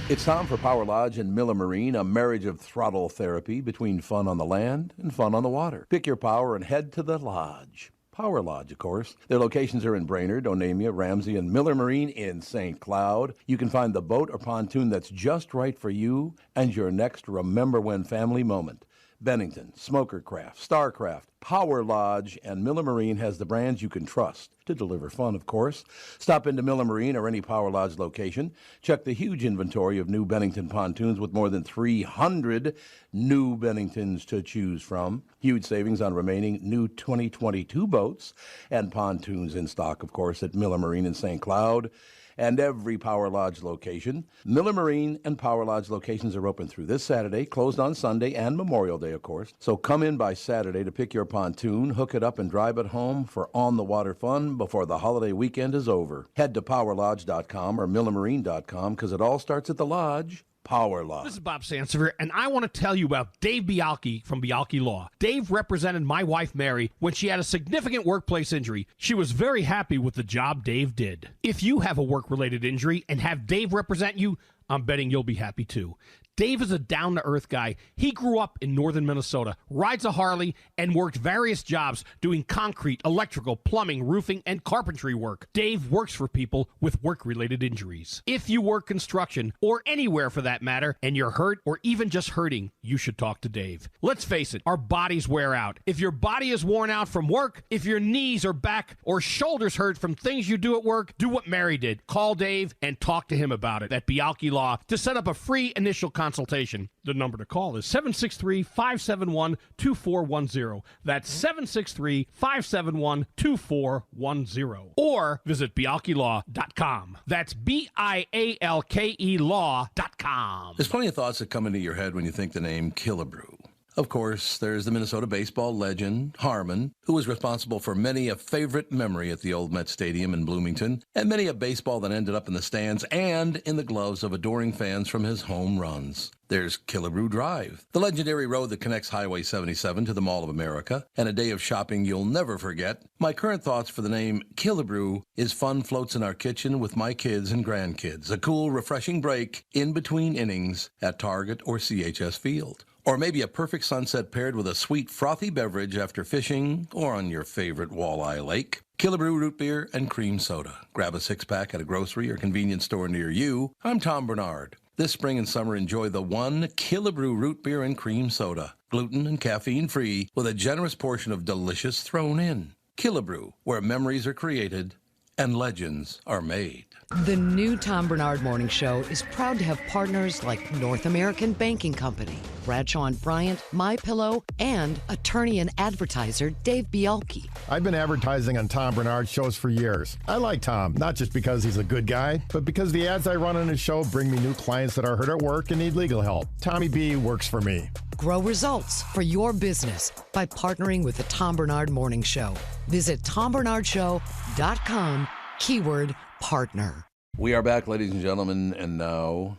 It's time for Power Lodge and Miller Marine, a marriage of throttle therapy between fun on the land and fun on the water. Pick your power and head to the lodge. Power Lodge, of course. Their locations are in Brainerd, Onamia, Ramsey, and Miller Marine in St. Cloud. You can find the boat or pontoon that's just right for you and your next Remember When family moment. Bennington, Smokercraft, Starcraft, Power Lodge, and Miller Marine has the brands you can trust to deliver fun, of course. Stop into Miller Marine or any Power Lodge location. Check the huge inventory of new Bennington pontoons with more than 300 new Benningtons to choose from. Huge savings on remaining new 2022 boats and pontoons in stock, of course, at Miller Marine in St. Cloud. and every Power Lodge location. Miller Marine and Power Lodge locations are open through this Saturday, closed on Sunday and Memorial Day, of course. So come in by Saturday to pick your pontoon, hook it up, and drive it home for on-the-water fun before the holiday weekend is over. Head to powerlodge.com or millermarine.com because it all starts at the lodge. Power Lodge. This is Bob Sansevere, and I want to tell you about Dave Bialke from Bialke Law. Dave represented my wife, Mary, when she had a significant workplace injury. She was very happy with the job Dave did. If you have a work-related injury and have Dave represent you, I'm betting you'll be happy too. Dave is a down-to-earth guy. He grew up in northern Minnesota, rides a Harley, and worked various jobs doing concrete, electrical, plumbing, roofing, and carpentry work. Dave works for people with work-related injuries. If you work construction, or anywhere for that matter, and you're hurt or even just hurting, you should talk to Dave. Let's face it, our bodies wear out. If your body is worn out from work, if your knees or back or shoulders hurt from things you do at work, do what Mary did. Call Dave and talk to him about it at Bialke Law to set up a free initial consultation. The number to call is 763-571-2410. That's 763-571-2410. Or visit bialkelaw.com. That's BIALKE law.com. There's plenty of thoughts that come into your head when you think the name Killebrew. Of course, there's the Minnesota baseball legend, Harmon, who was responsible for many a favorite memory at the old Met Stadium in Bloomington, and many a baseball that ended up in the stands and in the gloves of adoring fans from his home runs. There's Killebrew Drive, the legendary road that connects Highway 77 to the Mall of America, and a day of shopping you'll never forget. My current thoughts for the name Killebrew is fun floats in our kitchen with my kids and grandkids, a cool, refreshing break in between innings at Target or CHS Field. Or maybe a perfect sunset paired with a sweet, frothy beverage after fishing or on your favorite walleye lake. Killebrew root beer and cream soda. Grab a six-pack at a grocery or convenience store near you. I'm Tom Barnard. This spring and summer, enjoy the one Killebrew root beer and cream soda. Gluten and caffeine-free with a generous portion of delicious thrown in. Killebrew, where memories are created and legends are made. The new Tom Barnard Morning Show is proud to have partners like North American Banking Company, Bradshaw & Bryant, MyPillow, and attorney and advertiser Dave Bialke. I've been advertising on Tom Barnard shows for years. I like Tom, not just because he's a good guy, but because the ads I run on his show bring me new clients that are hurt at work and need legal help. Tommy B works for me. Grow results for your business by partnering with the Tom Barnard Morning Show. Visit TomBarnardShow.com, keyword partner. We are back, ladies and gentlemen, and now,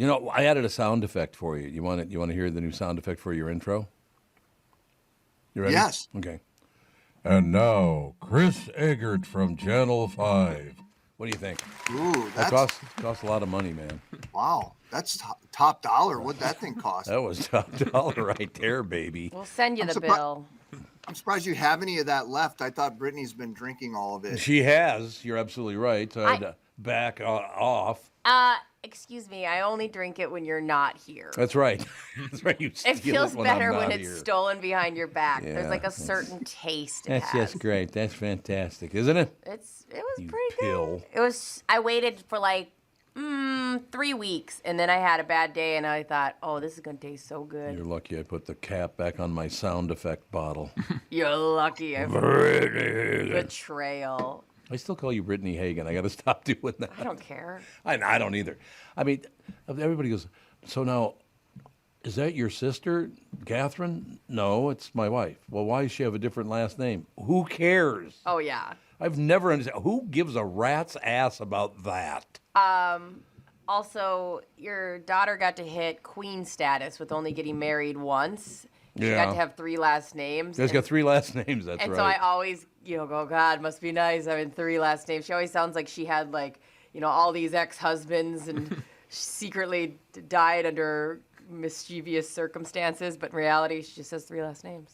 I added a sound effect for you. You want to hear the new sound effect for your intro? You ready? Yes. Okay. And now, Chris Egert from Channel 5. What do you think? Ooh, that costs a lot of money, man. Wow, that's top dollar. What'd that thing cost? That was top dollar right there, baby. We'll send you the bill. I'm surprised you have any of that left. I thought Brittany's been drinking all of it. She has. You're absolutely right. So I had to back off. Excuse me. I only drink it when you're not here. That's right. That's right. You steal It feels when better I'm when not it's here. stolen behind your back. Yeah, There's like a certain taste. That's just great. That's fantastic, isn't it? It was You pretty pill. good. It was. I waited for like 3 weeks, and then I had a bad day, and I thought, oh, this is gonna taste so good. You're lucky I put the cap back on my sound effect bottle. You're lucky. Brittany. Betrayal. I still call you Brittany Hagan. I got to stop doing that. I don't care. I don't either. I mean, everybody goes, so now, is that your sister, Catherine? No, it's my wife. Well, why does she have a different last name? Who cares? Oh yeah. I've never understood. Who gives a rat's ass about that? Also, your daughter got to hit queen status with only getting married once. She got to have 3 last names. She's got 3 last names, that's right. And so I always, go, God, must be nice having 3 last names. She always sounds like she had all these ex-husbands and secretly died under mischievous circumstances. But in reality, she just has 3 last names.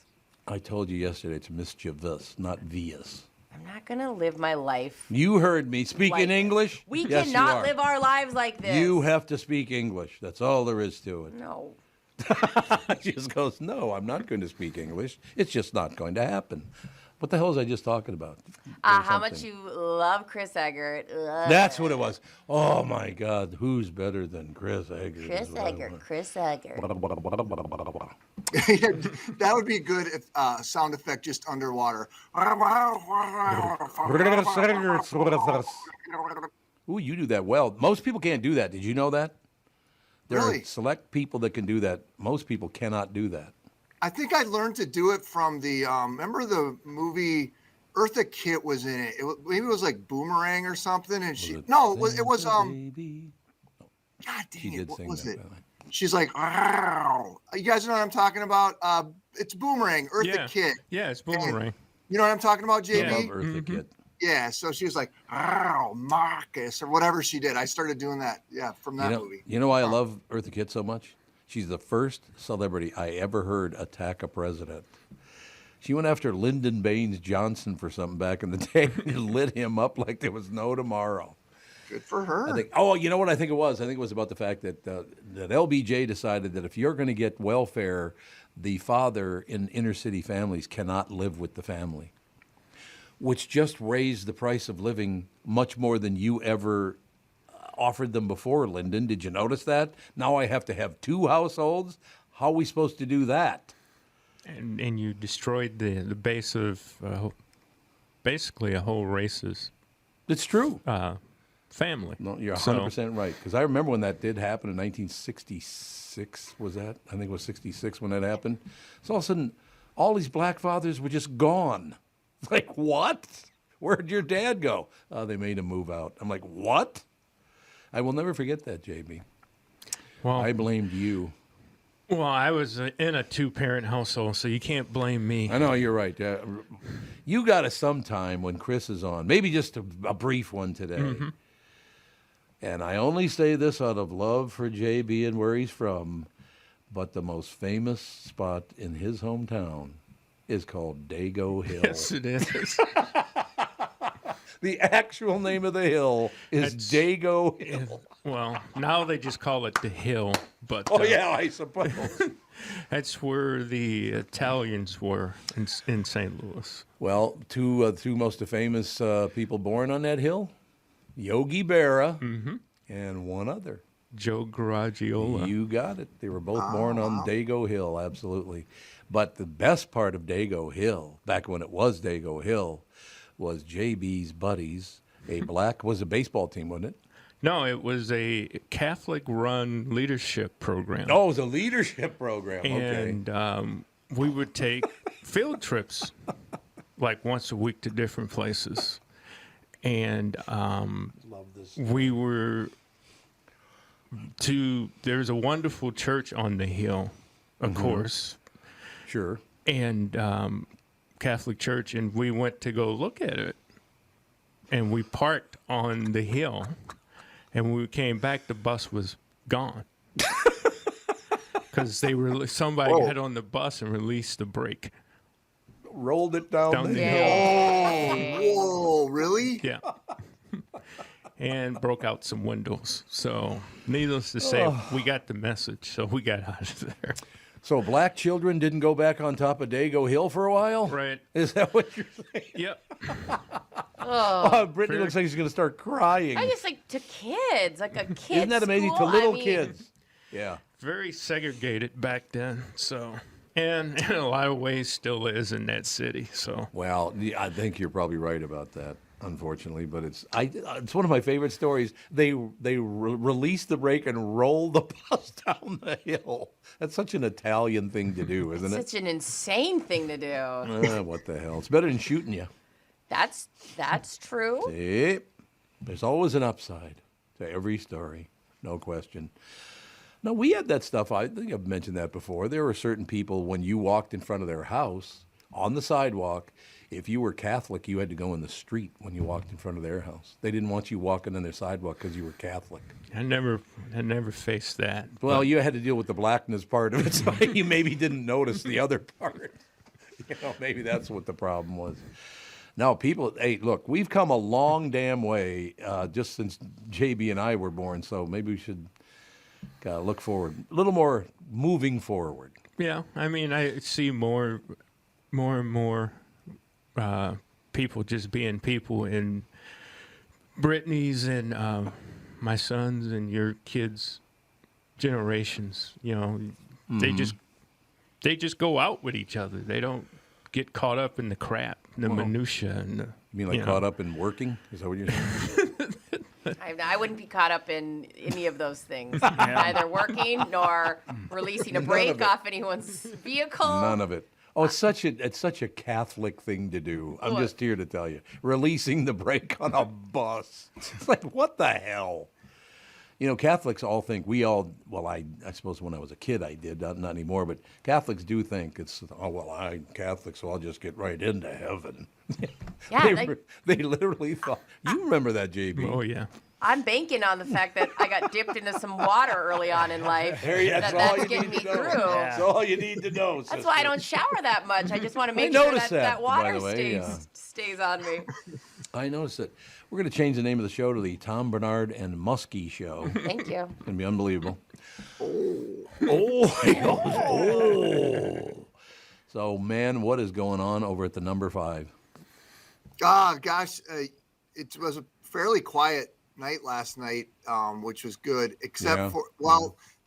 I told you yesterday it's mischievous, not vious. I'm not going to live my life. You heard me. Speak in English? We Yes, you cannot are. live our lives like this. You have to speak English. That's all there is to it. No. She just goes, no, I'm not going to speak English. It's just not going to happen. What the hell was I just talking about? How much you love Chris Egert. That's what it was. Oh, my God. Who's better than Chris Egert? Chris Egert. Chris Egert. That would be a good sound effect just underwater. Ooh, you do that well. Most people can't do that. Did you know that? There Really? are select people that can do that. Most people cannot do that. I think I learned to do it from the remember the movie Eartha Kitt was in it. Maybe it was like Boomerang or something. And it was Baby. God She dang it, did what sing was that, it? by the way. She's like, "Arr." You guys know what I'm talking about? It's Boomerang, Eartha Kitt. Yeah, it's Boomerang. You know what I'm talking about, JB? I love Eartha Kitt. Yeah, so she was like, "Arr, Marcus," or whatever she did. I started doing that, from that movie. You know why I love Eartha Kitt so much? She's the first celebrity I ever heard attack a president. She went after Lyndon Baines Johnson for something back in the day and lit him up like there was no tomorrow. Good for her. I think. Oh, you know what I think it was? I think it was about the fact that that LBJ decided that if you're going to get welfare, the father in inner city families cannot live with the family, which just raised the price of living much more than you ever offered them before, Lyndon. Did you notice that? Now I have to have 2 households. How are we supposed to do that? And you destroyed the base of basically a whole race's. It's true. Family. No, you're 100% right. Because I remember when that did happen in 1966. Was that? I think it was 66 when that happened. So all of a sudden, all these black fathers were just gone. Like, what? Where'd your dad go? Oh, they made him move out. I'm like, what? I will never forget that, JB. Well, I blamed you. Well, I was in a 2-parent household, so you can't blame me. I know, you're right. You got us sometime when Chris is on, maybe just a brief one today. Mm-hmm. And I only say this out of love for JB and where he's from, but the most famous spot in his hometown is called Dago Hill. Yes, it is. The actual name of the hill is Dago Hill. Well, now they just call it the Hill, but yeah, I suppose. That's where the Italians were in St. Louis. Well, two most famous people born on that hill, Yogi Berra and one other. Joe Garagiola. You got it. They were both born on Dago Hill, absolutely. But the best part of Dago Hill, back when it was Dago Hill, was JB's buddies. Was a baseball team, wasn't it? No, it was a Catholic-run leadership program. Oh, it was a leadership program. Okay. And we would take field trips, like once a week to different places. And we were there's a wonderful church on the hill, of course. Sure. And Catholic church, and we went to go look at it. And we parked on the hill. And when we came back, the bus was gone. Because somebody got on the bus and released the brake. Rolled it down the hill. Whoa, really? Yeah. And broke out some windows. So, needless to say, we got the message. So, we got out of there. So, black children didn't go back on top of Dago Hill for a while? Right. Is that what you're saying? Yep. Brittany looks like she's going to start crying. I just to kids, like a kid. Isn't that amazing? School? To little kids. Yeah. Very segregated back then. So, and in a lot of ways still is in that city. So, well, I think you're probably right about that, unfortunately. But it's one of my favorite stories. They released the brake and rolled the bus down the hill. That's such an Italian thing to do, isn't it? Such an insane thing to do. What the hell? It's better than shooting you. That's true. See? There's always an upside to every story, no question. No, we had that stuff. I think I've mentioned that before. There were certain people, when you walked in front of their house on the sidewalk, if you were Catholic, you had to go in the street when you walked in front of their house. They didn't want you walking on their sidewalk because you were Catholic. I never faced that. Well, you had to deal with the blackness part of it, so you maybe didn't notice the other part. Maybe that's what the problem was. No, people, hey, look, we've come a long damn way just since JB and I were born, so maybe we should look forward, a little more moving forward. Yeah, I mean, I see more and more people just being people in Brittany's and my sons and your kids' generations. They just go out with each other. They don't get caught up in the crap, the minutia, and you mean caught up in working? Is that what you're saying? I wouldn't be caught up in any of those things. Neither working nor releasing a brake off anyone's vehicle. None of it. Oh, it's such a Catholic thing to do. I'm just here to tell you. Releasing the brake on a bus. It's like, what the hell? You know, Catholics all think, I suppose when I was a kid I did, not anymore, but Catholics do think it's, I'm Catholic, so I'll just get right into heaven. Yeah, they literally thought, you remember that, JB? Oh, yeah. I'm banking on the fact that I got dipped into some water early on in life. That's That's getting me through. That's all you need to know, That's why I don't shower that much. I just want to make I sure noticed that by water the way, stays on me. I noticed it. We're going to change the name of the show to the Tom Barnard and Muskie Show. Thank you. It's going to be unbelievable. So, man, what is going on over at the number 5? Gosh, it was a fairly quiet night last night, which was good, except for,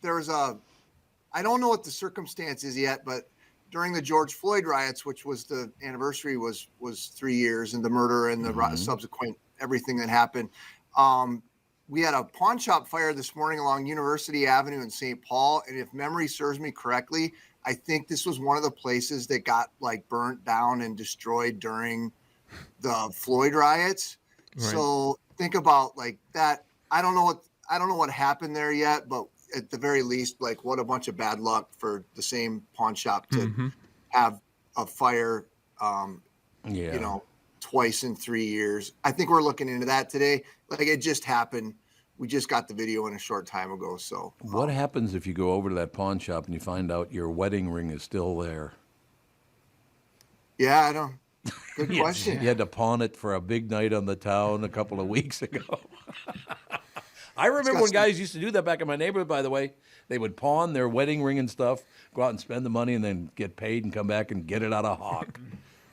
there was I don't know what the circumstance is yet, but during the George Floyd riots, which was the anniversary was 3 years, and the murder and the subsequent everything that happened, we had a pawn shop fire this morning along University Avenue in St. Paul. And if memory serves me correctly, I think this was one of the places that got like burnt down and destroyed during the Floyd riots. Right. So think about like that. I don't know what happened there yet, but at the very least, like what a bunch of bad luck for the same pawn shop to have a fire, you know, twice in 3 years. I think we're looking into that today. Like it just happened. We just got the video in a short time ago. So what happens if you go over to that pawn shop and you find out your wedding ring is still there? Yeah, I don't. Good question. You had to pawn it for a big night on the town a couple of weeks ago. I remember when guys used to do that back in my neighborhood, by the way. They would pawn their wedding ring and stuff, go out and spend the money, and then get paid and come back and get it out of hock.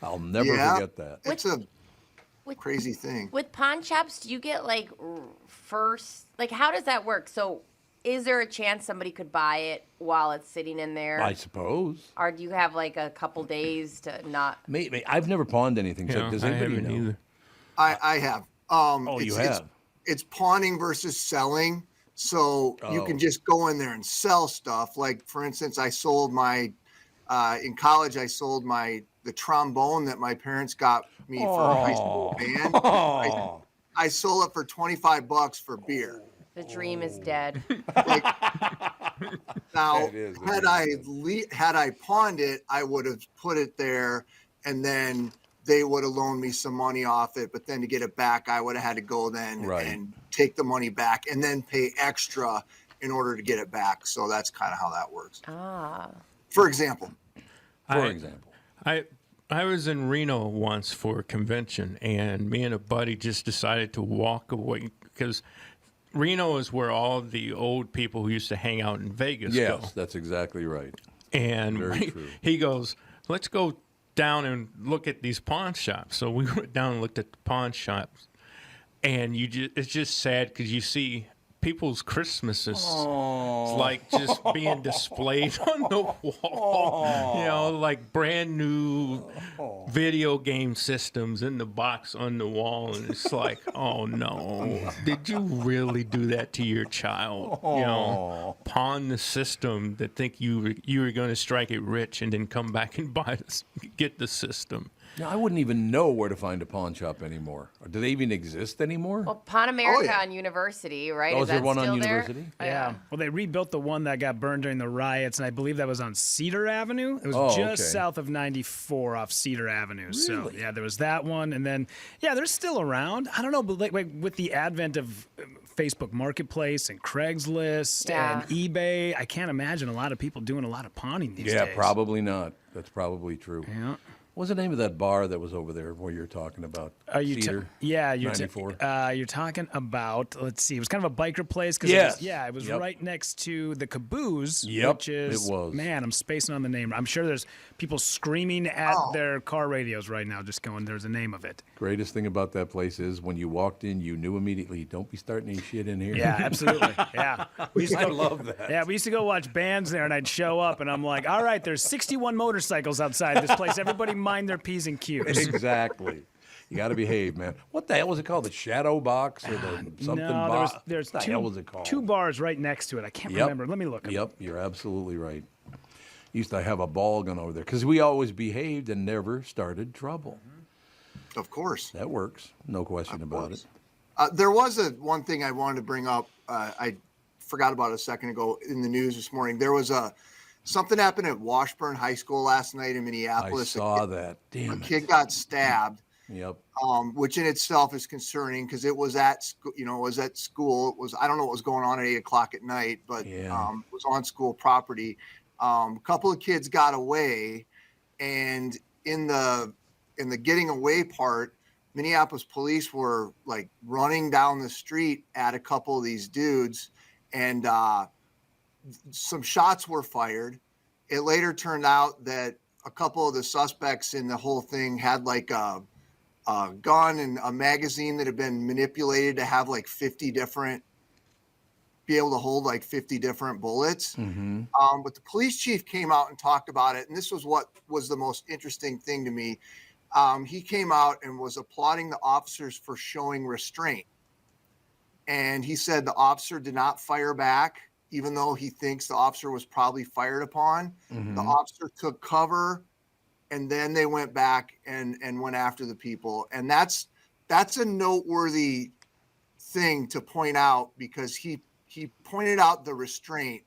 I'll never forget that. It's a crazy thing. With pawn shops, do you get like first, like how does that work? So is there a chance somebody could buy it while it's sitting in there? I suppose. Or do you have like a couple days to not? Maybe. I've never pawned anything. So does anybody know? Either. I have. You have? It's pawning versus selling. So you can just go in there and sell stuff. Like, for instance, I sold in college, I sold the trombone that my parents got me for a high school band. I sold it for $25 for beer. The dream is dead. Now, had I pawned it, I would have put it there, and then they would have loaned me some money off it. But then to get it back, I would have had to go then and take the money back, and then pay extra in order to get it back. So that's kind of how that works. For example. I was in Reno once for a convention, and me and a buddy just decided to walk away because Reno is where all the old people who used to hang out in Vegas go. Yes, that's exactly right. And he goes, let's go down and look at these pawn shops. So we went down and looked at the pawn shops, and it's just sad because you see people's Christmases like just being displayed on the wall. You know, like brand new video game systems in the box on the wall, and it's like, oh no, did you really do that to your child? You know, pawn the system that think you were going to strike it rich and then come back and get the system. Now, I wouldn't even know where to find a pawn shop anymore. Do they even exist anymore? Well, Pawn America on University, right? Oh, is is there that one still on there? University? Yeah. Well, they rebuilt the one that got burned during the riots, and I believe that was on Cedar Avenue. It was just south of 94 off Cedar Avenue. Really? So, yeah, there was that one. And then, yeah, they're still around. I don't know, but like with the advent of Facebook Marketplace and Craigslist and eBay, I can't imagine a lot of people doing a lot of pawning these days. Yeah, probably not. That's probably true. Yeah. What's the name of that bar that was over there where you're talking about? Cedar? You're 94. You're talking about, let's see, it was kind of a biker place. Yes. It was right next to the Caboose, Yep, which is, it was. Man, I'm spacing on the name. I'm sure there's people screaming at their car radios right now, just going, there's a name of it. Greatest thing about that place is when you walked in, you knew immediately, don't be starting any shit in here. Yeah, absolutely. Yeah. I love that. Yeah, we used to go watch bands there, and I'd show up, and I'm like, all right, there's 61 motorcycles outside this place. Everybody mind their P's and Q's. Exactly. You got to behave, man. What the hell was it called? The shadow box or the something No, box? there's What the hell was it called? two bars right next to it. I can't remember. Let me look. Yep, you're absolutely right. Used to have a ball gun over there because we always behaved and never started trouble. Of course. That works. No question about it. There was one thing I wanted to bring up. I forgot about it a second ago in the news this morning. There was something happened at Washburn High School last night in Minneapolis. I saw that. Damn it. A kid got stabbed. Yep. Which in itself is concerning because it was at school. It was at school. It was, I don't know what was going on at 8:00 at night, but it was on school property. A couple of kids got away, and in the getting away part, Minneapolis police were like running down the street at a couple of these dudes, and some shots were fired. It later turned out that a couple of the suspects in the whole thing had like a gun and a magazine that had been manipulated to have like 50 different, be able to hold like 50 different bullets. Mm-hmm. But the police chief came out and talked about it. And this was what was the most interesting thing to me. He came out and was applauding the officers for showing restraint. And he said the officer did not fire back, even though he thinks the officer was probably fired upon. Mm-hmm. The officer took cover, and then they went back and went after the people. And that's a noteworthy thing to point out because he pointed out the restraint.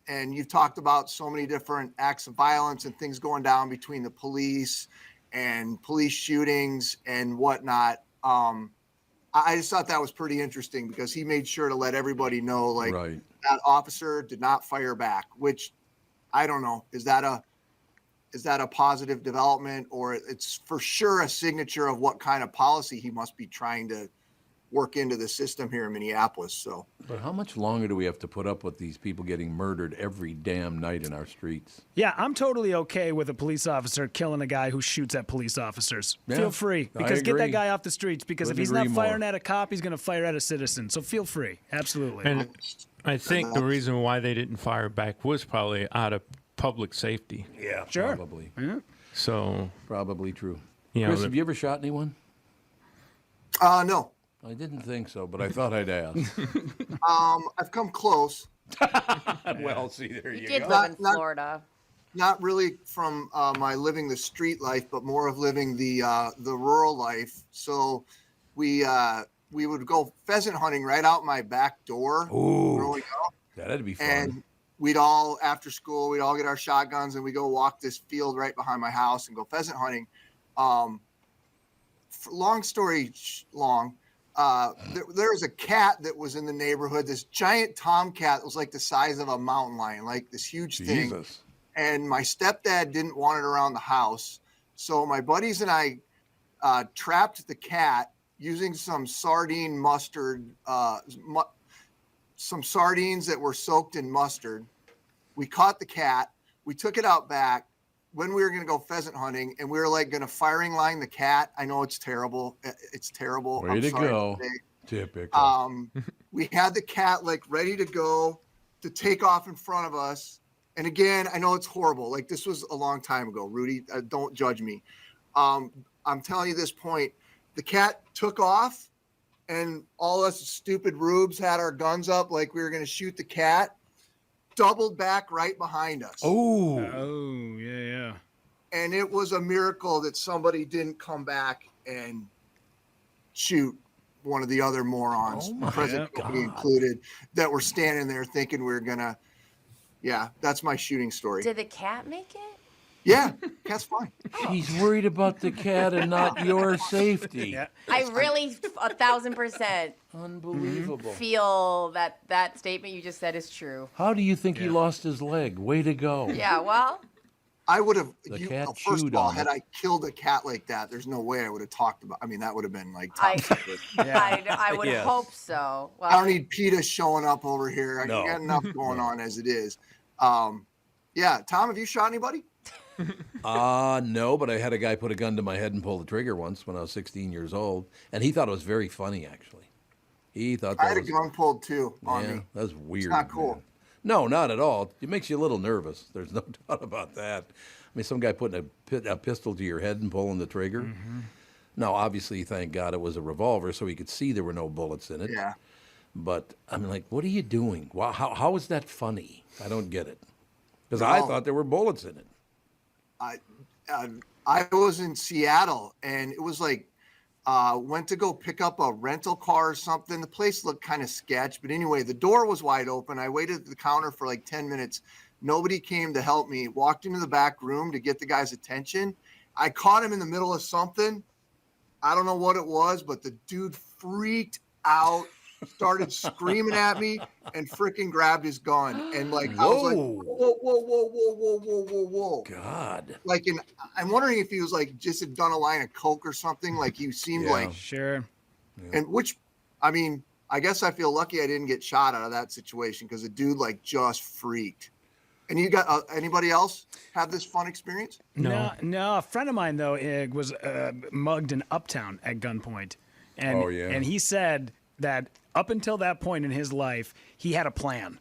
And you've talked about so many different acts of violence and things going down between the police and police shootings and whatnot. I just thought that was pretty interesting because he made sure to let everybody know, like, that officer did not fire back, which I don't know. Is that a positive development, or it's for sure a signature of what kind of policy he must be trying to work into the system here in Minneapolis? So, but how much longer do we have to put up with these people getting murdered every damn night in our streets? Yeah, I'm totally okay with a police officer killing a guy who shoots at police officers. Yeah, Feel free, I because get that agree. guy off the streets, because if Couldn't he's not agree firing more. at a cop, he's going to fire at a citizen. So feel free. Absolutely. And I think the reason why they didn't fire back was probably out of public safety. Yeah, Sure. probably. Yeah. So Probably true. You Chris, know, have you ever shot anyone? no. I didn't think so, but I thought I'd ask. I've come close. Well, see, there You you did go. live in Florida. Not really from my living the street life, but more of living the rural life. So we would go pheasant hunting right out my back door. Ooh, growing up. that'd be fun. And we'd all, after school, we'd all get our shotguns and we go walk this field right behind my house and go pheasant hunting. Long story long, there was a cat that was in the neighborhood, this giant tomcat that was like the size of a mountain lion, like this huge thing. Jesus. And my stepdad didn't want it around the house. So my buddies and I trapped the cat using some sardine mustard, some sardines that were soaked in mustard. We caught the cat. We took it out back when we were going to go pheasant hunting, and we were like going to firing line the cat. I know it's terrible. It's terrible. Way I'm to sorry go. say. Typical. We had the cat like ready to go to take off in front of us. And again, I know it's horrible. Like, this was a long time ago, Rudy. Don't judge me. I'm telling you this point. The cat took off, and all us stupid rubes had our guns up like we were going to shoot the cat. Doubled back right behind us. Oh, yeah. And it was a miracle that somebody didn't come back and shoot one of the other morons, President Company included, that were standing there thinking we were going to. Yeah, that's my shooting story. Did the cat make it? Yeah, cat's fine. She's worried about the cat and not your safety. I really 1,000% Unbelievable. feel that statement you just said is true. How do you think he lost his leg? Way to go. Yeah, well, I would have. The cat First chewed of all, on had it. I killed a cat like that, there's no way I would have talked about. I mean, that would have been like I- top secret. I would Yes. hope so. Well, I don't need PETA showing up over here. I No. got enough going on as it is. Yeah, Tom, have you shot anybody? No, but I had a guy put a gun to my head and pull the trigger once when I was 16 years old, and he thought it was very funny, actually. He thought that I had a was, gun pulled too on yeah, me. that's weird. not cool. man. No, not at all. It makes you a little nervous. There's no doubt about that. I mean, some guy putting a pistol to your head and pulling the trigger. Now, obviously, thank God it was a revolver, so he could see there were no bullets in it. Yeah. But I'm like, what are you doing? Wow, how is that funny? I don't get it. Because I thought there were bullets in it. I was in Seattle, and it was like, went to go pick up a rental car or something. The place looked kind of sketch, but anyway, the door was wide open. I waited at the counter for like 10 minutes. Nobody came to help me. Walked into the back room to get the guy's attention. I caught him in the middle of something. I don't know what it was, but the dude freaked out, started screaming at me, and freaking grabbed his gun. And like, I was like, whoa. God. Like, I'm wondering if he was like just had done a line of coke or something. Like he seemed like. Sure. And which, I mean, I guess I feel lucky I didn't get shot out of that situation because the dude like just freaked. And you got anybody else have this fun experience? No. A friend of mine though was mugged in Uptown at gunpoint, and and he said that up until that point in his life, he had a plan.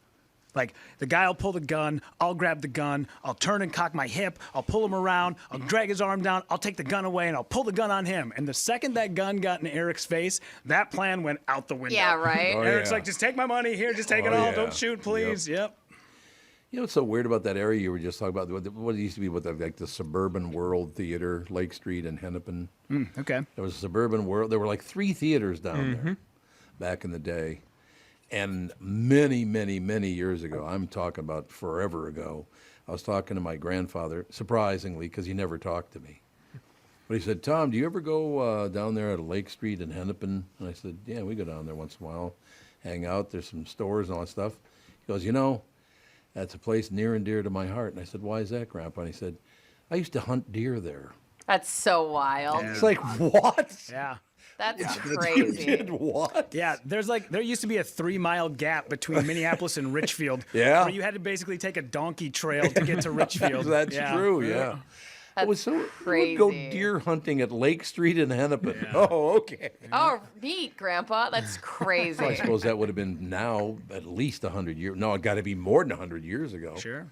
Like, the guy will pull the gun, I'll grab the gun, I'll turn and cock my hip, I'll pull him around, I'll drag his arm down, I'll take the gun away, and I'll pull the gun on him. And the second that gun got in Eric's face, that plan went out the window. Yeah, right. Eric's like, just take my money, here, just take it all, don't shoot, please. Yep. You know what's so weird about that area you were just talking about? What it used to be with like the Suburban World Theater, Lake Street and Hennepin. Okay. There was a Suburban World. There were like 3 theaters down there back in the day. And many, many, many years ago, I'm talking about forever ago, I was talking to my grandfather, surprisingly, because he never talked to me. But he said, Tom, do you ever go down there at Lake Street in Hennepin? And I said, yeah, we go down there once in a while, hang out. There's some stores and all that stuff. He goes, you know, that's a place near and dear to my heart. And I said, why is that, Grandpa? And he said, I used to hunt deer there. That's so wild. It's like, what? Yeah. That's crazy. You did what? Yeah, there used to be a 3-mile gap between Minneapolis and Richfield. Yeah. Where you had to basically take a donkey trail to get to Richfield. That's true, yeah. That's it was so crazy. Who would go deer hunting at Lake Street in Hennepin? Yeah. Oh, okay. Oh, neat, Grandpa. That's crazy. So I suppose that would have been now at least 100 years. No, it got to be more than 100 years ago. Sure.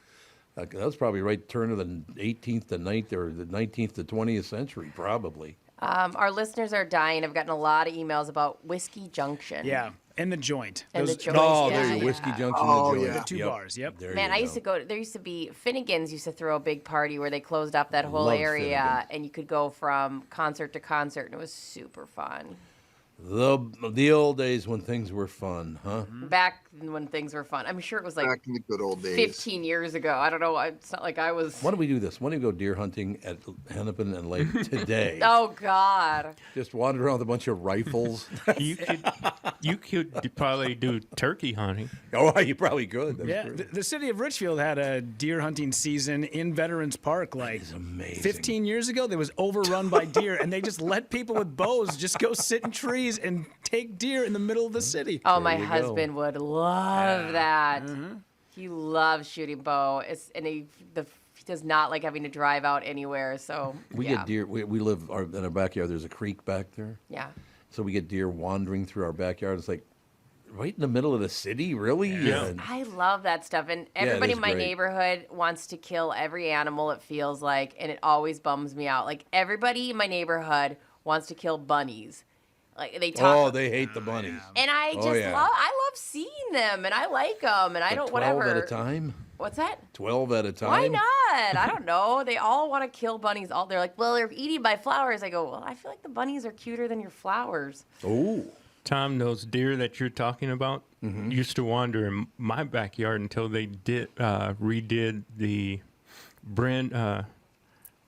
That was probably right turn of the 18th to 9th or the 19th to 20th century, probably. Our listeners are dying. I've gotten a lot of emails about Whiskey Junction. Yeah, and the joint. And the joint. Oh, there's your Whiskey Junction. Oh, the joint. yeah. The 2 bars, yep. There Man, you I used to go. There used to be Finnegan's used to throw a big party where they closed off that whole Love area, Finnegan's. and you could go from concert to concert, and it was super fun. The old days when things were fun, huh? Back when things were fun. I'm sure it was like Back in the good old days. 15 years ago. I don't know. It's not like I was. Why don't we do this? Why don't we go deer hunting at Hennepin and Lake today? Oh God. Just wander around with a bunch of rifles. You could probably do turkey hunting. Oh, you probably could. That's Yeah, true. the city of Richfield had a deer hunting season in Veterans Park like amazing. 15 years ago. They was overrun by deer, and they just let people with bows just go sit in trees and take deer in the middle of the city. Oh, my you go. husband would love that. He loves shooting bow. He does not like having to drive out anywhere. So We get deer. We live in our backyard. There's a creek back there. Yeah. So we get deer wandering through our backyard. It's like right in the middle of the city, really? Yeah. And I love that stuff. And it everybody is in my great. neighborhood wants to kill every animal, it feels like, and it always bums me out. Like, everybody in my neighborhood wants to kill bunnies. Like, they talk. Oh, they hate the bunnies. And I just yeah. love seeing them, and I like them, and I But don't 12 whatever. at a time? What's that? 12 at a time? Why not? I don't know. They all want to kill bunnies. They're like, well, they're eating my flowers. I go, well, I feel like the bunnies are cuter than your flowers. Oh. Tom, those deer that you're talking about used to wander in my backyard until they redid the Bryn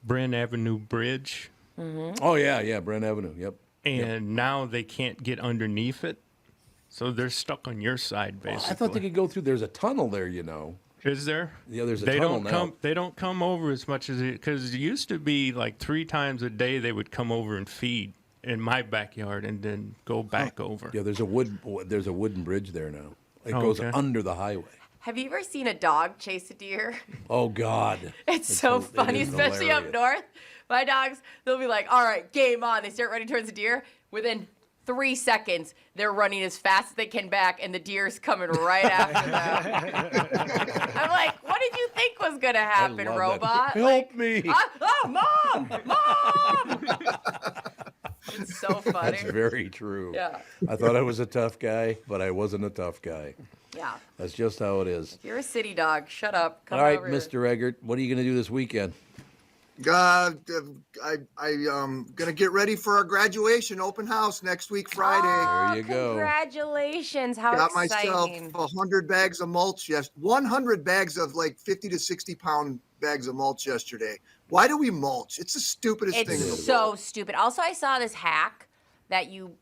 Avenue Bridge. Oh, yeah, Brent Avenue, yep. And now they can't get underneath it. So they're stuck on your side, basically. I thought they could go through. There's a tunnel there, you know. Is there? Yeah, there's a they tunnel don't now. come. They don't come over as much as it because it used to be like 3 times a day they would come over and feed in my backyard and then go back over. Yeah, there's a wooden bridge there now. It goes under the highway. Have you ever seen a dog chase a deer? Oh God, It's so funny, is especially up hilarious. north. My dogs, they'll be like, all right, game on. They start running towards the deer. Within 3 seconds, they're running as fast as they can back, and the deer's coming right after them. I'm like, what did you think was going to happen, love that. robot? Help me. Mom! Mom! It's so funny. That's very true. Yeah. I thought I was a tough guy, but I wasn't a tough guy. Yeah. That's just how it is. You're a city dog. Shut up. Come All right, over here. Mr. Egert, what are you going to do this weekend? I'm gonna get ready for our graduation open house next week Friday. There you go. Congratulations. How Got exciting. myself 100 bags of mulch. 100 bags of like 50 to 60 pound bags of mulch yesterday. Why do we mulch? It's the stupidest thing in the world. It's so stupid. Also, I saw this hack that you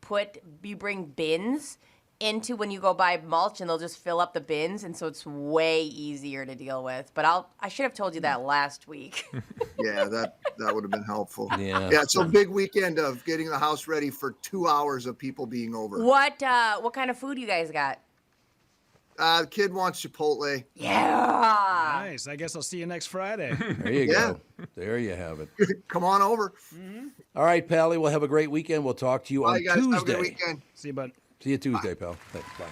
bring bins into when you go buy mulch, and they'll just fill up the bins, and so it's way easier to deal with. But I should have told you that last week. Yeah, that would have been helpful. Yeah. Yeah, so big weekend of getting the house ready for 2 hours of people being over. What kind of food you guys got? The kid wants Chipotle. Yeah. Nice. I guess I'll see you next Friday. There you go. There you have it. Come on over. All right, Pally, we'll have a great weekend. We'll talk to you Bye, on guys. Tuesday. Have a good weekend. See you, bud. See you Tuesday, pal. Thanks. Bye.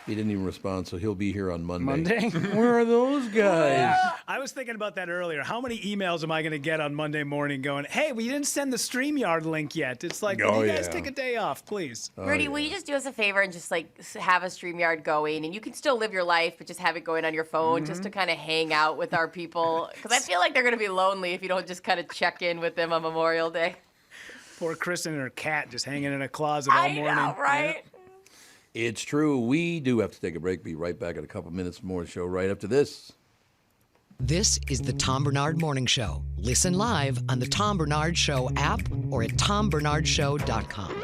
He didn't even respond, so he'll be here on Monday. Monday? Where are those guys? I was thinking about that earlier. How many emails am I going to get on Monday morning going, hey, we didn't send the StreamYard link yet? It's like, Oh, will you guys yeah. take a day off, please? Rudy, will you just do us a favor and just like have a StreamYard going, and you can still live your life, but just have it going on your phone just to kind of hang out with our people? Because I feel like they're going to be lonely if you don't just kind of check in with them on Memorial Day. Poor Kristyn and her cat just hanging in a closet all morning. I know, right? It's true. We do have to take a break. Be right back in a couple minutes more show right after this. This is the Tom Bernard Morning Show. Listen live on the Tom Bernard Show app or at tombernardshow.com.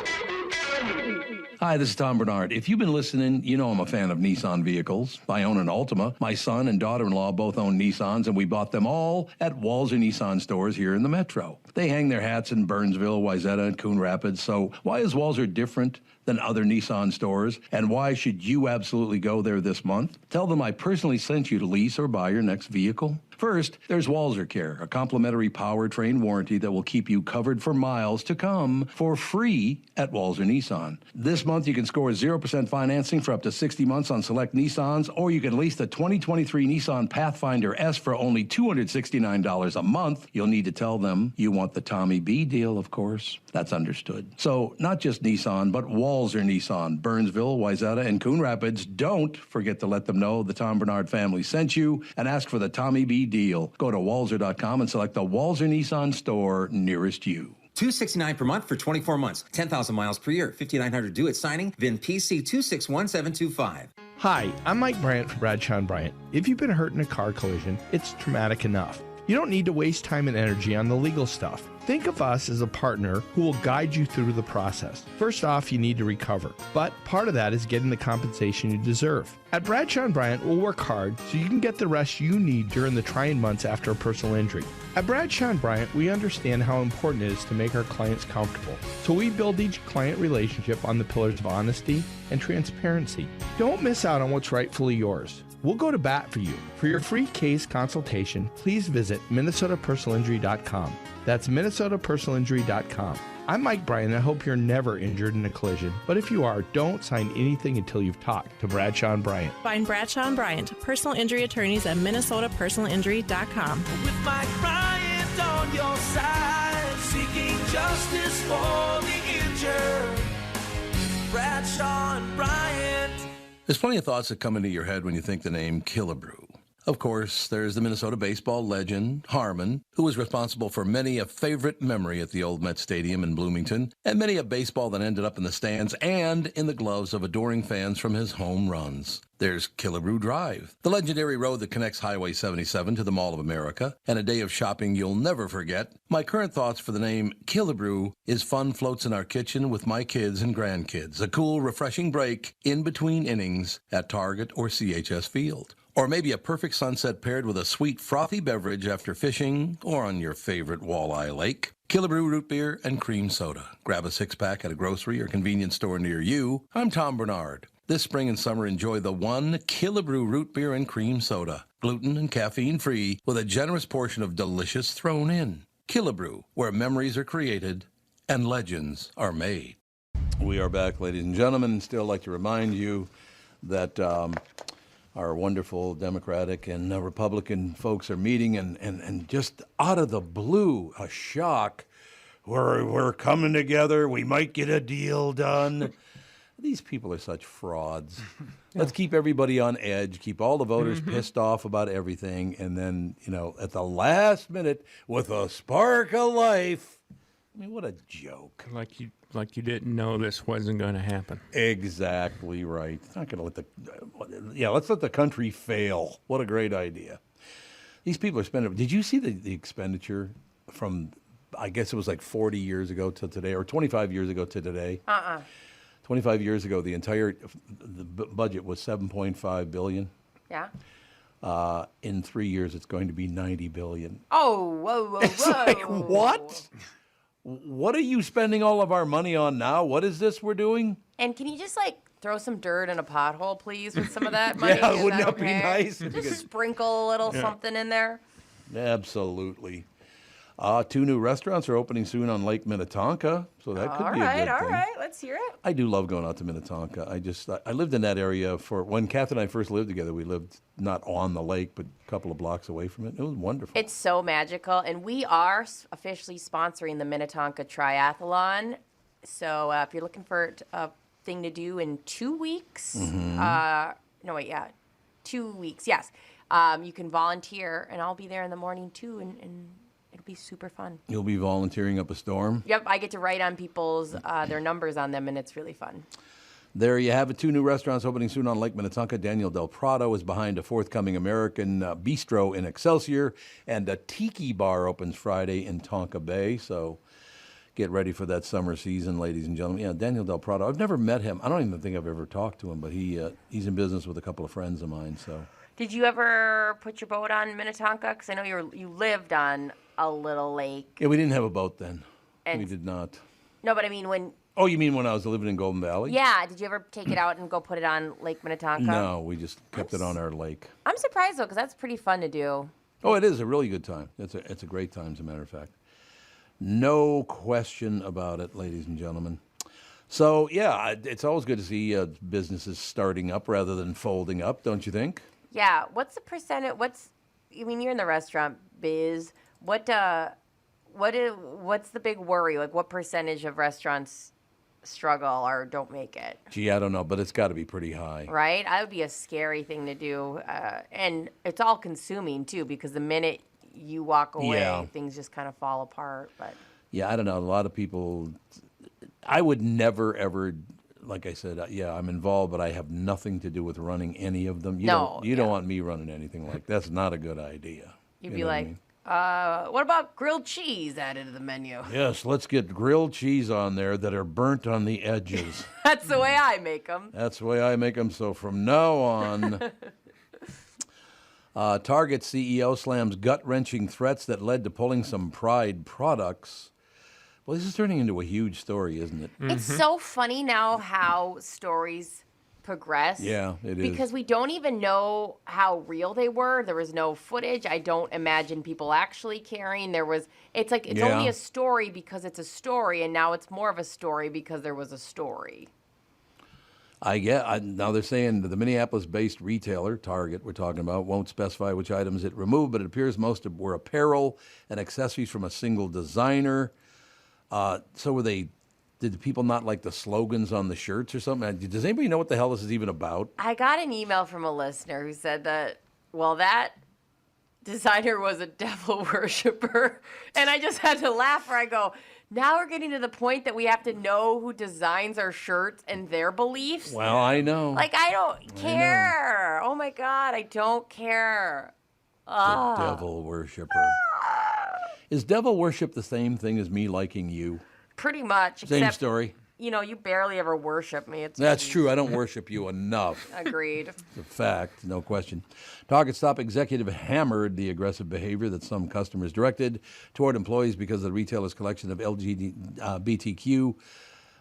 Hi, this is Tom Bernard. If you've been listening, you know I'm a fan of Nissan vehicles. I own an Altima. My son and daughter-in-law both own Nissans, and we bought them all at Walser Nissan stores here in the metro. They hang their hats in Burnsville, Wayzata, and Coon Rapids. So why is Walser different than other Nissan stores? And why should you absolutely go there this month? Tell them I personally sent you to lease or buy your next vehicle. First, there's Walser Care, a complimentary powertrain warranty that will keep you covered for miles to come for free at Walser Nissan. This month, you can score 0% financing for up to 60 months on select Nissans, or you can lease the 2023 Nissan Pathfinder S for only $269 a month. You'll need to tell them you want the Tommy B deal, of course. That's understood. So, not just Nissan, but Walser Nissan, Burnsville, Wayzata, and Coon Rapids. Don't forget to let them know the Tom Bernard family sent you and ask for the Tommy B deal. Go to walser.com and select the Walser Nissan store nearest you. $269 per month for 24 months, 10,000 miles per year, $5,900 due at signing, VIN PC 261725. Hi, I'm Mike Bryant from Bradshaw & Bryant. If you've been hurt in a car collision, it's traumatic enough. You don't need to waste time and energy on the legal stuff. Think of us as a partner who will guide you through the process. First off, you need to recover, but part of that is getting the compensation you deserve. At Bradshaw & Bryant, we'll work hard so you can get the rest you need during the trying months after a personal injury. At Bradshaw & Bryant, we understand how important it is to make our clients comfortable, so we build each client relationship on the pillars of honesty and transparency. Don't miss out on what's rightfully yours. We'll go to bat for you. For your free case consultation, please visit minnesotapersonalinjury.com. That's minnesotapersonalinjury.com. I'm Mike Bryan, and I hope you're never injured in a collision. But if you are, don't sign anything until you've talked to Bradshaw & Bryant. Find Bradshaw & Bryant, personal injury attorneys at minnesotapersonalinjury.com. With Mike Bryant on your side, seeking justice for the injured. Bradshaw & Bryant. There's plenty of thoughts that come into your head when you think the name Killebrew. Of course, there's the Minnesota baseball legend, Harmon, who was responsible for many a favorite memory at the old Met Stadium in Bloomington, and many a baseball that ended up in the stands and in the gloves of adoring fans from his home runs. There's Killebrew Drive, the legendary road that connects Highway 77 to the Mall of America, and a day of shopping you'll never forget. My current thoughts for the name Killebrew is fun floats in our kitchen with my kids and grandkids, a cool, refreshing break in between innings at Target or CHS Field. Or maybe a perfect sunset paired with a sweet, frothy beverage after fishing or on your favorite walleye lake. Killebrew root beer and cream soda. Grab a six-pack at a grocery or convenience store near you. I'm Tom Bernard. This spring and summer, enjoy the one Killebrew root beer and cream soda. Gluten and caffeine-free with a generous portion of delicious thrown in. Killebrew, where memories are created and legends are made. We are back, ladies and gentlemen. Still like to remind you that our wonderful Democratic and Republican folks are meeting, and just out of the blue, a shock, we're coming together. We might get a deal done. These people are such frauds. Let's keep everybody on edge, keep all the voters pissed off about everything, and then, at the last minute, with a spark of life. I mean, what a joke. Like you didn't know this wasn't going to happen. Exactly right. It's not going to let's let the country fail. What a great idea. These people are spending. Did you see the expenditure from, I guess it was like 40 years ago to today, or 25 years ago to today? 25 years ago, the entire budget was $7.5 billion. Yeah. In 3 years, it's going to be $90 billion. Oh, whoa. It's like, what? What are you spending all of our money on now? What is this we're doing? And can you just throw some dirt in a pothole, please, with some of that money? Yeah, Is wouldn't that okay? be nice? Just sprinkle a little something in there. Absolutely. 2 new restaurants are opening soon on Lake Minnetonka, so that could be a good thing. All right, let's hear it. I do love going out to Minnetonka. I lived in that area when Kath and I first lived together. We lived not on the lake, but a couple of blocks away from it. It was wonderful. It's so magical, and we are officially sponsoring the Minnetonka Triathlon. So if you're looking for a thing to do in 2 weeks, 2 weeks, yes. You can volunteer, and I'll be there in the morning too, and it'll be super fun. You'll be volunteering up a storm? Yep, I get to write on people's their numbers on them, and it's really fun. There you have it. 2 new restaurants opening soon on Lake Minnetonka. Daniel Del Prado is behind a forthcoming American bistro in Excelsior, and a tiki bar opens Friday in Tonka Bay. So get ready for that summer season, ladies and gentlemen. Yeah, Daniel Del Prado. I've never met him. I don't even think I've ever talked to him, but he's in business with a couple of friends of mine. So. Did you ever put your boat on Minnetonka? Because I know you lived on a little lake. Yeah, we didn't have a boat then. And we did not. No, but I mean when. Oh, you mean when I was living in Golden Valley? Yeah. Did you ever take it out and go put it on Lake Minnetonka? No, we just kept it on our lake. I'm surprised though, because that's pretty fun to do. Oh, it is a really good time. It's a great time, as a matter of fact. No question about it, ladies and gentlemen. So yeah, it's always good to see businesses starting up rather than folding up, don't you think? Yeah. What's the percentage? I mean, you're in the restaurant biz. What's the big worry? Like, what percentage of restaurants struggle or don't make it? Gee, I don't know, but it's got to be pretty high. Right? That would be a scary thing to do. And it's all consuming, too, because the minute you walk away, things just kind of fall apart. But yeah, I don't know. A lot of people, I would never, ever, like I said, I'm involved, but I have nothing to do with running any of them. You don't want me running anything like that. That's not a good idea. You'd be like, what about grilled cheese added to the menu? Yes, let's get grilled cheese on there that are burnt on the edges. That's the way I make them. That's the way I make them. So from now on, Target CEO slams gut-wrenching threats that led to pulling some Pride products. Well, this is turning into a huge story, isn't it? It's so funny now how stories progress. Yeah, it is. Because we don't even know how real they were. There was no footage. I don't imagine people actually caring. It's only a story because it's a story, and now it's more of a story because there was a story. Now they're saying the Minneapolis-based retailer, Target, we're talking about, won't specify which items it removed, but it appears most were apparel and accessories from a single designer. Did the people not like the slogans on the shirts or something? Does anybody know what the hell this is even about? I got an email from a listener who said that designer was a devil worshiper. And I just had to laugh where I go, now we're getting to the point that we have to know who designs our shirts and their beliefs. Well, I know. Like, I don't care. Oh, my God, I don't care. The devil worshiper. Is devil worship the same thing as me liking you? Pretty much. Same story. You barely ever worship me. That's true. I don't worship you enough. Agreed. It's a fact, no question. Target stop executive hammered the aggressive behavior that some customers directed toward employees because of the retailer's collection of LGBTQ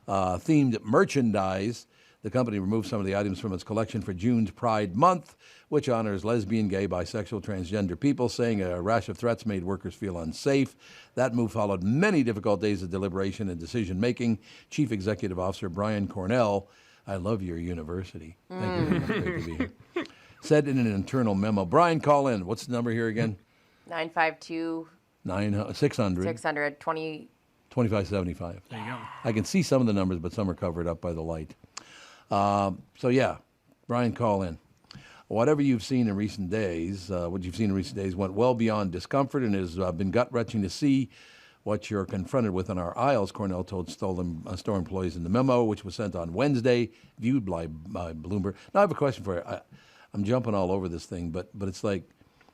themed merchandise. The company removed some of the items from its collection for June's Pride Month, which honors lesbian, gay, bisexual, transgender people, saying a rash of threats made workers feel unsafe. That move followed many difficult days of deliberation and decision-making. Chief Executive Officer Brian Cornell, I love your university. Thank you very much. Great to be here. Said in an internal memo, Brian, call in. What's the number here again? 952 600 600 20 25.75. There you go. I can see some of the numbers, but some are covered up by the light. So yeah, Brian, call in. Whatever you've seen in recent days, what you've seen in recent days went well beyond discomfort and has been gut-wrenching to see what you're confronted with in our aisles, Cornell told store employees in the memo, which was sent on Wednesday, viewed by Bloomberg. Now, I have a question for you. I'm jumping all over this thing, but it's like,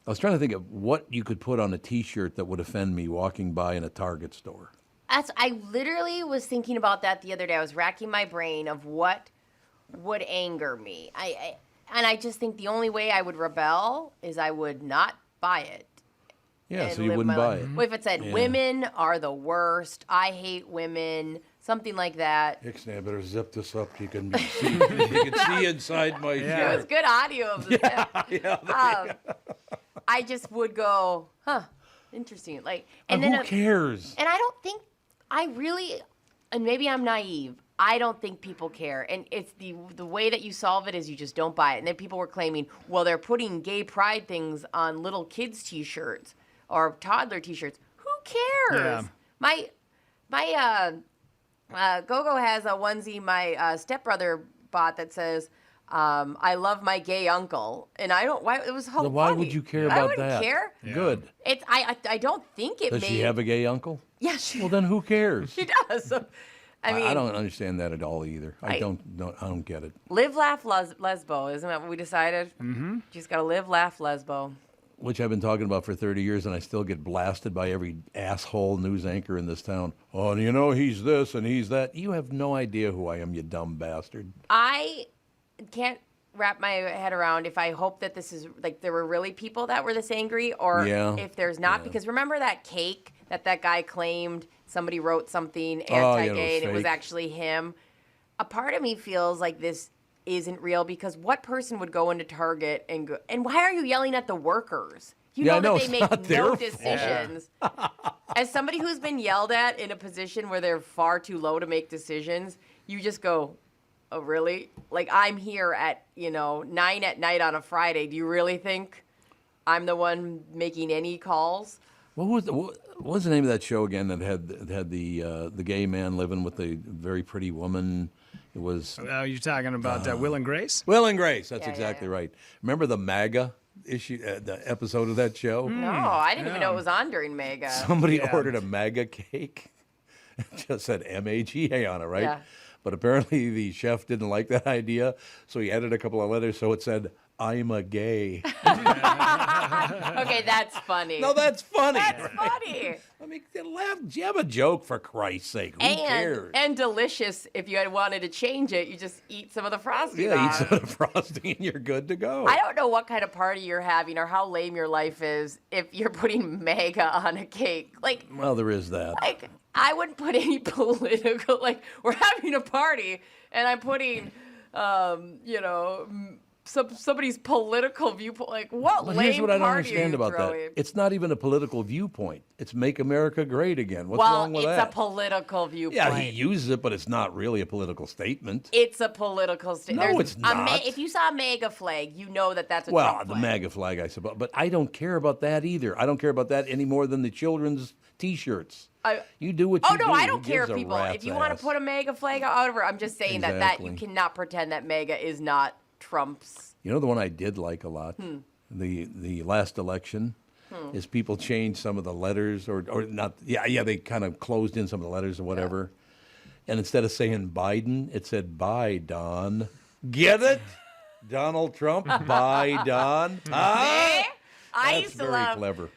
I was trying to think of what you could put on a T-shirt that would offend me walking by in a Target store. I literally was thinking about that the other day. I was racking my brain of what would anger me. And I just think the only way I would rebel is I would not buy it. Yeah, so you wouldn't buy it. Well, if it said, women are the worst, I hate women, something like that. Ixnay, I better zip this up so you can see inside my shirt. It was good audio of the I just would go, interesting. And who cares? And I don't think, and maybe I'm naive, I don't think people care. And it's the way that you solve it is you just don't buy it. And then people were claiming, well, they're putting gay pride things on little kids' T-shirts or toddler T-shirts. Who cares? Yeah. My Gogo has a onesie my stepbrother bought that says, I love my gay uncle. And I don't, why, it was funny. Why would you care about that? I wouldn't care. Yeah. Good. It's, I don't think it Does she have a gay uncle? Yes. Well, then who cares? She does. I mean, I don't understand that at all either. I don't get it. Live, laugh, lesbo. Isn't that what we decided? Mm-hmm. Just got to live, laugh, lesbo. Which I've been talking about for 30 years, and I still get blasted by every asshole news anchor in this town. Oh, you know, he's this and he's that. You have no idea who I am, you dumb bastard. I can't wrap my head around if I hope that this is, like, there were really people that were this angry, or if there's not. Because remember that cake that guy claimed somebody wrote something anti-gay and it was actually him? A part of me feels like this isn't real, because what person would go into Target and go, and why are you yelling at the workers? You know that they make no decisions. As somebody who's been yelled at in a position where they're far too low to make decisions, you just go, oh, really? Like, I'm here at, 9 at night on a Friday. Do you really think I'm the one making any calls? What was the name of that show again that had the gay man living with the very pretty woman? It was. Oh, you're talking about Will and Grace? Will and Grace. That's exactly right. Remember the MAGA issue, the episode of that show? No, I didn't even know it was on during Mega. Somebody ordered a MAGA cake. It just said MAGA on it, right? Yeah. But apparently the chef didn't like that idea, so he added a couple of letters, so it said, I'm a gay. Okay, that's funny. No, that's funny. That's funny. I mean, laugh. You have a joke, for Christ's sake. Who cares? And delicious. If you had wanted to change it, you just eat some of the frosting. Yeah, eat off. some of the frosting and you're good to go. I don't know what kind of party you're having or how lame your life is if you're putting MAGA on a cake. Well, there is that. I wouldn't put any political, we're having a party and I'm putting, somebody's political viewpoint. What But lame here's what I don't party understand are you about throwing? that. It's not even a political viewpoint. It's Make America Great Again. What's wrong with that? It's a political viewpoint. Yeah, he uses it, but it's not really a political statement. It's a political statement. No, it's not. If you saw a MAGA flag, you know that's a Well, Trump the flag. MAGA flag, I suppose. But I don't care about that either. I don't care about that any more than the children's T-shirts. You do what you do. I don't Who care gives a people. If rat's you want ass? to put a MAGA flag out over, I'm just saying that Exactly. you cannot pretend that MAGA is not Trump's. You know the one I did like a lot? The last election is people changed some of the letters or not. Yeah, they kind of closed in some of the letters or whatever. And instead of saying Biden, it said bye, Don. Get it? Donald Trump, bye, Don. I That's used to very love, clever.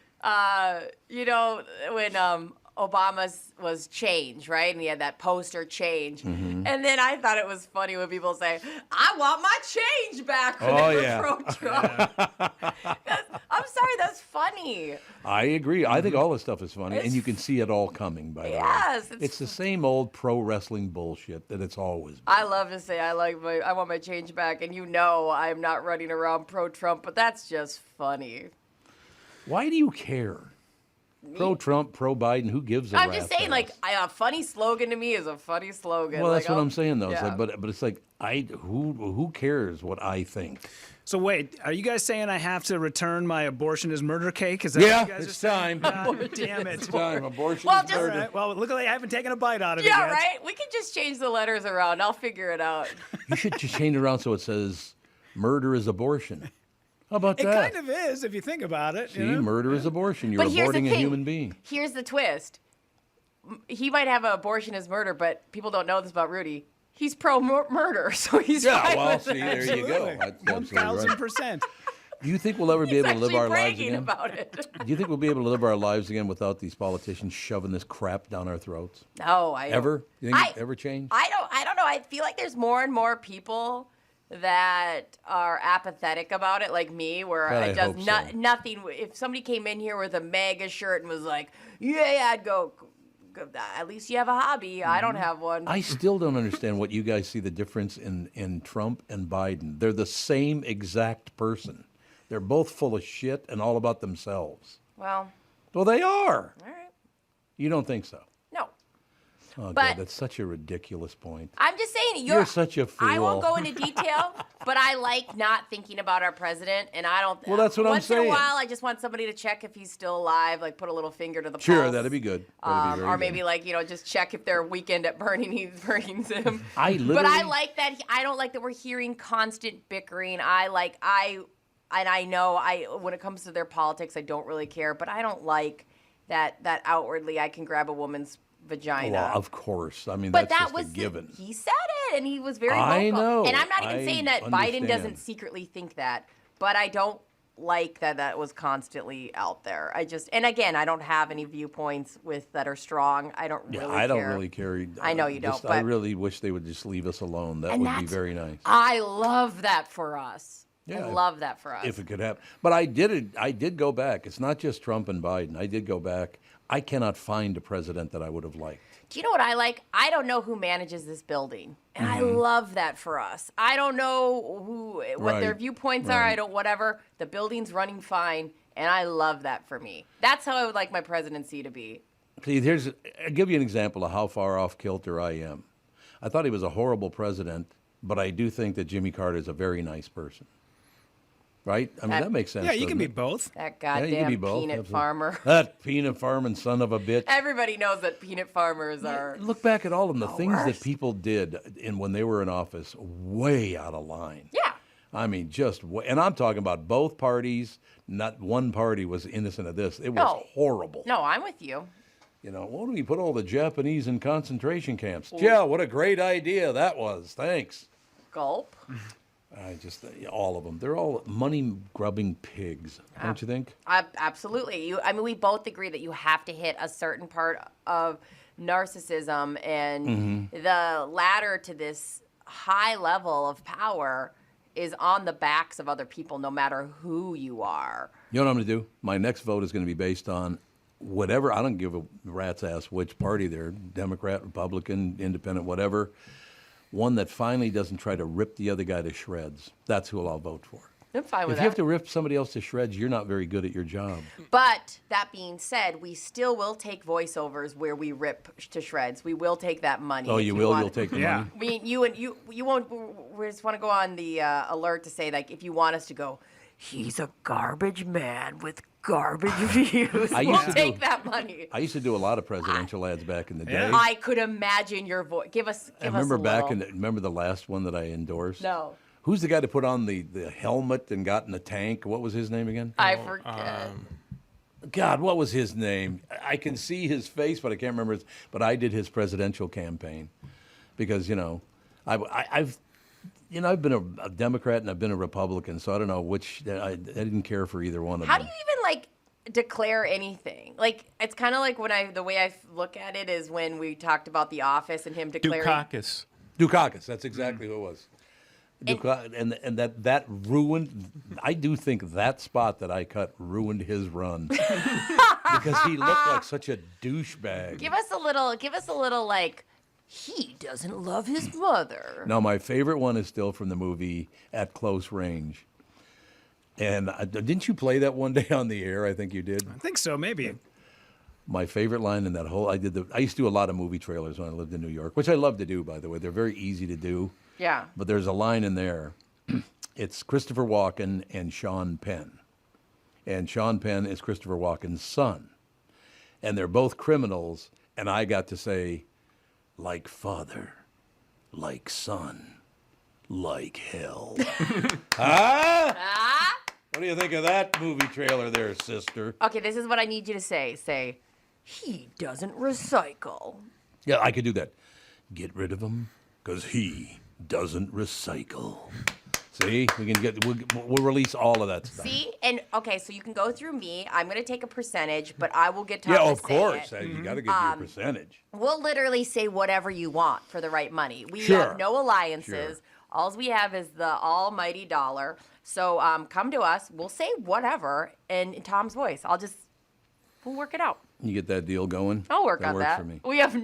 when Obama was change, right? And he had that poster change. Mm-hmm. And then I thought it was funny when people say, I want my change back when Oh, they were yeah. pro-Trump. I'm sorry, that's funny. I agree. I think all this stuff is funny, and It's- you can see it all coming, by the way. Yes, It's the same old pro wrestling bullshit that it's always been. I love to say I want my change back, and I'm not running around pro-Trump, but that's just funny. Why do you care? Pro-Trump, pro-Biden, who gives a I'm rat's just saying, ass? like, a funny slogan to me is a funny slogan. Well, that's like, what I'm saying, though. It's yeah. like, but it's like, who cares what I think? So wait, are you guys saying I have to return my abortion is murder cake? Is that Yeah, what you guys it's are saying? time. God damn it. It's time. Abortion Well, is just- murder. All right, well, luckily I haven't taken a bite out of it Yeah, yet. right? We can just change the letters around. I'll figure it out. You should just change it around so it says murder is abortion. How about It that? kind of is if you think about it. See, you know? murder is abortion. You're But here's the aborting a thing. human being. Here's the twist. He might have an abortion as murder, but people don't know this about Rudy. He's pro-murder, so he's Yeah, fine well, with see, it. there you go. That's absolutely right. 1,000%. Do you think we'll ever be He's able to live actually our lives bragging again? about it. Do you think we'll be able to live our lives again without these politicians shoving this crap down our throats? No, I Ever? You think it ever change? I don't know. I feel like there's more and more people that are apathetic about it, like me, where God, I it does hope so. nothing. If somebody came in here with a MAGA shirt and was like, "Yeah," I'd go. At least you have a hobby. I don't have one. I still don't understand what you guys see the difference in Trump and Biden. They're the same exact person. They're both full of shit and all about themselves. Well, Well, they are. all right. You don't think so? No. Oh, But- God, that's such a ridiculous point. I'm just saying You're such a I won't fool. go into detail, but I like not thinking about our president, and I don't. Well, that's what I'm once in saying. a while, I just want somebody to check if he's still alive, like put a little finger to the Sure, pulse. that'd be good. That'd be very Or good. maybe like just check if their weekend at Burning brings him. I But I literally- like that. I don't like that we're hearing constant bickering. And I know when it comes to their politics, I don't really care. But I don't like that outwardly I can grab a woman's vagina. Well, of course. I mean, But that's that just was a given. He said it, and he was very vocal. I know. And I'm not even I saying that Biden understand. doesn't secretly think that, but I don't like that was constantly out there. And again, I don't have any viewpoints that are strong. I don't really care. I don't really care. I know you Just- don't, I but- really wish they would just leave us alone. That And would be that's- very nice. I love that for us. I Yeah, love that for us. If it could happen. But I did go back. It's not just Trump and Biden. I did go back. I cannot find a president that I would have liked. Do you know what I like? I don't know who manages this building, and I love that for us. I don't know what their Right, viewpoints are. I right. don't whatever. The building's running fine, and I love that for me. That's how I would like my presidency to be. See, I'll give you an example of how far off kilter I am. I thought he was a horrible president, but I do think that Jimmy Carter is a very nice person. Right? I mean, that makes sense. Yeah, you can doesn't be it? both. That Yeah, you can goddamn be both, peanut absolutely. farmer. That peanut farming son of a bitch. Everybody knows that peanut farmers are. Look back at all of them. The things worst. that people did when they were in office, way out of line. Yeah. I mean, and I'm talking about both parties. Not one party was innocent of this. It was No. horrible. No, I'm with you. Why don't we put all the Japanese in concentration camps? Yeah, what a great idea that was. Thanks. Gulp. All of them. They're all money-grubbing pigs, don't you think? Absolutely. We both agree that you have to hit a certain part of narcissism, and Mm-hmm. the ladder to this high level of power is on the backs of other people, no matter who you are. You know what I'm going to do? My next vote is going to be based on whatever. I don't give a rat's ass which party they're, Democrat, Republican, Independent, whatever. One that finally doesn't try to rip the other guy to shreds. That's who I'll vote for. I'm fine with If you have that. to rip somebody else to shreds, you're not very good at your job. But that being said, we still will take voiceovers where we rip to shreds. We will take that money. Oh, if you we will? want- You'll take the money? I mean, you won't. We just want to go on the alert to say, like, if you want us to go, he's a garbage man with garbage views. I We'll used to take do- that money. I used to do a lot of presidential ads back in the day. I could imagine your voice. Give us. I remember us a little. remember the last one that I endorsed? No. Who's the guy that put on the helmet and got in the tank? What was his name again? I forget. God, what was his name? I can see his face, but I can't remember his. But I did his presidential campaign because I've been a Democrat and I've been a Republican, so I don't know which. I didn't care for either one of How do them. you even declare anything? Like, it's kind of like the way I look at it is when we talked about The Office and him declaring. Dukakis. That's exactly who it was. And that ruined. I do think that spot that I cut ruined his run because he looked like such a douchebag. Give us a little like, he doesn't love his mother. No, my favorite one is still from the movie At Close Range. And didn't you play that one day on the air? I think you did. I think so, maybe. My favorite line in that whole, I used to do a lot of movie trailers when I lived in New York, which I love to do, by the way. They're very easy to do. Yeah. But there's a line in there. It's Christopher Walken and Sean Penn. And Sean Penn is Christopher Walken's son. And they're both criminals. And I got to say, like father, like son, like hell. Ah? What do you think of that movie trailer there, sister? Okay, this is what I need you to say. Say, he doesn't recycle. Yeah, I could do that. Get rid of him, because he doesn't recycle. See, we'll release all of that stuff. See? And, okay, so you can go through me. I'm going to take a percentage, but I will get Tom Yeah, to of say course. it. You got to give me a percentage. We'll literally say whatever you want for the right money. We Sure. have no alliances. Sure. All we have is the almighty dollar. So come to us. We'll say whatever in Tom's voice. We'll work it out. You get that deal going? I'll work on works that. for me. We have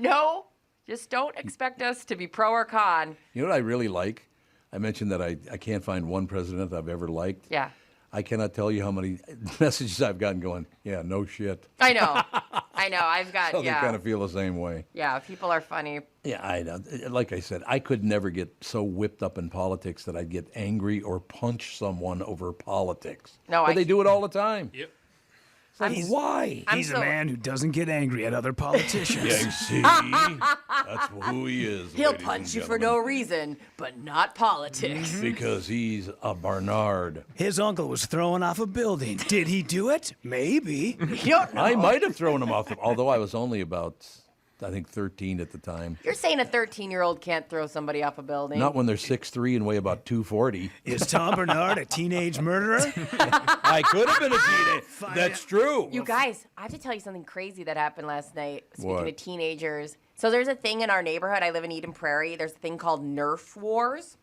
just don't expect us to be pro or con. You know what I really like? I mentioned that I can't find one president I've ever liked. Yeah. I cannot tell you how many messages I've gotten going, yeah, no shit. I know. I've got, So yeah. they kind of feel the same way. Yeah, people are funny. Yeah, I know. Like I said, I could never get so whipped up in politics that I'd get angry or punch someone over politics. No, but they do it all the time. Yep. Why? He's a man who doesn't get angry at other politicians. Yeah, you see? That's who he is. He'll ladies punch and you for no reason, but not politics. Because he's a Barnard. His uncle was thrown off a building. Did he do it? Maybe. You don't know. I might have thrown him off, although I was only about, I think, 13 at the time. You're saying a 13-year-old can't throw somebody off a building? Not when they're 6'3" and weigh about 240. Is Tom Barnard a teenage murderer? I could have been a teenager. That's true. You guys, I have to tell you something crazy that happened last night. Speaking What? of teenagers. So there's a thing in our neighborhood. I live in Eden Prairie. There's a thing called Nerf Wars.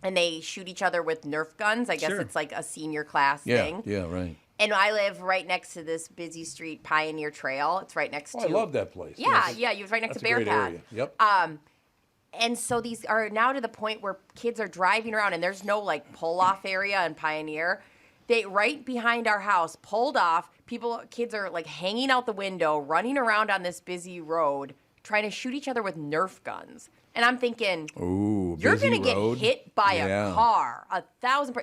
And they shoot each other with Nerf guns. I guess Sure. it's like a senior class Yeah, thing. yeah, right. And I live right next to this busy street, Pioneer Trail. It's right next Oh, to. I love that place. Yeah, Yes. yeah. You're right next That's to a great Bearcat. area. Yep. And so these are now to the point where kids are driving around, and there's no like pull-off area in Pioneer. They right behind our house pulled off. Kids are like hanging out the window, running around on this busy road, trying to shoot each other with Nerf guns. And I'm thinking, Ooh, you're busy gonna road. get hit by Yeah. a car. 1,000.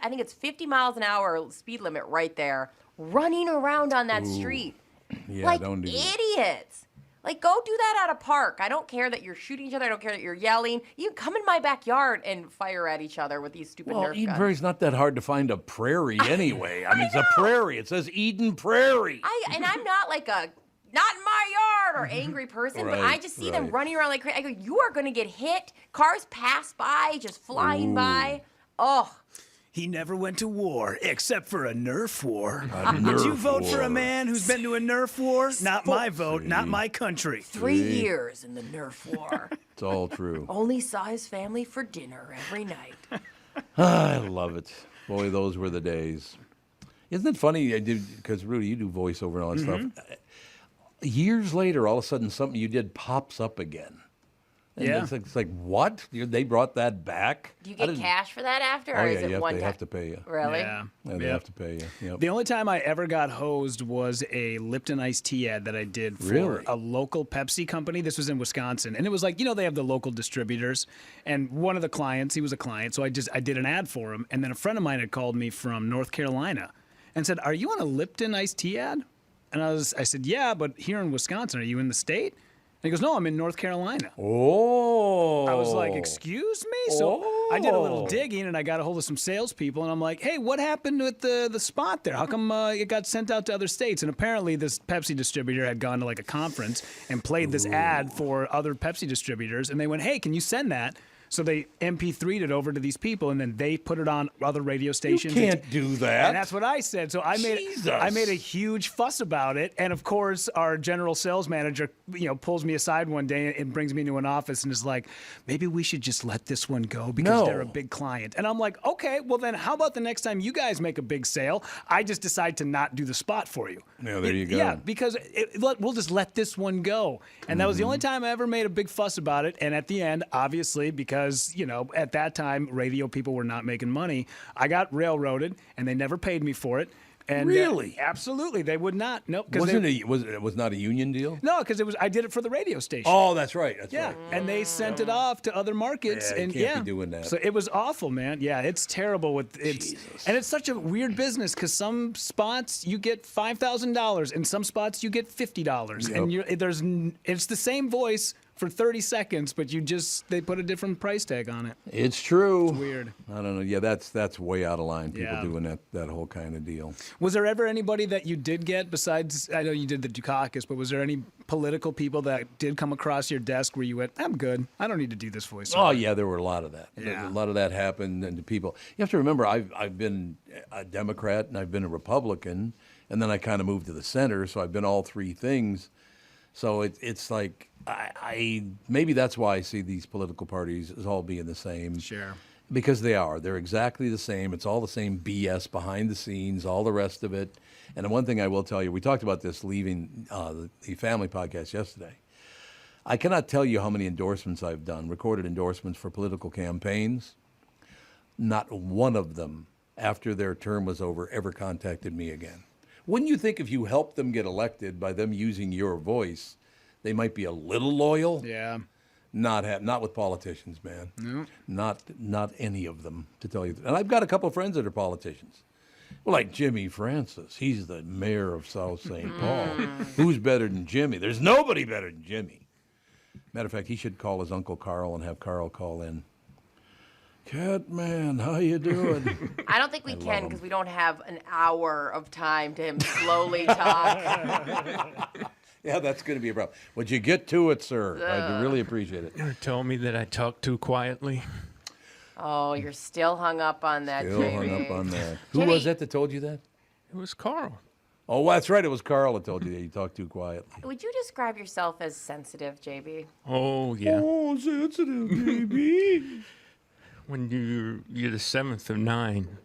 I think it's 50 miles an hour speed limit right there. Running around on that Ooh. street, Yeah, like don't do that. idiots. Like, go do that at a park. I don't care that you're shooting each other. I don't care that you're yelling. You can come in my backyard and fire at each other with these stupid Well, Nerf Eden guns. Prairie's not that hard to find a prairie anyway. I mean, it's a prairie. It says Eden Prairie. And I'm not like a not in my yard or angry person, but I Right, just see them right. running around like crazy. I go, you are going to get hit. Cars pass by, just flying by. Oh. He never went to war except for a Nerf war. A Would you Nerf vote for war. a man who's been to a Nerf war? Not my vote, not my country. 3 years in the Nerf war. It's all true. Only saw his family for dinner every night. I love it. Boy, those were the days. Isn't it funny? Because Rudy, you do voiceover and all that stuff. Years later, all of a sudden, something you did pops up again. And Yeah. it's like, what? They brought that back? Do you I get didn't- cash for that after, or Oh, is yeah, it one they time? have to pay you. Really? Yeah. Yeah, they Yep. have to pay you. Yep. The only time I ever got hosed was a Lipton iced tea ad that I did for Really? a local Pepsi company. This was in Wisconsin. And it was like, they have the local distributors. And one of the clients, he was a client, so I did an ad for him. And then a friend of mine had called me from North Carolina and said, "Are you on a Lipton iced tea ad?" And I said, "Yeah, but here in Wisconsin, are you in the state?" And he goes, "No, I'm in North Carolina." Oh. I was like, "Excuse me?" So I did a little digging, and I got a hold of some salespeople, and I'm like, "Hey, what happened with the spot there? How come it got sent out to other states?" And apparently, this Pepsi distributor had gone to like a conference and played this ad for other Pepsi distributors, and they went, "Hey, can you send that?" So they MP3'd it over to these people, and then they put it on other radio stations. can't do that. And that's what I said. So I made a huge fuss about it. And of course, our general sales manager, pulls me aside one day and brings me into an office and is like, "Maybe we should just let this one go because they're a big client." And I'm like, "Okay, well then how about the next time you guys make a big sale, I just decide to not do the spot for you." Yeah, there you go. Yeah, because we'll just let this one go. And that was the only time I ever made a big fuss about it. And at the end, obviously, because at that time, radio people were not making money, I got railroaded, and they never paid me for it. And Really? absolutely, they would not. Nope. It was not a union deal? No, because I did it for the radio station. Oh, that's right. That's yeah, right. and they sent it off to other markets. Yeah, you and can't be doing that. So it was awful, man. Yeah, it's terrible and it's such a weird business because some spots you get $5,000 and some spots you get $50, and it's the same voice for 30 seconds, but they put a different price tag on it. It's true. It's weird. I don't know. Yeah, that's way out of line. People Yeah. doing that whole kind of deal. Was there ever anybody that you did get besides, I know you did the Dukakis, but was there any political people that did come across your desk where you went, I'm good. I don't need to do this voice. Oh, yeah, there were a lot of that. Yeah. A lot of that happened, and the people. You have to remember, I've been a Democrat and I've been a Republican, and then I kind of moved to the center, so I've been all three things. So it's like I maybe that's why I see these political parties as all being the same. Sure. Because they are. They're exactly the same. It's all the same BS behind the scenes, all the rest of it. And the one thing I will tell you, we talked about this leaving the family podcast yesterday. I cannot tell you how many endorsements I've done, recorded endorsements for political campaigns. Not one of them, after their term was over, ever contacted me again. Wouldn't you think if you helped them get elected by them using your voice, they might be a little loyal? Yeah. Not with politicians, man. No. Not any of them, to tell you. And I've got a couple of friends that are politicians. Well, like Jimmy Francis. He's the mayor of South St. Paul. Who's better than Jimmy? There's nobody better than Jimmy. Matter of fact, he should call his Uncle Carl and have Carl call in. Catman, how you doing? I don't think we can because we don't have an hour of time to him slowly talk. Yeah, that's going to be a problem. Would you get to it, sir? I'd really appreciate it. You told me that I talk too quietly. Oh, you're still hung up on that, Still Jamie. hung up on that. Who Jimmy. was that told you that? It was Carl. Oh, that's right. It was Carl that told you that you talk too quietly. Would you describe yourself as sensitive, JB? Oh, yeah. Oh, sensitive, baby. When you're the seventh of nine,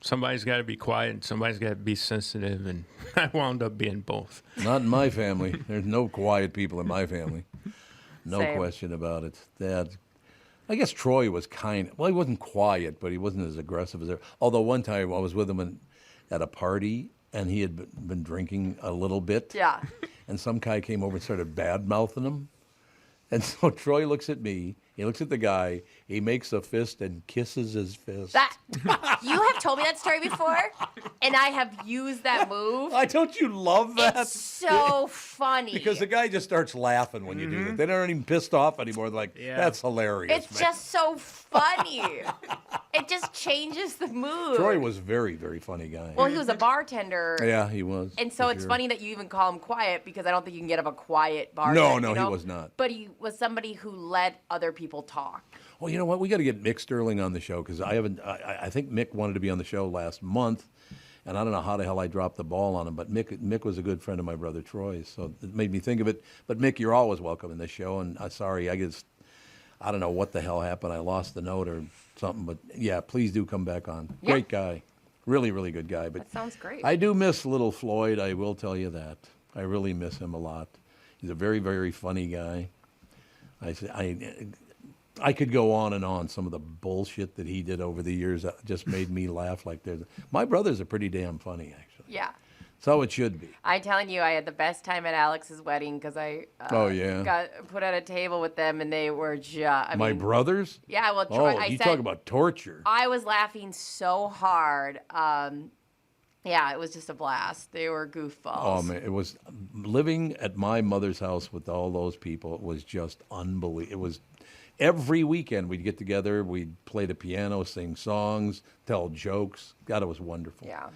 somebody's got to be quiet and somebody's got to be sensitive, and I wound up being both. Not in my family. There's no quiet people in my family. No Same. question about it. Dad, I guess Troy was he wasn't quiet, but he wasn't as aggressive as although one time I was with him at a party, and he had been drinking a little bit. Yeah. And some guy came over and started bad-mouthing him. And so Troy looks at me, he looks at the guy, he makes a fist and kisses his fist. You have told me that story before, and I have used that move. Don't you love that? It's so funny. Because the guy just starts laughing when you do that. They aren't even pissed off anymore. They're like, that's hilarious, It's man. just so funny. It just changes the mood. Troy was a very, very funny guy. Well, he was a bartender. Yeah, he was. And so for it's sure. funny that you even call him quiet because I don't think you can get him a quiet bartender. No, you know? he was not. But he was somebody who let other people talk. Well, you know what? We got to get Mick Sterling on the show because I think Mick wanted to be on the show last month, and I don't know how the hell I dropped the ball on him. But Mick was a good friend of my brother Troy's, so it made me think of it. But Mick, you're always welcome in this show. And sorry, I don't know what the hell happened. I lost the note or something. But yeah, please do come back on. Yeah. Great guy, really, really good guy. But That sounds great. I do miss little Floyd. I will tell you that. I really miss him a lot. He's a very, very funny guy. I could go on and on. Some of the bullshit that he did over the years just made me laugh like there's. My brothers are pretty damn funny, actually. Yeah. So it should be. I'm telling you, I had the best time at Alex's wedding because I got put at a table with them and they were just. My brothers? Yeah, well, Troy, you talk about torture. I was laughing so hard. Yeah, it was just a blast. They were goofballs. Oh man, it was living at my mother's house with all those people. It was just unbelievable. It was every weekend we'd get together, we'd play the piano, sing songs, tell jokes. God, it was wonderful. Yeah.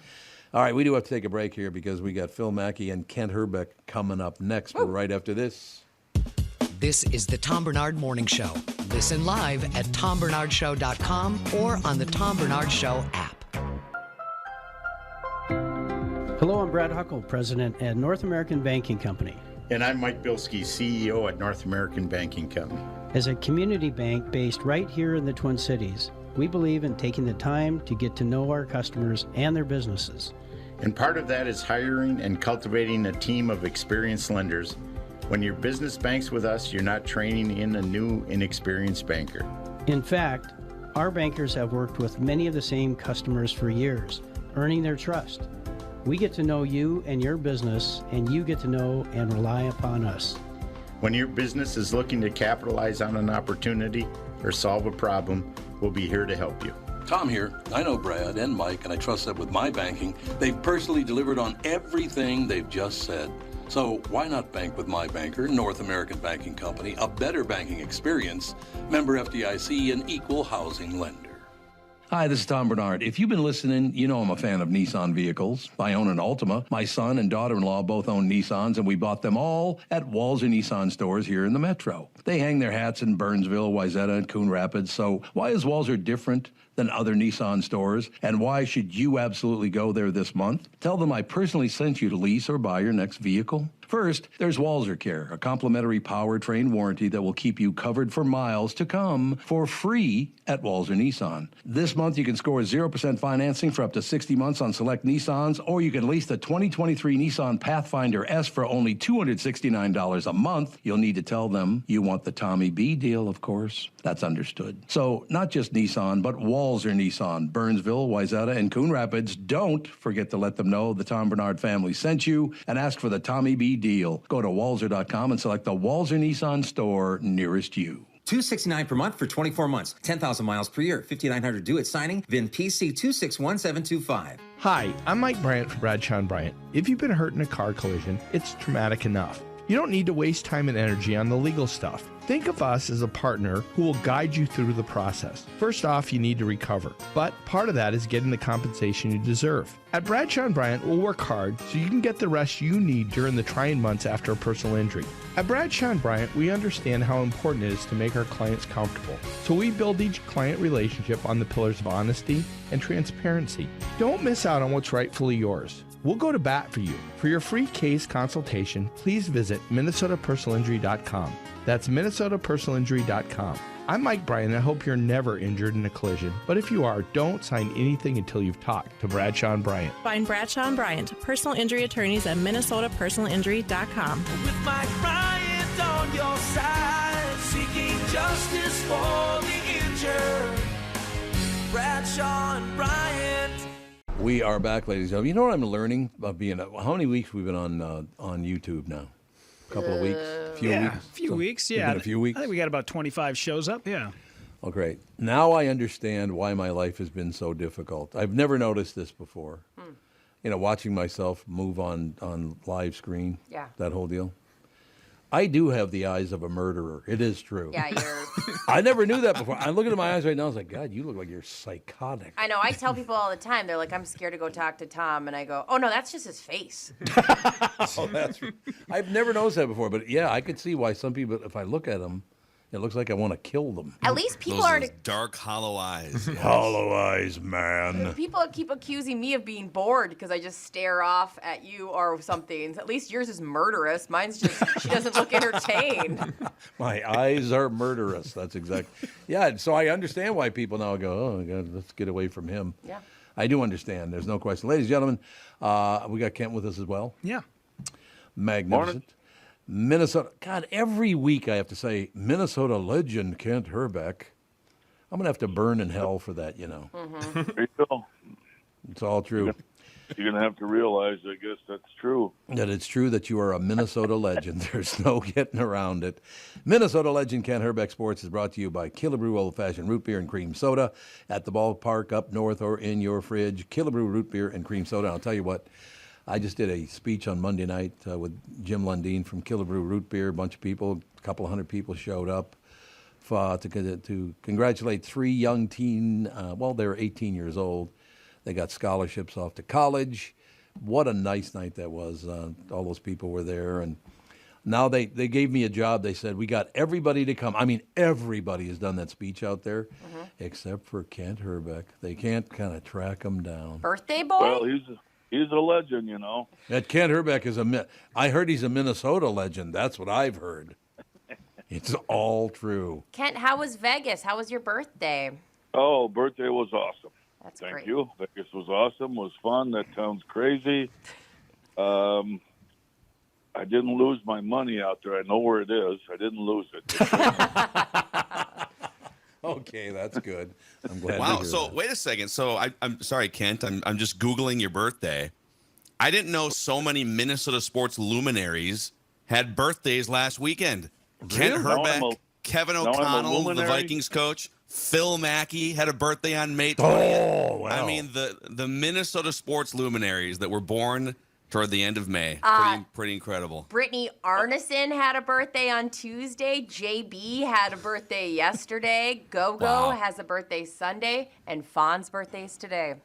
All right, we do have to take a break here because we got Phil Mackey and Kent Hrbek coming up next. But right after this. This is the Tom Barnard Morning Show. Listen live at tombernardshow.com or on the Tom Barnard Show app. Hello, I'm Brad Huckle, president at North American Banking Company. And I'm Mike Bilski, CEO at North American Banking Company. As a community bank based right here in the Twin Cities, we believe in taking the time to get to know our customers and their businesses. And part of that is hiring and cultivating a team of experienced lenders. When your business banks with us, you're not training in a new, inexperienced banker. In fact, our bankers have worked with many of the same customers for years, earning their trust. We get to know you and your business, and you get to know and rely upon us. When your business is looking to capitalize on an opportunity or solve a problem, we'll be here to help you. Tom here. I know Brad and Mike, and I trust that with my banking, they've personally delivered on everything they've just said. So why not bank with my banker, North American Banking Company, a better banking experience, member FDIC, an equal housing lender. Hi, this is Tom Barnard. If you've been listening, you know I'm a fan of Nissan vehicles. I own an Altima. My son and daughter-in-law both own Nissans, and we bought them all at Walzer Nissan stores here in the metro. They hang their hats in Burnsville, Wayzata, and Coon Rapids. So why is Walzer different than other Nissan stores? And why should you absolutely go there this month? Tell them I personally sent you to lease or buy your next vehicle. First, there's Walzer Care, a complimentary powertrain warranty that will keep you covered for miles to come for free at Walzer Nissan. This month, you can score 0% financing for up to 60 months on select Nissans, or you can lease the 2023 Nissan Pathfinder S for only $269 a month. You'll need to tell them you want the Tommy B deal, of course. That's understood. So, not just Nissan, but Walzer Nissan, Burnsville, Wayzata, and Coon Rapids. Don't forget to let them know the Tom Barnard family sent you and ask for the Tommy B deal. Go to walzer.com and select the Walzer Nissan store nearest you. $269 per month for 24 months, 10,000 miles per year, 5,900 due at signing, VIN PC 261725. Hi, I'm Mike Bryant from Bradshaw and Bryant. If you've been hurt in a car collision, it's traumatic enough. You don't need to waste time and energy on the legal stuff. Think of us as a partner who will guide you through the process. First off, you need to recover, but part of that is getting the compensation you deserve. At Bradshaw and Bryant, we'll work hard so you can get the rest you need during the trying months after a personal injury. At Bradshaw and Bryant, we understand how important it is to make our clients comfortable, so we build each client relationship on the pillars of honesty and transparency. Don't miss out on what's rightfully yours. We'll go to bat for you. For your free case consultation, please visit minnesotapersonalinjury.com. That's minnesotapersonalinjury.com. I'm Mike Bryan, and I hope you're never injured in a collision. But if you are, don't sign anything until you've talked to Bradshaw and Bryant. Find Bradshaw and Bryant, personal injury attorneys at minnesotapersonalinjury.com. With Mike Bryant on your side, seeking justice for the injured. Bradshaw and Bryant. We are back, ladies and gentlemen. You know what I'm learning about being? How many weeks we've been on YouTube now? A couple of weeks, A few So weeks. it's Yeah, been a few weeks. I think we got about 25 shows up. Yeah. Oh, great. Now I understand why my life has been so difficult. I've never noticed this before. You know, watching myself move on live screen. Yeah. That whole deal. I do have the eyes of a murderer. It is true. Yeah, you're. I never knew that before. I'm looking at my eyes right now. I was like, God, you look like you're psychotic. I know. I tell people all the time. They're like, I'm scared to go talk to Tom, and I go, oh no, that's just his face. Oh, I've never noticed that before, but yeah, I could see why some people, if I look at them, it looks like I want to kill them. At least people Those aren't. dark, hollow eyes. Hollow eyes, man. People keep accusing me of being bored because I just stare off at you or something. At least yours is murderous. Mine's just she doesn't look entertained. My eyes are murderous. That's exactly. Yeah, so I understand why people now go, oh, God, let's get away from him. Yeah. I do understand. There's no question. Ladies and gentlemen, we got Kent with us as well. Yeah. Magnificent. Morning. Minnesota. God, every week I have to say Minnesota legend Kent Hrbek. I'm going to have to burn in hell for that, you know. Mm-hmm. There you go. It's all true. You're going to have to realize, I guess, that's true. That it's true that you are a Minnesota legend. There's no getting around it. Minnesota legend Kent Hrbek Sports is brought to you by Killebrew Old Fashioned Root Beer and Cream Soda at the ballpark, up north, or in your fridge. Killebrew Root Beer and Cream Soda. I'll tell you what, I just did a speech on Monday night with Jim Lundeen from Killebrew Root Beer. A bunch of people, a couple of hundred people showed up to congratulate three young they're 18 years old. They got scholarships off to college. What a nice night that was. All those people were there. And now they gave me a job. They said, we got everybody to come. I mean, everybody has done that speech out there, except for Kent Hrbek. They can't kind of track him down. Birthday boy? Well, he's a legend, you know. That Kent Hrbek is I heard he's a Minnesota legend. That's what I've heard. It's all true. Kent, how was Vegas? How was your birthday? Oh, birthday was awesome. That's Thank great. you. Vegas was awesome. Was fun. That town's crazy. I didn't lose my money out there. I know where it is. I didn't lose it. Okay, that's good. I'm glad. Wow. To hear So that. wait a second. So I'm sorry, Kent. I'm just Googling your birthday. I didn't know so many Minnesota sports luminaries had birthdays last weekend. Kent Now I'm Hrbek, a- Kevin now I'm a O'Connell, the luminary? Vikings coach, Phil Mackey had a birthday on May 20th. Oh, wow. I mean, the Minnesota sports luminaries that were born toward the end of May. Pretty incredible. Brittany Arneson had a birthday on Tuesday. JB had a birthday yesterday. Go-Go Wow. has a birthday Sunday. And Fawn's birthday's today.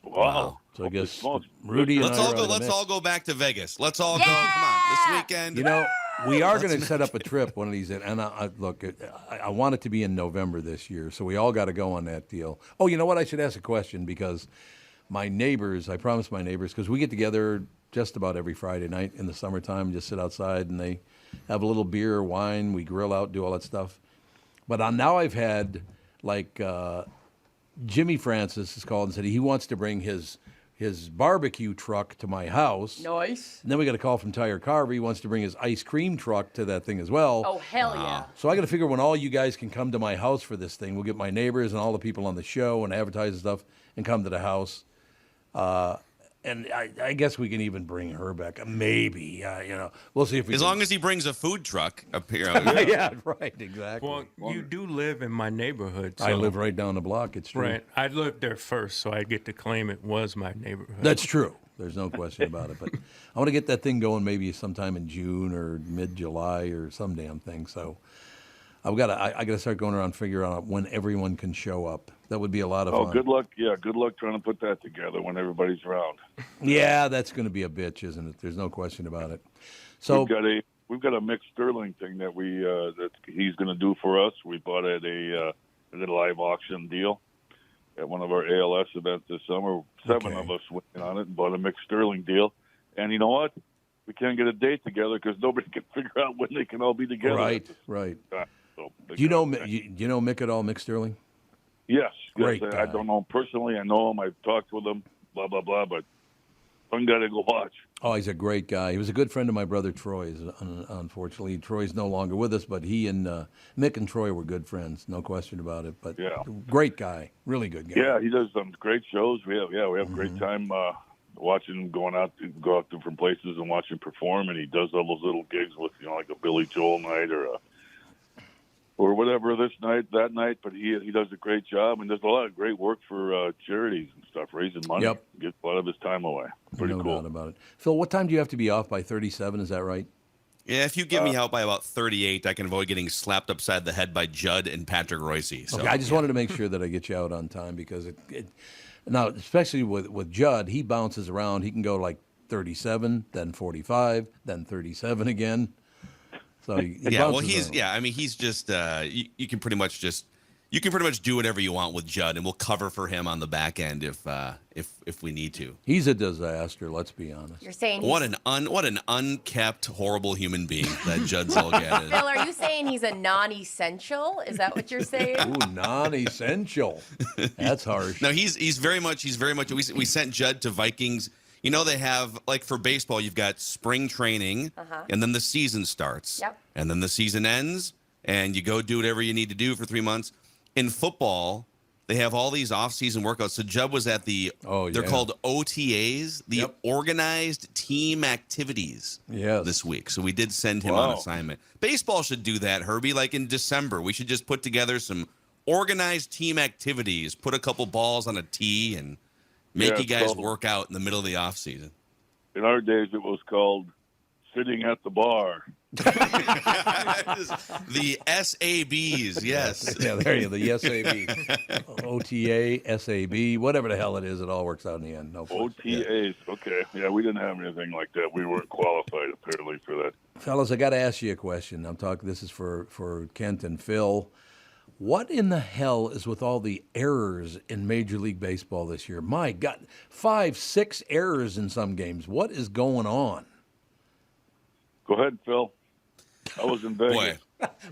Wow. So I guess Rudy and Let's I all are go. out of the Let's mix. all go back to Vegas. Let's all go. Come on, this weekend. You know, we are going to set up a trip one of these. And look, I want it to be in November this year, so we all got to go on that deal. Oh, you know what? I should ask a question because my neighbors, I promised my neighbors, because we get together just about every Friday night in the summertime, just sit outside and they have a little beer or wine. We grill out, do all that stuff. But now I've had, like, Jimmy Francis has called and said he wants to bring his barbecue truck to my house. Nice. And then we got a call from Tyre Carver. He wants to bring his ice cream truck to that thing as well. Oh, hell yeah. So I got to figure when all you guys can come to my house for this thing. We'll get my neighbors and all the people on the show and advertise and stuff and come to the house. And I guess we can even bring Hrbek. Maybe, we'll see if we As can. long as he brings a food truck up here. Yeah, right, exactly. Well, you do live in my neighborhood. So, I live right down the block. It's true. Right. I lived there first, so I get to claim it was my neighborhood. That's true. There's no question about it. But I want to get that thing going maybe sometime in June or mid-July or some damn thing. So I got to start going around figuring out when everyone can show up. That would be a lot of fun. good luck. Yeah, good luck trying to put that together when everybody's around. Yeah, that's going to be a bitch, isn't it? There's no question about it. So we've got a mixed Sterling thing that that he's going to do for us. We bought at a live auction deal at one of our ALS events this summer. Seven of us went in on it and bought a mixed Sterling deal. And you know what? We can't get a date together because nobody can figure out when they can all be together. Right. So, Do you know Mick at all, Mick Sterling? Yes. Great Yes, guy. I don't know him personally. I know him. I've talked with him. Blah blah blah. But I'm gonna go watch. Oh, he's a great guy. He was a good friend of my brother Troy's. Unfortunately, Troy's no longer with us, but he and Mick and Troy were good friends, no question about it. But great guy, really good guy. Yeah, he does some great shows. We have a great time watching him go out different places and watch him perform. And he does all those little gigs with like a Billy Joel night or whatever that night. But he does a great job and does a lot of great work for charities and stuff, raising money. Yep. Gets a lot of his time away. Pretty no cool. doubt about it. Phil, what time do you have to be off by? 37, is that right? Yeah, if you get me out by about 38, I can avoid getting slapped upside the head by Judd and Patrick Royce. So, Okay, I just wanted to make sure that I get you out on time because now, especially with Judd, he bounces around. He can go like 37, then 45, then 37 again. So he bounces around. he's just you can pretty much do whatever you want with Judd, and we'll cover for him on the back end if we need to. He's a disaster. Let's be honest. You're saying what an unkept, horrible human being that Judd Zolgad is. Phil, are you saying he's a non-essential? Is that what you're saying? Ooh, non-essential. That's harsh. No, he's very much. We sent Judd to Vikings. You know, they have, like, for baseball, you've got spring training, and then the season starts. Yep. And then the season ends, and you go do whatever you need to do for 3 months. In football, they have all these off-season workouts. So Judd was at they're called OTAs, the Organized Team Activities this week. So we did send him on assignment. Baseball should do that, Herbie. Like in December, we should just put together some organized team activities, put a couple balls on a tee, and make you guys work out in the middle of the off season. In our days, it was called sitting at the bar. The SABs, yes. Yeah, there you go. The SAB, OTA, SAB, whatever the hell it is, it all works out in the end. No OTAs, okay. Yeah, we didn't have anything like that. We weren't qualified apparently for that. Fellas, I got to ask you a question. This is for Kent and Phil. What in the hell is with all the errors in Major League Baseball this year? My God, 5, 6 errors in some games. What is going on? Go ahead, Phil. I was in Vegas.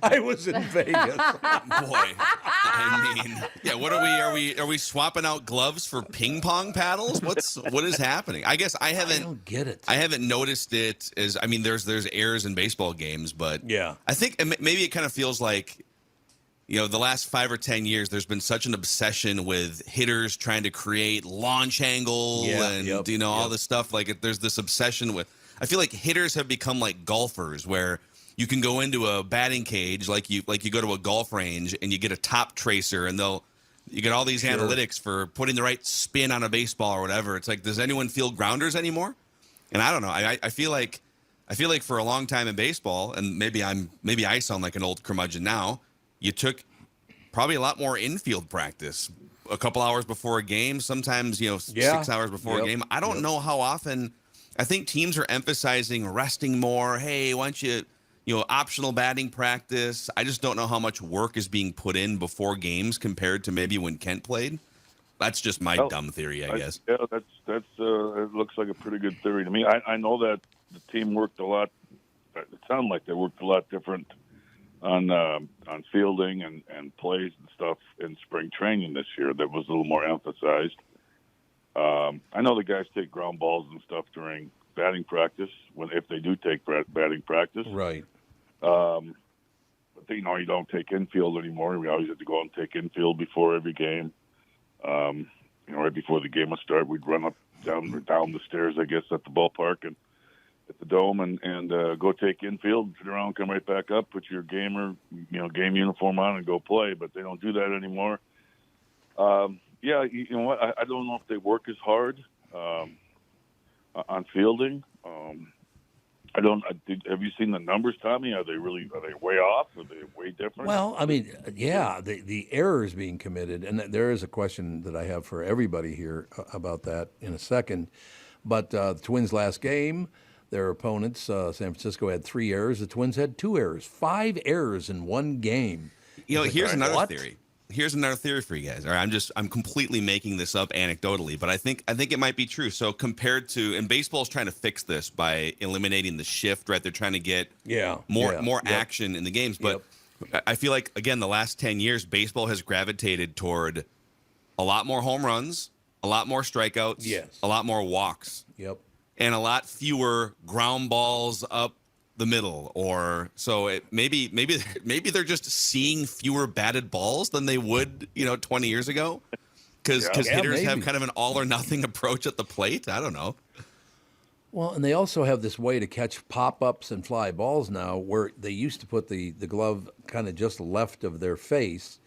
I was in Vegas. Boy, I mean, yeah. What are we swapping out gloves for ping pong paddles? What is happening? I guess I don't get it. I haven't noticed it as. I mean, there's errors in baseball games, but yeah, I think maybe it kind of feels like the last 5 or 10 years, there's been such an obsession with hitters trying to create launch angle and all this stuff. Like there's this obsession with. I feel like hitters have become like golfers, where you can go into a batting cage like you go to a golf range and you get a top tracer and you get all these analytics for putting the right spin on a baseball or whatever. It's like, does anyone field grounders anymore? And I don't know. I feel like for a long time in baseball, and maybe I sound like an old curmudgeon now. You took probably a lot more infield practice, a couple hours before a game, sometimes 6 hours before a game. I don't know how often. I think teams are emphasizing resting more. Hey, why don't you optional batting practice? I just don't know how much work is being put in before games compared to maybe when Kent played. That's just my dumb theory, I guess. Yeah, that's it looks like a pretty good theory to me. I know that the team worked a lot. It sounded like they worked a lot different on fielding and plays and stuff in spring training this year. That was a little more emphasized. I know the guys take ground balls and stuff during batting practice if they do take batting practice. Right. But you don't take infield anymore. We always have to go out and take infield before every game. Right before the game would start, we'd run up down the stairs, I guess, at the ballpark and at the dome and go take infield, sit around, come right back up, put your game uniform on and go play. But they don't do that anymore. Yeah, you know what? I don't know if they work as hard on fielding. Have you seen the numbers, Tommy? Are they way off? Are they way different? Well, I mean, yeah, the errors being committed, and there is a question that I have for everybody here about that in a second. But the Twins' last game, their opponents, San Francisco, had 3 errors. The Twins had 2 errors, 5 errors in one game. Here's another theory. Here's another theory for you guys. All right, I'm completely making this up anecdotally, but I think it might be true. So compared to, and baseball's trying to fix this by eliminating the shift, right? They're trying to get more action in the games. But I feel like, again, the last 10 years, baseball has gravitated toward a lot more home runs, a lot more strikeouts, a lot more walks, and a lot fewer ground balls up the middle, or so maybe they're just seeing fewer batted balls than they would 20 years ago, because hitters have kind of an all or nothing approach at the plate. I don't know. Well, and they also have this way to catch pop-ups and fly balls now, where they used to put the glove kind of just left of their face,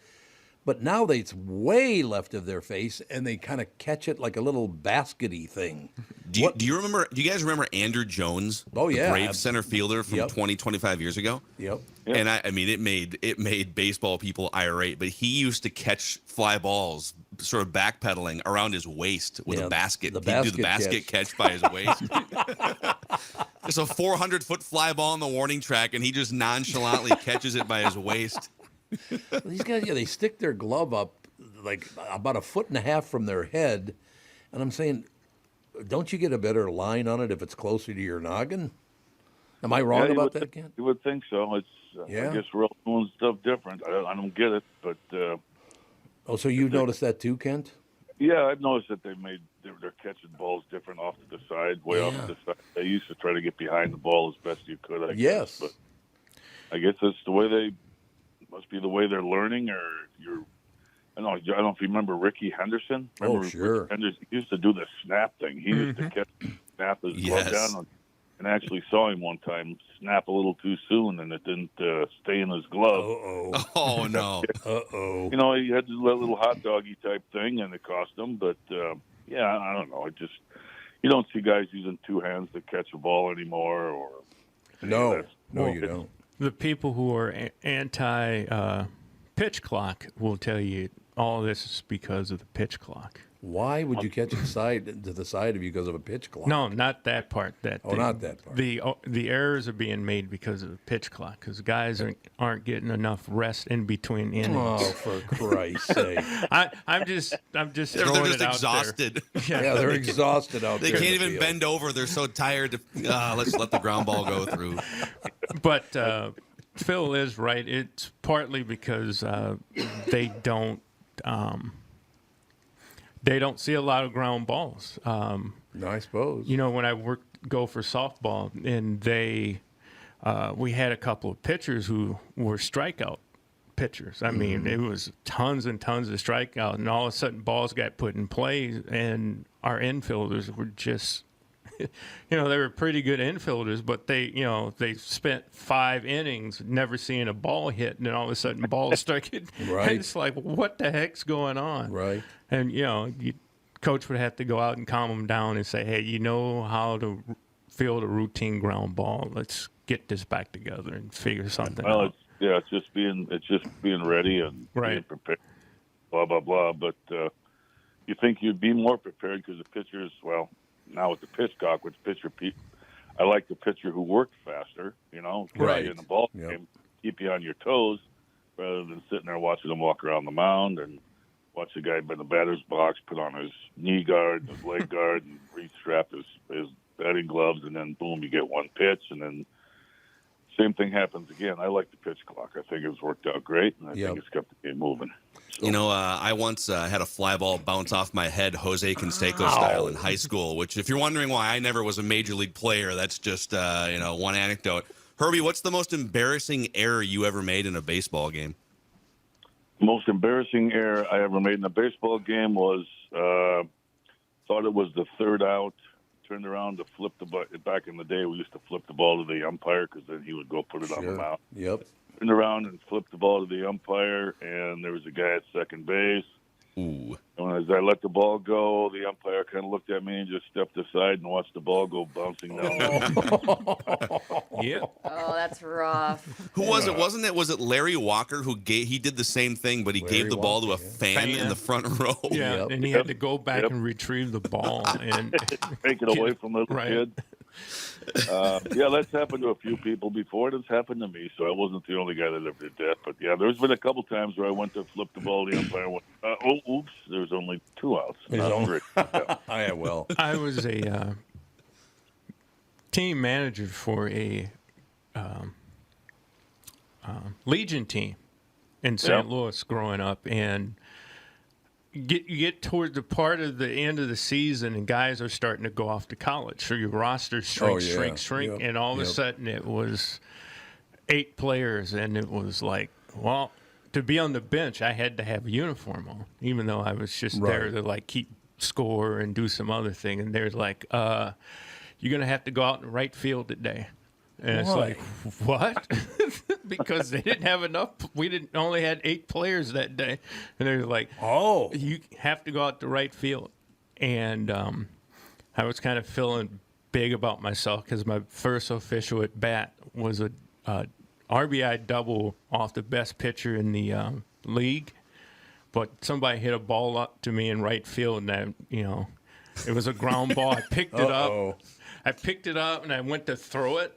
but now it's way left of their face, and they kind of catch it like a little baskety thing. Do you guys remember Andrew Jones? Oh, yeah. The Braves center fielder from 25 years ago? Yep. And I mean, it made baseball people irate, but he used to catch fly balls sort of backpedaling around his waist with a basket. He'd do the basket catch by his waist. There's a 400-foot fly ball on the warning track, and he just nonchalantly catches it by his waist. These guys, they stick their glove up like about 1.5 feet from their head, and I'm saying, don't you get a better line on it if it's closer to your noggin? Am I wrong about that, Ken? You would think so. It's I guess we're all doing stuff different. I don't get it, but so you noticed that too, Kent? Yeah, I've noticed that they're catching balls different off to the side, way off to the side. They used to try to get behind the ball as best you could. I guess, but I guess that's the way must be the way they're learning, or I don't know if you remember Ricky Henderson. Remember sure. Ricky Henderson? He used to do the snap thing. He used to snap his glove down, and actually saw him one time snap a little too soon, and it didn't stay in his glove. Oh no! He had to do that little hot doggy type thing, and it cost him. But I don't know. You don't see guys using 2 hands to catch a ball anymore, or no, you don't. The people who are anti-pitch clock will tell you all this is because of the pitch clock. Why would you catch it to the side of you because of a pitch clock? No, not that part. Not that part. The errors are being made because of the pitch clock, because guys aren't getting enough rest in between innings. Oh, for Christ's sake! I'm just they're just exhausted. Yeah, they're exhausted out there. They can't even bend over. They're so tired. Let's let the ground ball go through. But Phil is right. It's partly because they don't see a lot of ground balls. No, I suppose. When I go for softball, and we had a couple of pitchers who were strikeout pitchers. I mean, it was tons and tons of strikeouts, and all of a sudden balls got put in play, and our infielders were just, they were pretty good infielders, but they spent 5 innings never seeing a ball hit, and then all of a sudden balls start getting, Right. it's like, what the heck's going on? Right. And, coach would have to go out and calm them down and say, hey, you know how to field a routine ground ball. Let's get this back together and figure something out. It's just being ready and being prepared, blah blah blah. But you think you'd be more prepared because the pitchers, now with the pitch clock, with the pitcher, I like the pitcher who worked faster. Right. In the ball game, keep you on your toes rather than sitting there watching them walk around the mound and watch the guy in the batter's box put on his knee guard, his leg guard, and re-strap his batting gloves, and then boom, you get one pitch, and then same thing happens again. I like the pitch clock. I think it's worked out great, and I think it's kept the game moving. So. I once had a fly ball bounce off my head, Jose Canseco style in high school, which if you're wondering why I never was a major league player, that's just, one anecdote. Herbie, what's the most embarrassing error you ever made in a baseball game? The most embarrassing error I ever made in a baseball game was thought it was the third out, turned around to flip the ball. Back in the day, we used to flip the ball to the umpire because then he would go put it on the mound. Yep. Turned around and flipped the ball to the umpire, and there was a guy at second base. Ooh. And as I let the ball go, the umpire kind of looked at me and just stepped aside and watched the ball go bouncing down. Yeah. Oh, that's rough. Who was it? Was it Larry Walker who he did the same thing, but he gave the ball to a fan in the front row? Yeah, and he had to go back and retrieve the ball and take it away from the little kid. That's happened to a few people before. It's happened to me, so I wasn't the only guy that ever did that. But there's been a couple times where I went to flip the ball, the umpire went, oops, there's only 2 outs. Not 3. I was a team manager for a Legion team in St. Louis growing up, and you get towards the part of the end of the season and guys are starting to go off to college. So your roster shrink. And all of a sudden it was 8 players, and it was like, well, to be on the bench, I had to have a uniform on, even though I was just there to keep score and do some other thing. And there's like, you're going to have to go out in the right field today. And it's like, what? Because they didn't have enough. We only had 8 players that day. And they're like, you have to go out to right field. And I was kind of feeling big about myself because my first official at bat was a RBI double off the best pitcher in the league. But somebody hit a ball up to me in right field, and it was a ground ball. I picked it up. I picked it up, and I went to throw it.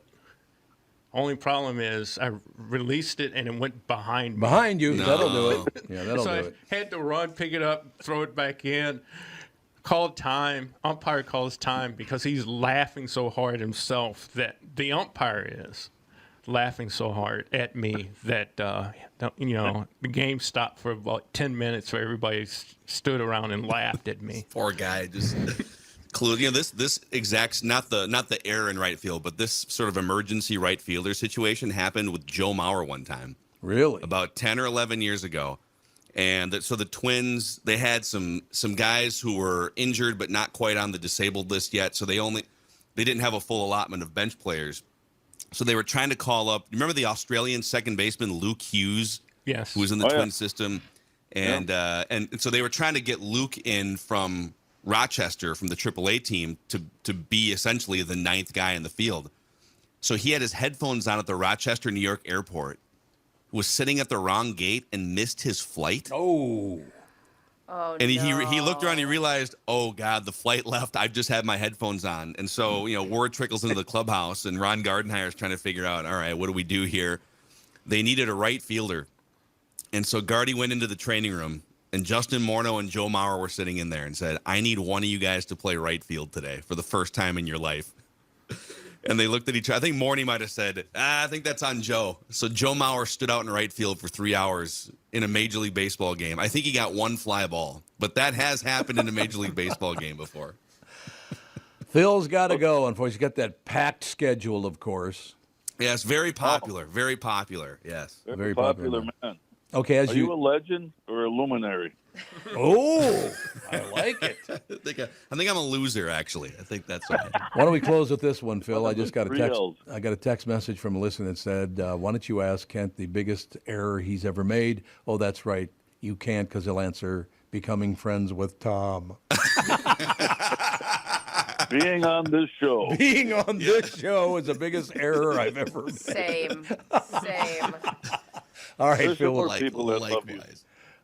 Only problem is I released it and it went behind me. Behind you. No. That'll do it. Yeah, that'll do it. I had to run, pick it up, throw it back in. Called time. Umpire calls time because he's laughing so hard himself that the umpire is laughing so hard at me that, the game stopped for about 10 minutes where everybody stood around and laughed at me. Poor guy just... This exact not the error in right field, but this sort of emergency right fielder situation happened with Joe Mauer one time. Really? About 10 or 11 years ago. And so the Twins, they had some guys who were injured but not quite on the disabled list yet, so they didn't have a full allotment of bench players. So they were trying to call up, remember the Australian second baseman Luke Hughes? Yes. Who was in the Twins system? And so they were trying to get Luke in from Rochester, from the AAA team, to be essentially the 9th guy in the field. So he had his headphones on at the Rochester, New York airport, was sitting at the wrong gate and missed his flight. Oh, and he looked around and he realized, oh, God, the flight left. I've just had my headphones on. And so, word trickles into the clubhouse, and Ron Gardenhire is trying to figure out, all right, what do we do here? They needed a right fielder. And so Gardy went into the training room, and Justin Morneau and Joe Mauer were sitting in there and said, I need one of you guys to play right field today for the first time in your life. And they looked at each other. I think Morney might have said, I think that's on Joe. So Joe Mauer stood out in right field for 3 hours in a Major League Baseball game. I think he got 1 fly ball, but that has happened in a Major League Baseball game before. Phil's got to go. Unfortunately, he's got that packed schedule, of course. Yes, very popular. Very popular, yes. Very popular man. Okay, Are you a legend or a luminary? Oh, I like it. I think I'm a loser, actually. I think that's why. Why don't we close with this one, Phil? One I of the just got a three text. L's. I got a text message from a listener that said, "Why don't you ask Kent the biggest error he's ever made?" Oh, that's right. You can't, because he'll answer becoming friends with Tom. Being on this show. Being on this show is the biggest error I've ever made. Same. All right, There's Phil. more people that love you.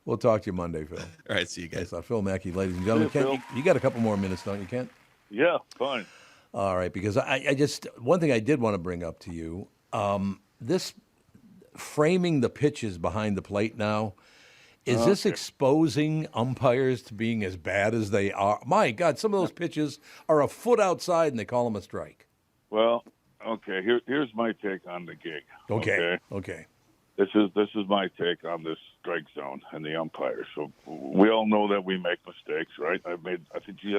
We'll talk to you Monday, Phil. All right, see you guys. Phil Mackey, ladies and gentlemen. See you, Kent, you got a couple more minutes, don't you, Kent? Yeah, fine. All right, because I just, one thing I did want to bring up to you, this framing the pitches behind the plate now, is this exposing umpires to being as bad as they are? My God, some of those pitches are a foot outside and they call them a strike. Well, okay, here's my take on the gig. Okay. This is my take on this strike zone and the umpires. So we all know that we make mistakes, right? I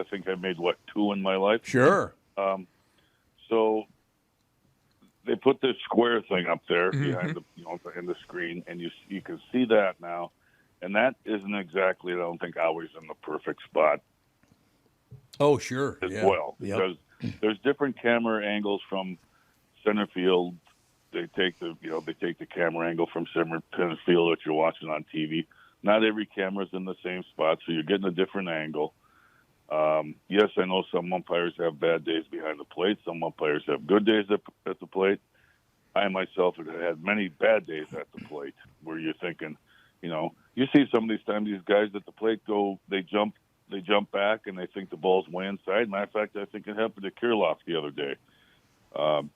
think I made what, 2 in my life? Sure. So they put this square thing up there behind the in the screen, and you can see that now, and that isn't exactly, I don't think, always in the perfect spot. Oh, sure. As well, because there's different camera angles from center field. They take the camera angle from center field that you're watching on TV. Not every camera's in the same spot, so you're getting a different angle. Yes, I know some umpires have bad days behind the plate. Some umpires have good days at the plate. I myself have had many bad days at the plate where you're thinking, you see some of these times these guys at the plate they jump back and they think the ball's way inside. Matter of fact, I think it happened to Kirilloff the other day.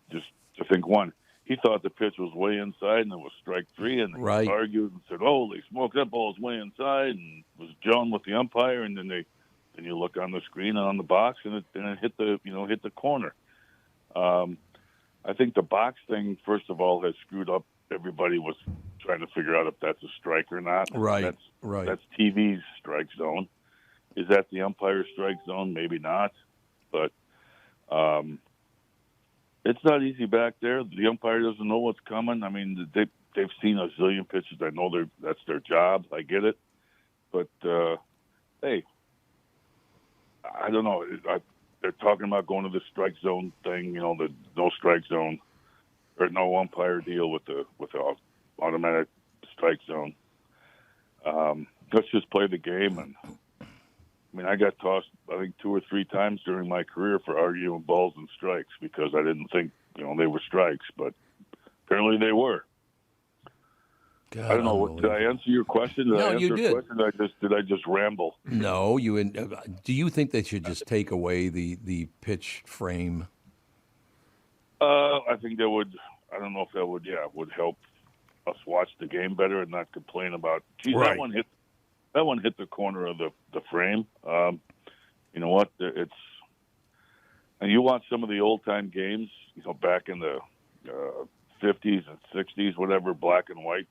Just to think one. He thought the pitch was way inside, and it was strike 3, and they argued and said, "Holy smoke, that ball's way inside," and was John with the umpire, and then you look on the screen and on the box, and it hit the corner. I think the box thing, first of all, has screwed up. Everybody was trying to figure out if that's a strike or not. Right. That's TV's strike zone. Is that the umpire's strike zone? Maybe not, but. It's not easy back there. The umpire doesn't know what's coming. I mean, they've seen a zillion pitches. I know that's their job. I get it, but hey, I don't know. They're talking about going to the strike zone thing. The no strike zone or no umpire deal with the automatic strike zone. Let's just play the game. And I mean, I got tossed, I think, 2 or 3 times during my career for arguing balls and strikes because I didn't think, they were strikes, but apparently they were. God, I don't know. Did I answer your question? Did I answer you did. your question? Did I just ramble? No, do you think they should just take away the pitch frame? I think that would. I don't know if that would. Yeah, would help us watch the game better and not complain about. Geez, right. That one hit the corner of the frame. You know what? And you watch some of the old time games, back in the 50s and 60s, whatever, black and white,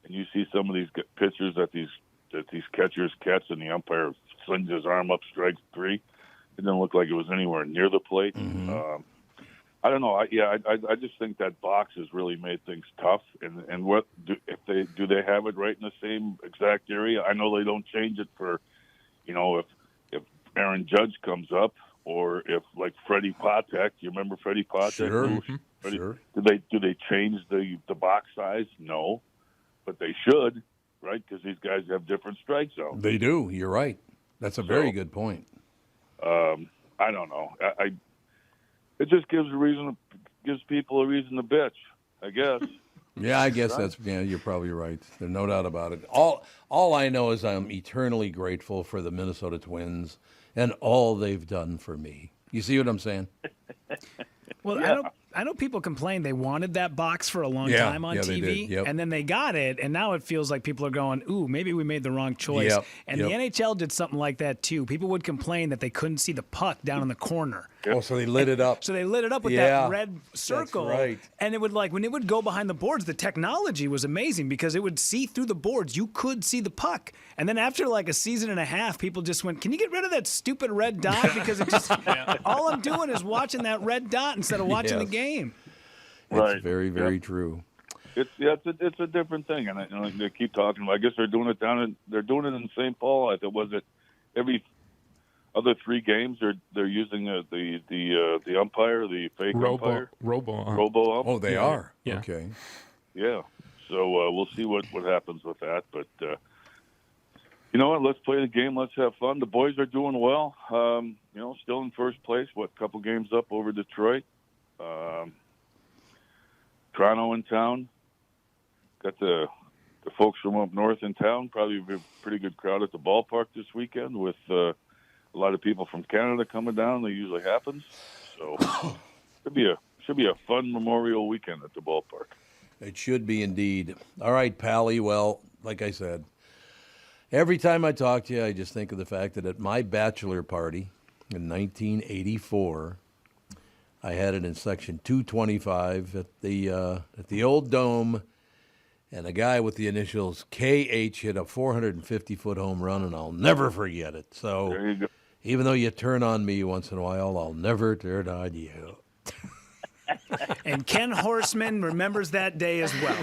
and you see some of these pitchers that these catchers catch, and the umpire slings his arm up, strike 3. It didn't look like it was anywhere near the plate. Mm-hmm. I don't know. I just think that box has really made things tough. And what if they have it right in the same exact area? I know they don't change it for, if Aaron Judge comes up, or if like Freddie Patek. You remember Freddie Patek? Sure. Sure. Do they change the box size? No, but they should, right? Because these guys have different strike zones. They do. You're right. That's a very good point. I don't know. It just gives people a reason to bitch, I guess. Yeah, I guess you're probably right. There's no doubt about it. All I know is I'm eternally grateful for the Minnesota Twins and all they've done for me. You see what I'm saying? Well, Yeah. I know people complained they wanted that box for a long time on they TV, did. Yep. and then they got it, and now it feels like people are going, ooh, maybe we made the wrong choice. Yep. And the NHL did something like that too. People would complain that they couldn't see the puck down in the corner. Oh, so they lit it up. So they lit it up with Yeah, that red circle. that's right. And it would when it would go behind the boards, the technology was amazing because it would see through the boards. You could see the puck. And then after like a season and a half, people just went, can you get rid of that stupid red dot? Because it just all I'm doing is watching that red dot instead of watching the game. It's very, very true. It's a different thing, and they keep talking about. I guess they're doing it in St. Paul. Was it every other 3 games they're using the umpire, the fake umpire, robo ump. Oh, they are. Yeah. Okay. Yeah. So we'll see what happens with that, but. You know what? Let's play the game. Let's have fun. The boys are doing well. Still in first place. Couple games up over Detroit. Toronto in town. Got the folks from up north in town. Probably a pretty good crowd at the ballpark this weekend with a lot of people from Canada coming down. That usually happens. So should be a fun Memorial weekend at the ballpark. It should be indeed. All right, Pally. Well, like I said, every time I talk to you, I just think of the fact that at my bachelor party in 1984, I had it in section 225 at the old dome, and a guy with the initials KH hit a 450-foot home run, and I'll never forget it. So there you go. Even though you turn on me once in a while, I'll never turn on you. And Ken Horseman remembers that day as well.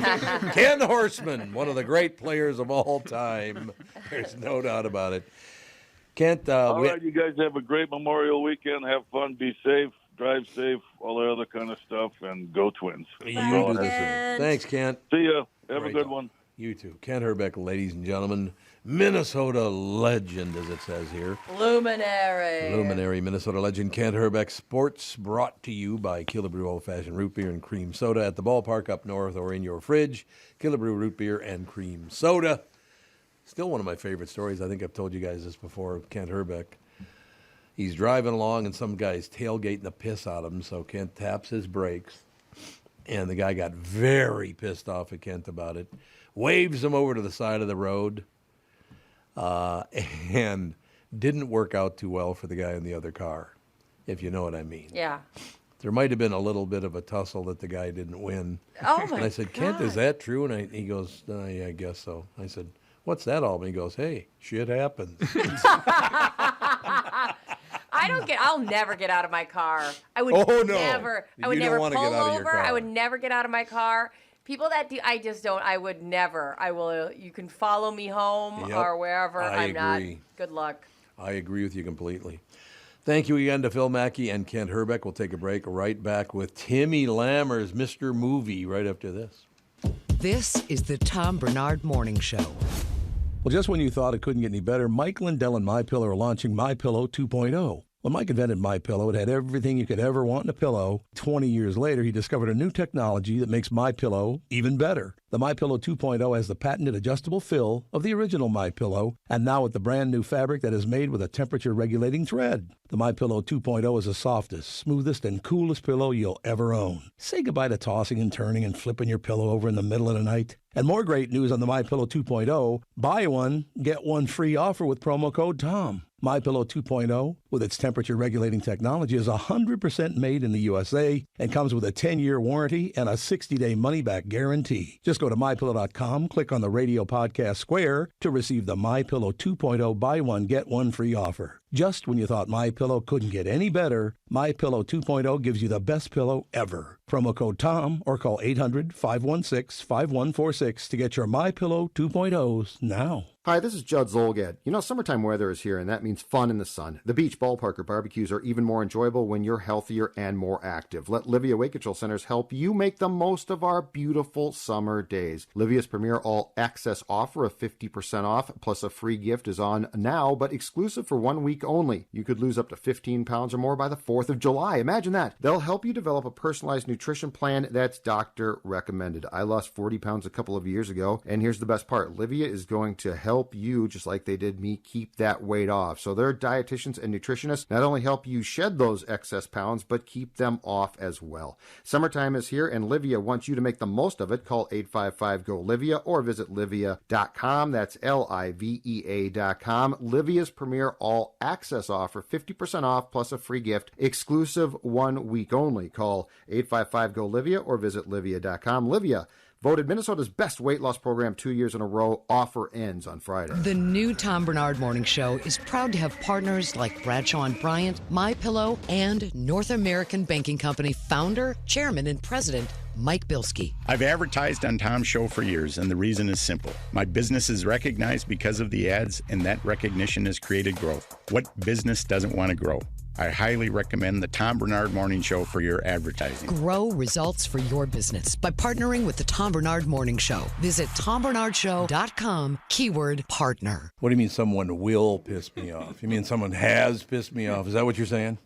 Ken Horseman, one of the great players of all time. There's no doubt about it. Kent, all right, you guys have a great Memorial weekend. Have fun, be safe, drive safe, all that other kind of stuff, and go Twins. You do the same. Thanks, Kent. See ya. Have a good one. You too. Kent Hrbek, ladies and gentlemen. Minnesota legend, as it says here. Luminary Minnesota legend Kent Hrbek. Sports brought to you by Killebrew Old Fashioned Root Beer and Cream Soda at the ballpark up north or in your fridge. Killebrew Root Beer and Cream Soda. Still one of my favorite stories. I think I've told you guys this before of Kent Hrbek. He's driving along and some guy's tailgating the piss out of him, so Kent taps his brakes. And the guy got very pissed off at Kent about it. Waves him over to the side of the road. And didn't work out too well for the guy in the other car, if you know what I mean. Yeah. There might have been a little bit of a tussle that the guy didn't win. Oh, my And I said, Kent, is that true? And he goes, yeah, I guess so. I said, what's that all? And he goes, hey, shit happens. I'll never get out of my car. I would never You don't wanna pull get out of your over. car. I would never get out of my car. People that do, I just don't. I would never. I will. You can follow me home Yep, or wherever. I I'm agree. not. Good luck. I agree with you completely. Thank you again to Phil Mackey and Kent Hrbek. We'll take a break right back with Timmy Lammer's Mr. Movie right after this. This is the Tom Barnard Morning Show. Well, just when you thought it couldn't get any better, Mike Lindell and MyPillow are launching MyPillow 2.0. When Mike invented MyPillow, it had everything you could ever want in a pillow. 20 years later, he discovered a new technology that makes MyPillow even better. The MyPillow 2.0 has the patented adjustable fill of the original MyPillow, and now with the brand new fabric that is made with a temperature-regulating thread. The MyPillow 2.0 is the softest, smoothest, and coolest pillow you'll ever own. Say goodbye to tossing and turning and flipping your pillow over in the middle of the night. And more great news on the MyPillow 2.0. Buy one, get one free offer with promo code TOM. MyPillow 2.0, with its temperature-regulating technology, is 100% made in the USA and comes with a 10-year warranty and a 60-day money-back guarantee. Just go to MyPillow.com, click on the radio podcast square to receive the MyPillow 2.0 buy one, get one free offer. Just when you thought MyPillow couldn't get any better, MyPillow 2.0 gives you the best pillow ever. Promo code TOM or call 800-516-5146 to get your MyPillow 2.0s now. Hi, this is Judd Zolgad. You know, summertime weather is here, and that means fun in the sun. The beach, ballpark, or barbecues are even more enjoyable when you're healthier and more active. Let Livia Weight Control Centers help you make the most of our beautiful summer days. Livia's premier all-access offer of 50% off plus a free gift is on now, but exclusive for 1 week only. You could lose up to 15 pounds or more by the 4th of July. Imagine that. They'll help you develop a personalized nutrition plan that's doctor recommended. I lost 40 pounds a couple of years ago, and here's the best part. Livia is going to help you, just like they did me, keep that weight off. So their dietitians and nutritionists not only help you shed those excess pounds, but keep them off as well. Summertime is here, and Livia wants you to make the most of it. Call 855-GO-LIVIA or visit livia.com. That's LIVEA.com. Livia's premier all-access offer, 50% off plus a free gift, exclusive 1 week only. Call 855-GO-LIVIA or visit livia.com. Livia, Voted Minnesota's best weight loss program 2 years in a row. Offer ends on Friday. The new Tom Bernard Morning Show is proud to have partners like Bradshaw and Bryant, MyPillow, and North American Banking Company founder, chairman, and president Mike Bilski. I've advertised on Tom's show for years, and the reason is simple. My business is recognized because of the ads, and that recognition has created growth. What business doesn't want to grow? I highly recommend the Tom Bernard Morning Show for your advertising. Grow results for your business by partnering with the Tom Bernard Morning Show. Visit tombernardshow.com, keyword partner. What do you mean someone will piss me off? You mean someone has pissed me off? Is that what you're saying?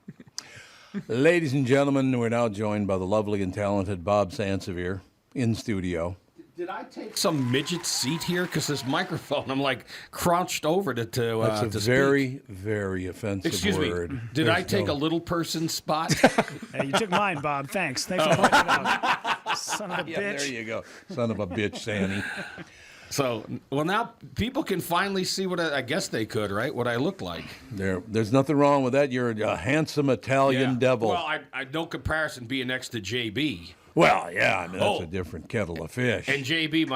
Ladies and gentlemen, we're now joined by the lovely and talented Bob Sansevere in studio. Did I take some midget seat here? Because this microphone, I'm like crouched over to That's a to very, speak. very offensive Excuse word. me. Did I take a little person spot? Hey, you took mine, Bob. Thanks for pointing it out. Son of a Yeah, bitch. there you go. Son of a bitch, Sandy. So, well, now people can finally see what I guess they could, right? What I look like. There's nothing wrong with that. You're a handsome Italian devil. Well, I no comparison being next to JB. Well, yeah, I mean, that's a different kettle of fish. And JB,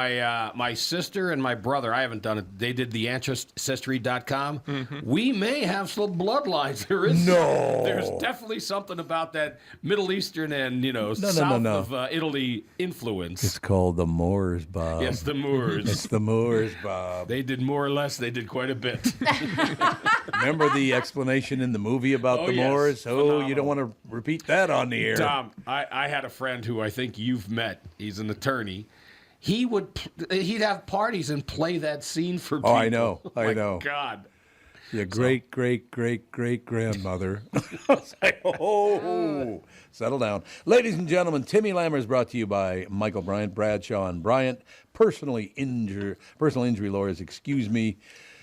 my sister and my brother, I haven't done it. They did the Ancestry.com. Mm-hmm. We may have some bloodlines. There's definitely something about that Middle Eastern and, south of Italy influence. It's called the Moors, Bob. Yes, the Moors. It's the Moors, Bob. They did more or less. They did quite a bit. Remember the explanation in the movie about the yes. Moors? Phenomenal. You don't want to repeat that on the air. Tom, I had a friend who I think you've met. He's an attorney. He'd have parties and play that scene for people. Oh, I know. My know. God. Your great grandmother. Settle down. Ladies and gentlemen, Timmy Lammer is brought to you by Michael Bryant, Bradshaw and Bryant, personal injury lawyers,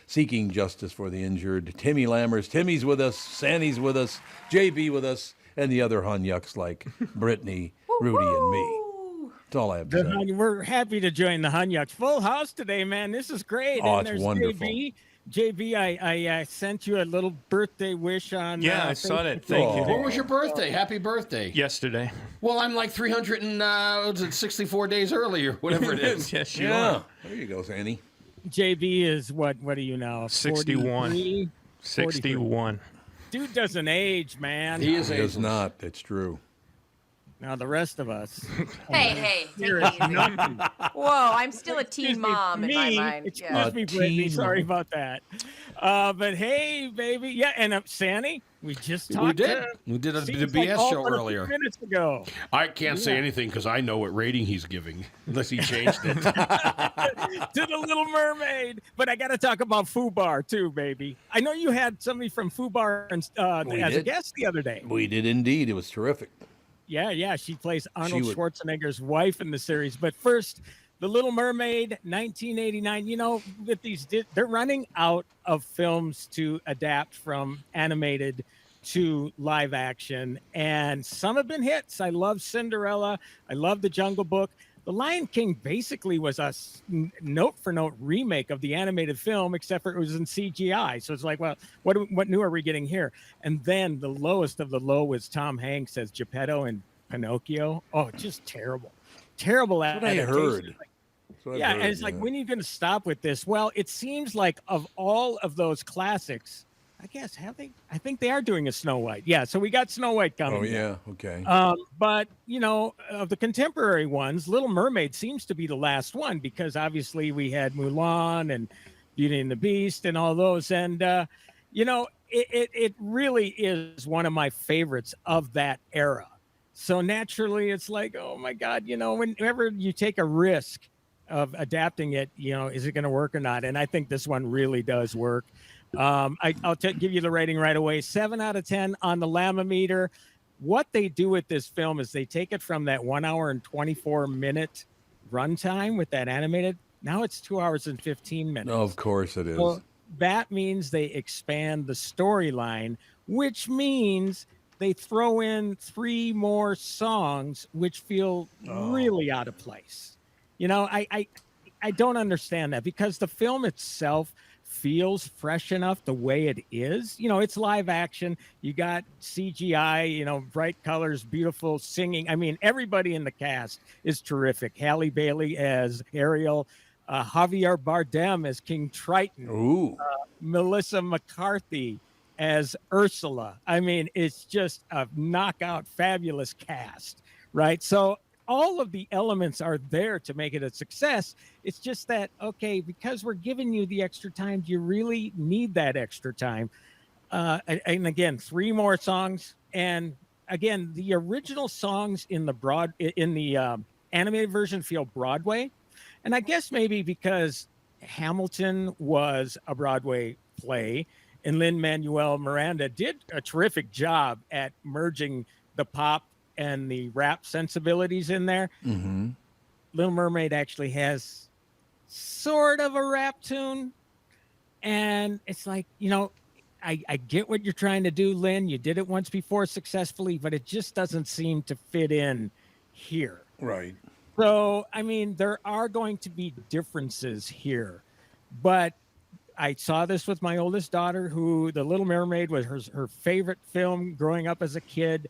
seeking justice for the injured. Timmy Lammers. Timmy's with us. Sandy's with us. JB with us. And the other Hunyucks like Brittany, Rudy, and me. That's all I have to say. We're happy to join the Hunyucks. Full house today, man. This is great. Oh, and it's there's wonderful. JB, I sent you a little birthday wish on. Yeah, I saw that. Thank you. When was your birthday? Happy birthday. Yesterday. Well, I'm like 364 days earlier, whatever it is. Yes, you are. There you go, Sandy. JB is what are you now? 61. 43? 61. Dude doesn't age, man. He does not. It's true. Now the rest of us. Hey, take it easy. Whoa, I'm still a teen mom in my mind. Excuse me, Brittany. Sorry about that. But hey, baby. Yeah, and Sandy, we just talked. We did the seems BS like all show but a few earlier. minutes ago. I can't say anything because I know what rating he's giving, unless he changed it. To the Little Mermaid. But I got to talk about Fubar too, baby. I know you had somebody from Fubar as a guest the other day. We did indeed. It was terrific. Yeah. She plays Arnold Schwarzenegger's wife in the series. But first, The Little Mermaid, 1989. With these, they're running out of films to adapt from animated to live action, and some have been hits. I love Cinderella. I love The Jungle Book. The Lion King basically was a note-for-note remake of the animated film, except for it was in CGI. So it's like, well, what new are we getting here? And then the lowest of the low was Tom Hanks as Geppetto in Pinocchio. Oh, just terrible. Terrible adaptation. That's what I heard. Yeah, and it's like, when are you going to stop with this? Well, it seems like of all of those classics, I guess, I think they are doing a Snow White. Yeah, so we got Snow White coming. Oh, yeah, okay. But, of the contemporary ones, Little Mermaid seems to be the last one, because obviously we had Mulan and Beauty and the Beast and all those. And, it really is one of my favorites of that era. So naturally, it's like, oh, my God, whenever you take a risk of adapting it, is it going to work or not? And I think this one really does work. I'll give you the rating right away. 7 out of 10 on the Lamameter. What they do with this film is they take it from that 1 hour and 24 minute runtime with that animated. Now it's 2 hours and 15 minutes. No, of course it is. So that means they expand the storyline, which means they throw in 3 more songs, which feel really out of place. I don't understand that, because the film itself feels fresh enough the way it is. It's live action. You got CGI, bright colors, beautiful singing. I mean, everybody in the cast is terrific. Halle Bailey as Ariel, Javier Bardem as King Triton, Melissa McCarthy as Ursula. I mean, it's just a knockout, fabulous cast, right? So all of the elements are there to make it a success. It's just that, okay, because we're giving you the extra time, do you really need that extra time? And again, 3 more songs. And again, the original songs in the animated version feel Broadway. And I guess maybe because Hamilton was a Broadway play and Lin-Manuel Miranda did a terrific job at merging the pop and the rap sensibilities in there. Mm-hmm. Little Mermaid actually has sort of a rap tune. And it's like, I get what you're trying to do, Lynn. You did it once before successfully, but it just doesn't seem to fit in here. Right. So, I mean, there are going to be differences here, but I saw this with my oldest daughter, who The Little Mermaid was her favorite film growing up as a kid.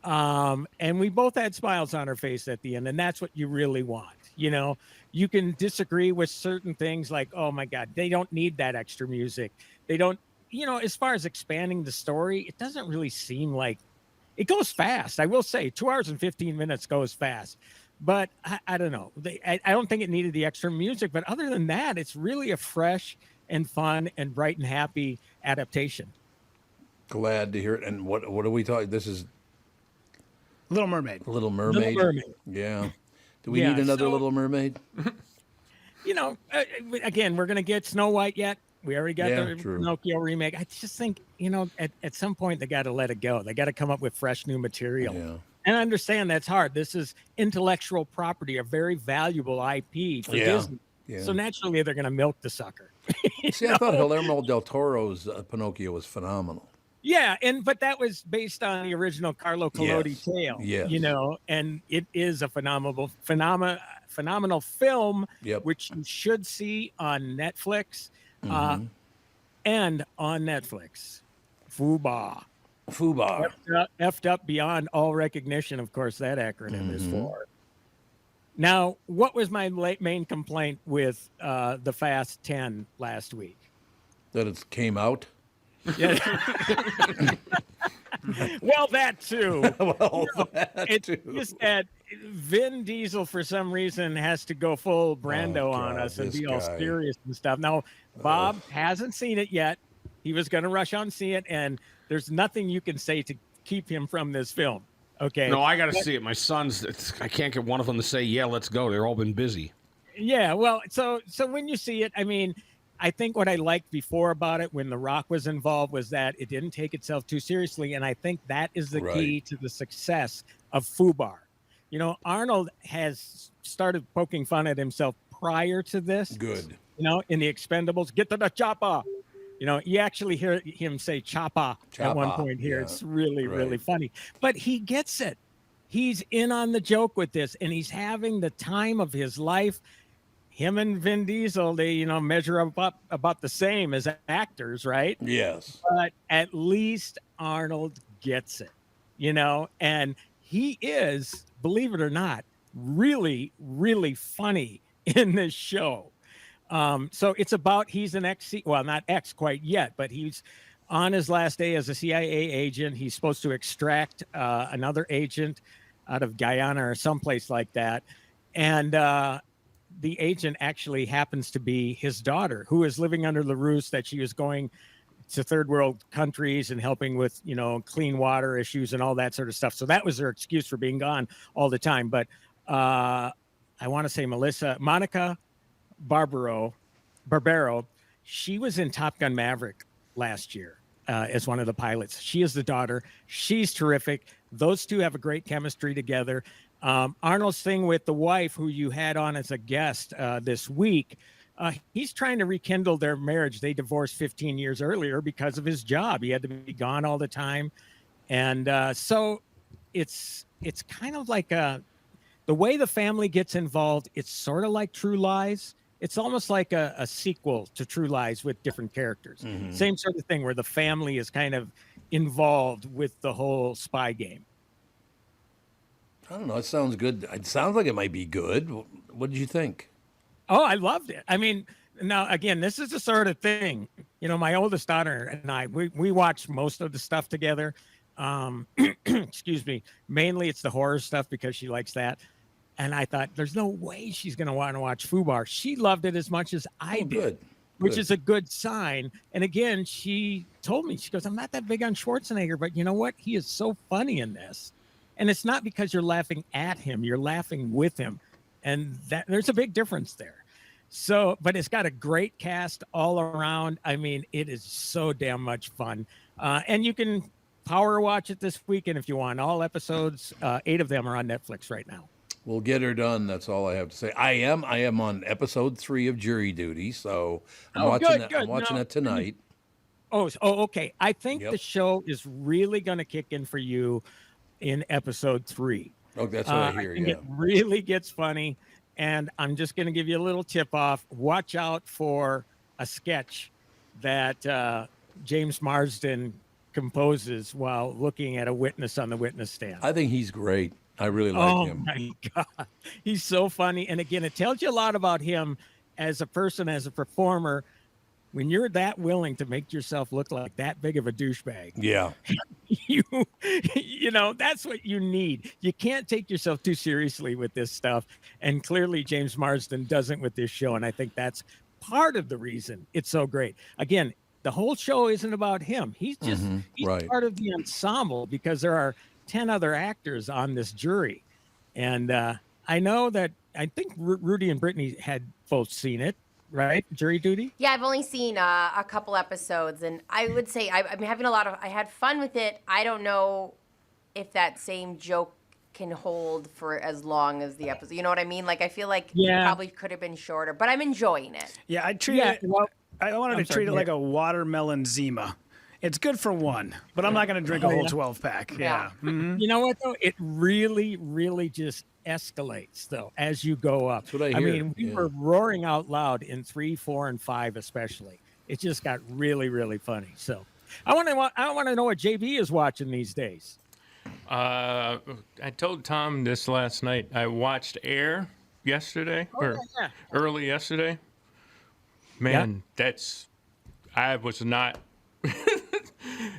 And we both had smiles on our face at the end, and that's what you really want. You can disagree with certain things like, oh my God, they don't need that extra music. They don't, as far as expanding the story, it doesn't really seem like it goes fast. I will say 2 hours and 15 minutes goes fast, but I don't know. I don't think it needed the extra music, but other than that, it's really a fresh and fun and bright and happy adaptation. Glad to hear it. And what are we talking? This is Little Mermaid. Little Mermaid. Little Mermaid. Yeah. Do we need another Little Mermaid? Again, we're going to get Snow White yet. We already got the true. Pinocchio remake. I just think, at some point they got to let it go. They got to come up with fresh new material. Yeah. And I understand that's hard. This is intellectual property, a very valuable IP for Disney. Yeah. So naturally they're going to milk the sucker. See, I thought Guillermo del Toro's Pinocchio was phenomenal. Yeah, but that was based on the original Carlo Collodi tale. Yes. And it is a phenomenal film, which you should see on Netflix. Mm-hmm. And on Netflix, FUBAR. Effed up beyond all recognition, of course, that acronym is for. Now, what was my main complaint with the Fast 10 last week? That it came out? Yeah. Well, that too. It's just that Vin Diesel, for some reason, has to go full Brando on us and be all serious and stuff. Now, Bob hasn't seen it yet. He was going to rush on and see it, and there's nothing you can say to keep him from this film. Okay. No, I got to see it. My sons, I can't get one of them to say, yeah, let's go. They've all been busy. Yeah, well, so when you see it, I mean, I think what I liked before about it when The Rock was involved was that it didn't take itself too seriously, and I think that is the key to the success of FUBAR. Arnold has started poking fun at himself prior to this. Good. In The Expendables, get to the chopper. You actually hear him say chopper at one point here. Yeah. It's really, really funny. But he gets it. He's in on the joke with this, and he's having the time of his life. Him and Vin Diesel, they, measure up about the same as actors, right? Yes. But at least Arnold gets it, and he is, believe it or not, really, really funny in this show. So it's about, he's an not ex quite yet, but he's on his last day as a CIA agent. He's supposed to extract another agent out of Guyana or someplace like that. And the agent actually happens to be his daughter, who is living under the ruse that she was going to third world countries and helping with, clean water issues and all that sort of stuff. So that was her excuse for being gone all the time. But I want to say Monica Barbaro, she was in Top Gun Maverick last year as one of the pilots. She is the daughter. She's terrific. Those two have a great chemistry together. Arnold's thing with the wife, who you had on as a guest this week, he's trying to rekindle their marriage. They divorced 15 years earlier because of his job. He had to be gone all the time. And so it's kind of like the way the family gets involved, it's sort of like True Lies, it's almost like a sequel to True Lies with different characters. Mm-hmm. Same sort of thing where the family is kind of involved with the whole spy game. I don't know. It sounds good. It sounds like it might be good. What did you think? Oh, I loved it. I mean, now again, this is the sort of thing, my oldest daughter and I, we watch most of the stuff together. Excuse me. Mainly it's the horror stuff because she likes that. And I thought there's no way she's going to want to watch Fubar. She loved it as much as I did, good. Which is a good sign. And again, she told me, she goes, I'm not that big on Schwarzenegger, but you know what? He is so funny in this. And it's not because you're laughing at him, you're laughing with him. And that there's a big difference there. So, but it's got a great cast all around. I mean, it is so damn much fun. And you can power watch it this weekend if you want. All episodes, 8 of them are on Netflix right now. We'll get her done. That's all I have to say. I am on episode 3 of Jury Duty, so I'm watching that. I'm watching that tonight. Okay. I think the show is really going to kick in for you in episode 3. Oh, that's what I hear. I think it really gets funny, and I'm just going to give you a little tip off. Watch out for a sketch that James Marsden composes while looking at a witness on the witness stand. I think he's great. I really like him. Oh my God. He's so funny. And again, it tells you a lot about him as a person, as a performer. When you're that willing to make yourself look like that big of a douchebag. Yeah. That's what you need. You can't take yourself too seriously with this stuff. And clearly James Marsden doesn't with this show. And I think that's part of the reason it's so great. Again, the whole show isn't about him. He's just he's right. part of the ensemble because there are 10 other actors on this jury. And I know that I think Rudy and Brittany had both seen it, right? Jury Duty? Yeah, I've only seen a couple episodes, and I would say I'm having I had fun with it. I don't know if that same joke can hold for as long as the episode. You know what I mean? Like, I feel like it probably could have been shorter, but I'm enjoying it. Yeah, I wanted to treat it like a watermelon Zima. It's good for one, but I'm not going to drink a whole 12-pack. Yeah. Mm-hmm. You know what, though? It really, really just escalates, though, as you go up. That's what I hear. I mean, we were roaring out loud in 3, 4, and 5 especially. It just got really, really funny. So I want to know what JB is watching these days. I told Tom this last night. I watched Air yesterday, early yesterday. Man, I was not...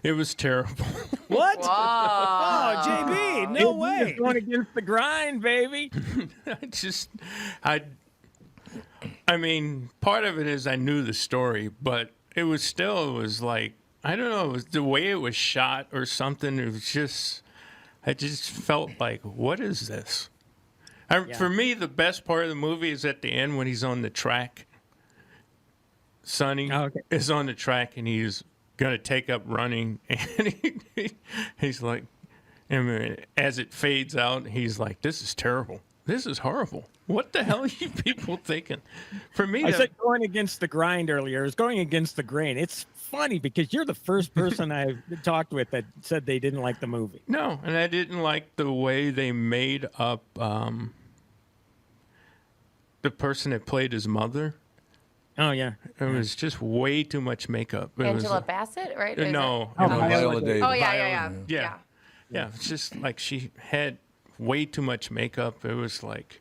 It was terrible. What? Wow. Oh, JB, no way. He's going against the grind, baby. I mean, part of it is I knew the story, but it was like, I don't know, it was the way it was shot or something. It was just, I just felt like, what is this? For me, the best part of the movie is at the end when he's on the track. Sonny is on the track and he's going to take up running, and he's like, as it fades out, he's like, this is terrible. This is horrible. What the hell are you people thinking? For me, I said going against the grind earlier. It was going against the grain. It's funny because you're the first person I've talked with that said they didn't like the movie. No, and I didn't like the way they made up the person that played his mother. Oh, yeah. It was just way too much makeup. Angela Bassett, right? No. Viola Davis. Oh, yeah. Yeah, it's just like she had way too much makeup. It was like,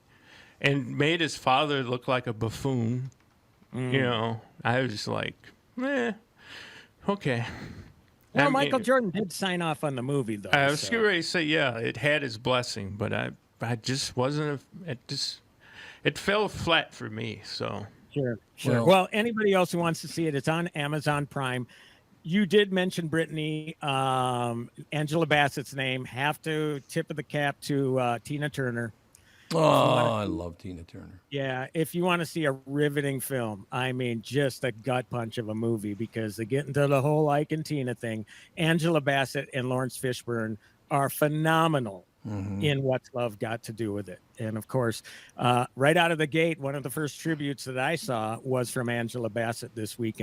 and made his father look like a buffoon. I was like, okay. Well, Michael Jordan did sign off on the movie, though. I was ready to say, it had his blessing, but I just wasn't, it fell flat for me, so. Sure. Well, anybody else who wants to see it, it's on Amazon Prime. You did mention Brittany, Angela Bassett's name. Have to tip of the cap to Tina Turner. I love Tina Turner. Yeah, if you want to see a riveting film, I mean, just a gut punch of a movie because they get into the whole Ike and Tina thing. Angela Bassett and Lawrence Fishburne are phenomenal in What's Love Got to Do with It. And of course, right out of the gate, one of the first tributes that I saw was from Angela Bassett this week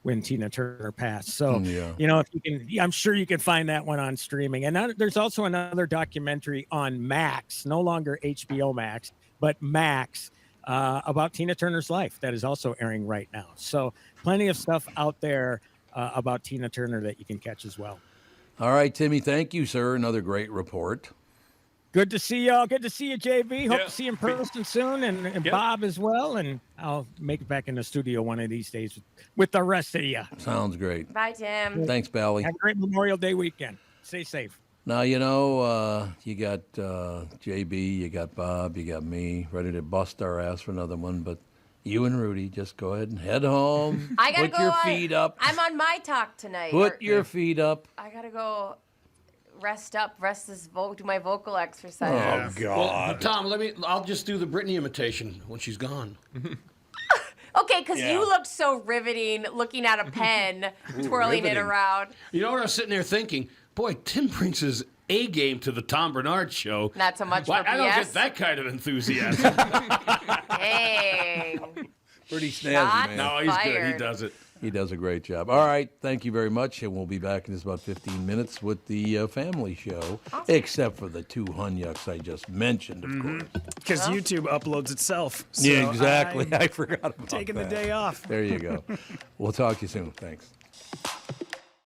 when Tina Turner passed. So, if you can, I'm sure you can find that one on streaming. And there's also another documentary on Max, no longer HBO Max, but Max, about Tina Turner's life that is also airing right now. So plenty of stuff out there about Tina Turner that you can catch as well. All right, Timmy, thank you, sir. Another great report. Good to see y'all. Good to see you, JB. Hope to see you in person soon, and Bob as well. And I'll make it back in the studio one of these days with the rest of you. Sounds great. Bye, Tim. Thanks, Bally. Have a great Memorial Day weekend. Stay safe. Now, you got JB, you got Bob, you got me, ready to bust our ass for another one. But you and Rudy, just go ahead and head home. I gotta Put go your on- feet up. I'm on my talk tonight. Put your feet up. I gotta go rest this do my vocal exercise. Oh, God. Well, Tom, I'll just do the Brittany imitation when she's gone. Okay, because you looked so riveting looking at a pen, twirling it around. You know what I was sitting there thinking? Boy, Tim brings his A game to the Tom Bernard show. Not so much Why, for I don't BS. get that kind of enthusiasm. Hey. Pretty snazzy, Shots man. No, he's good. fired. He does it. He does a great job. All right, thank you very much, and we'll be back in just about 15 minutes with the family show, except for the two hunyucks I just mentioned, of course. Because YouTube uploads itself. So Yeah, exactly. I forgot about taking that. the day off. There you go. We'll talk to you soon. Thanks.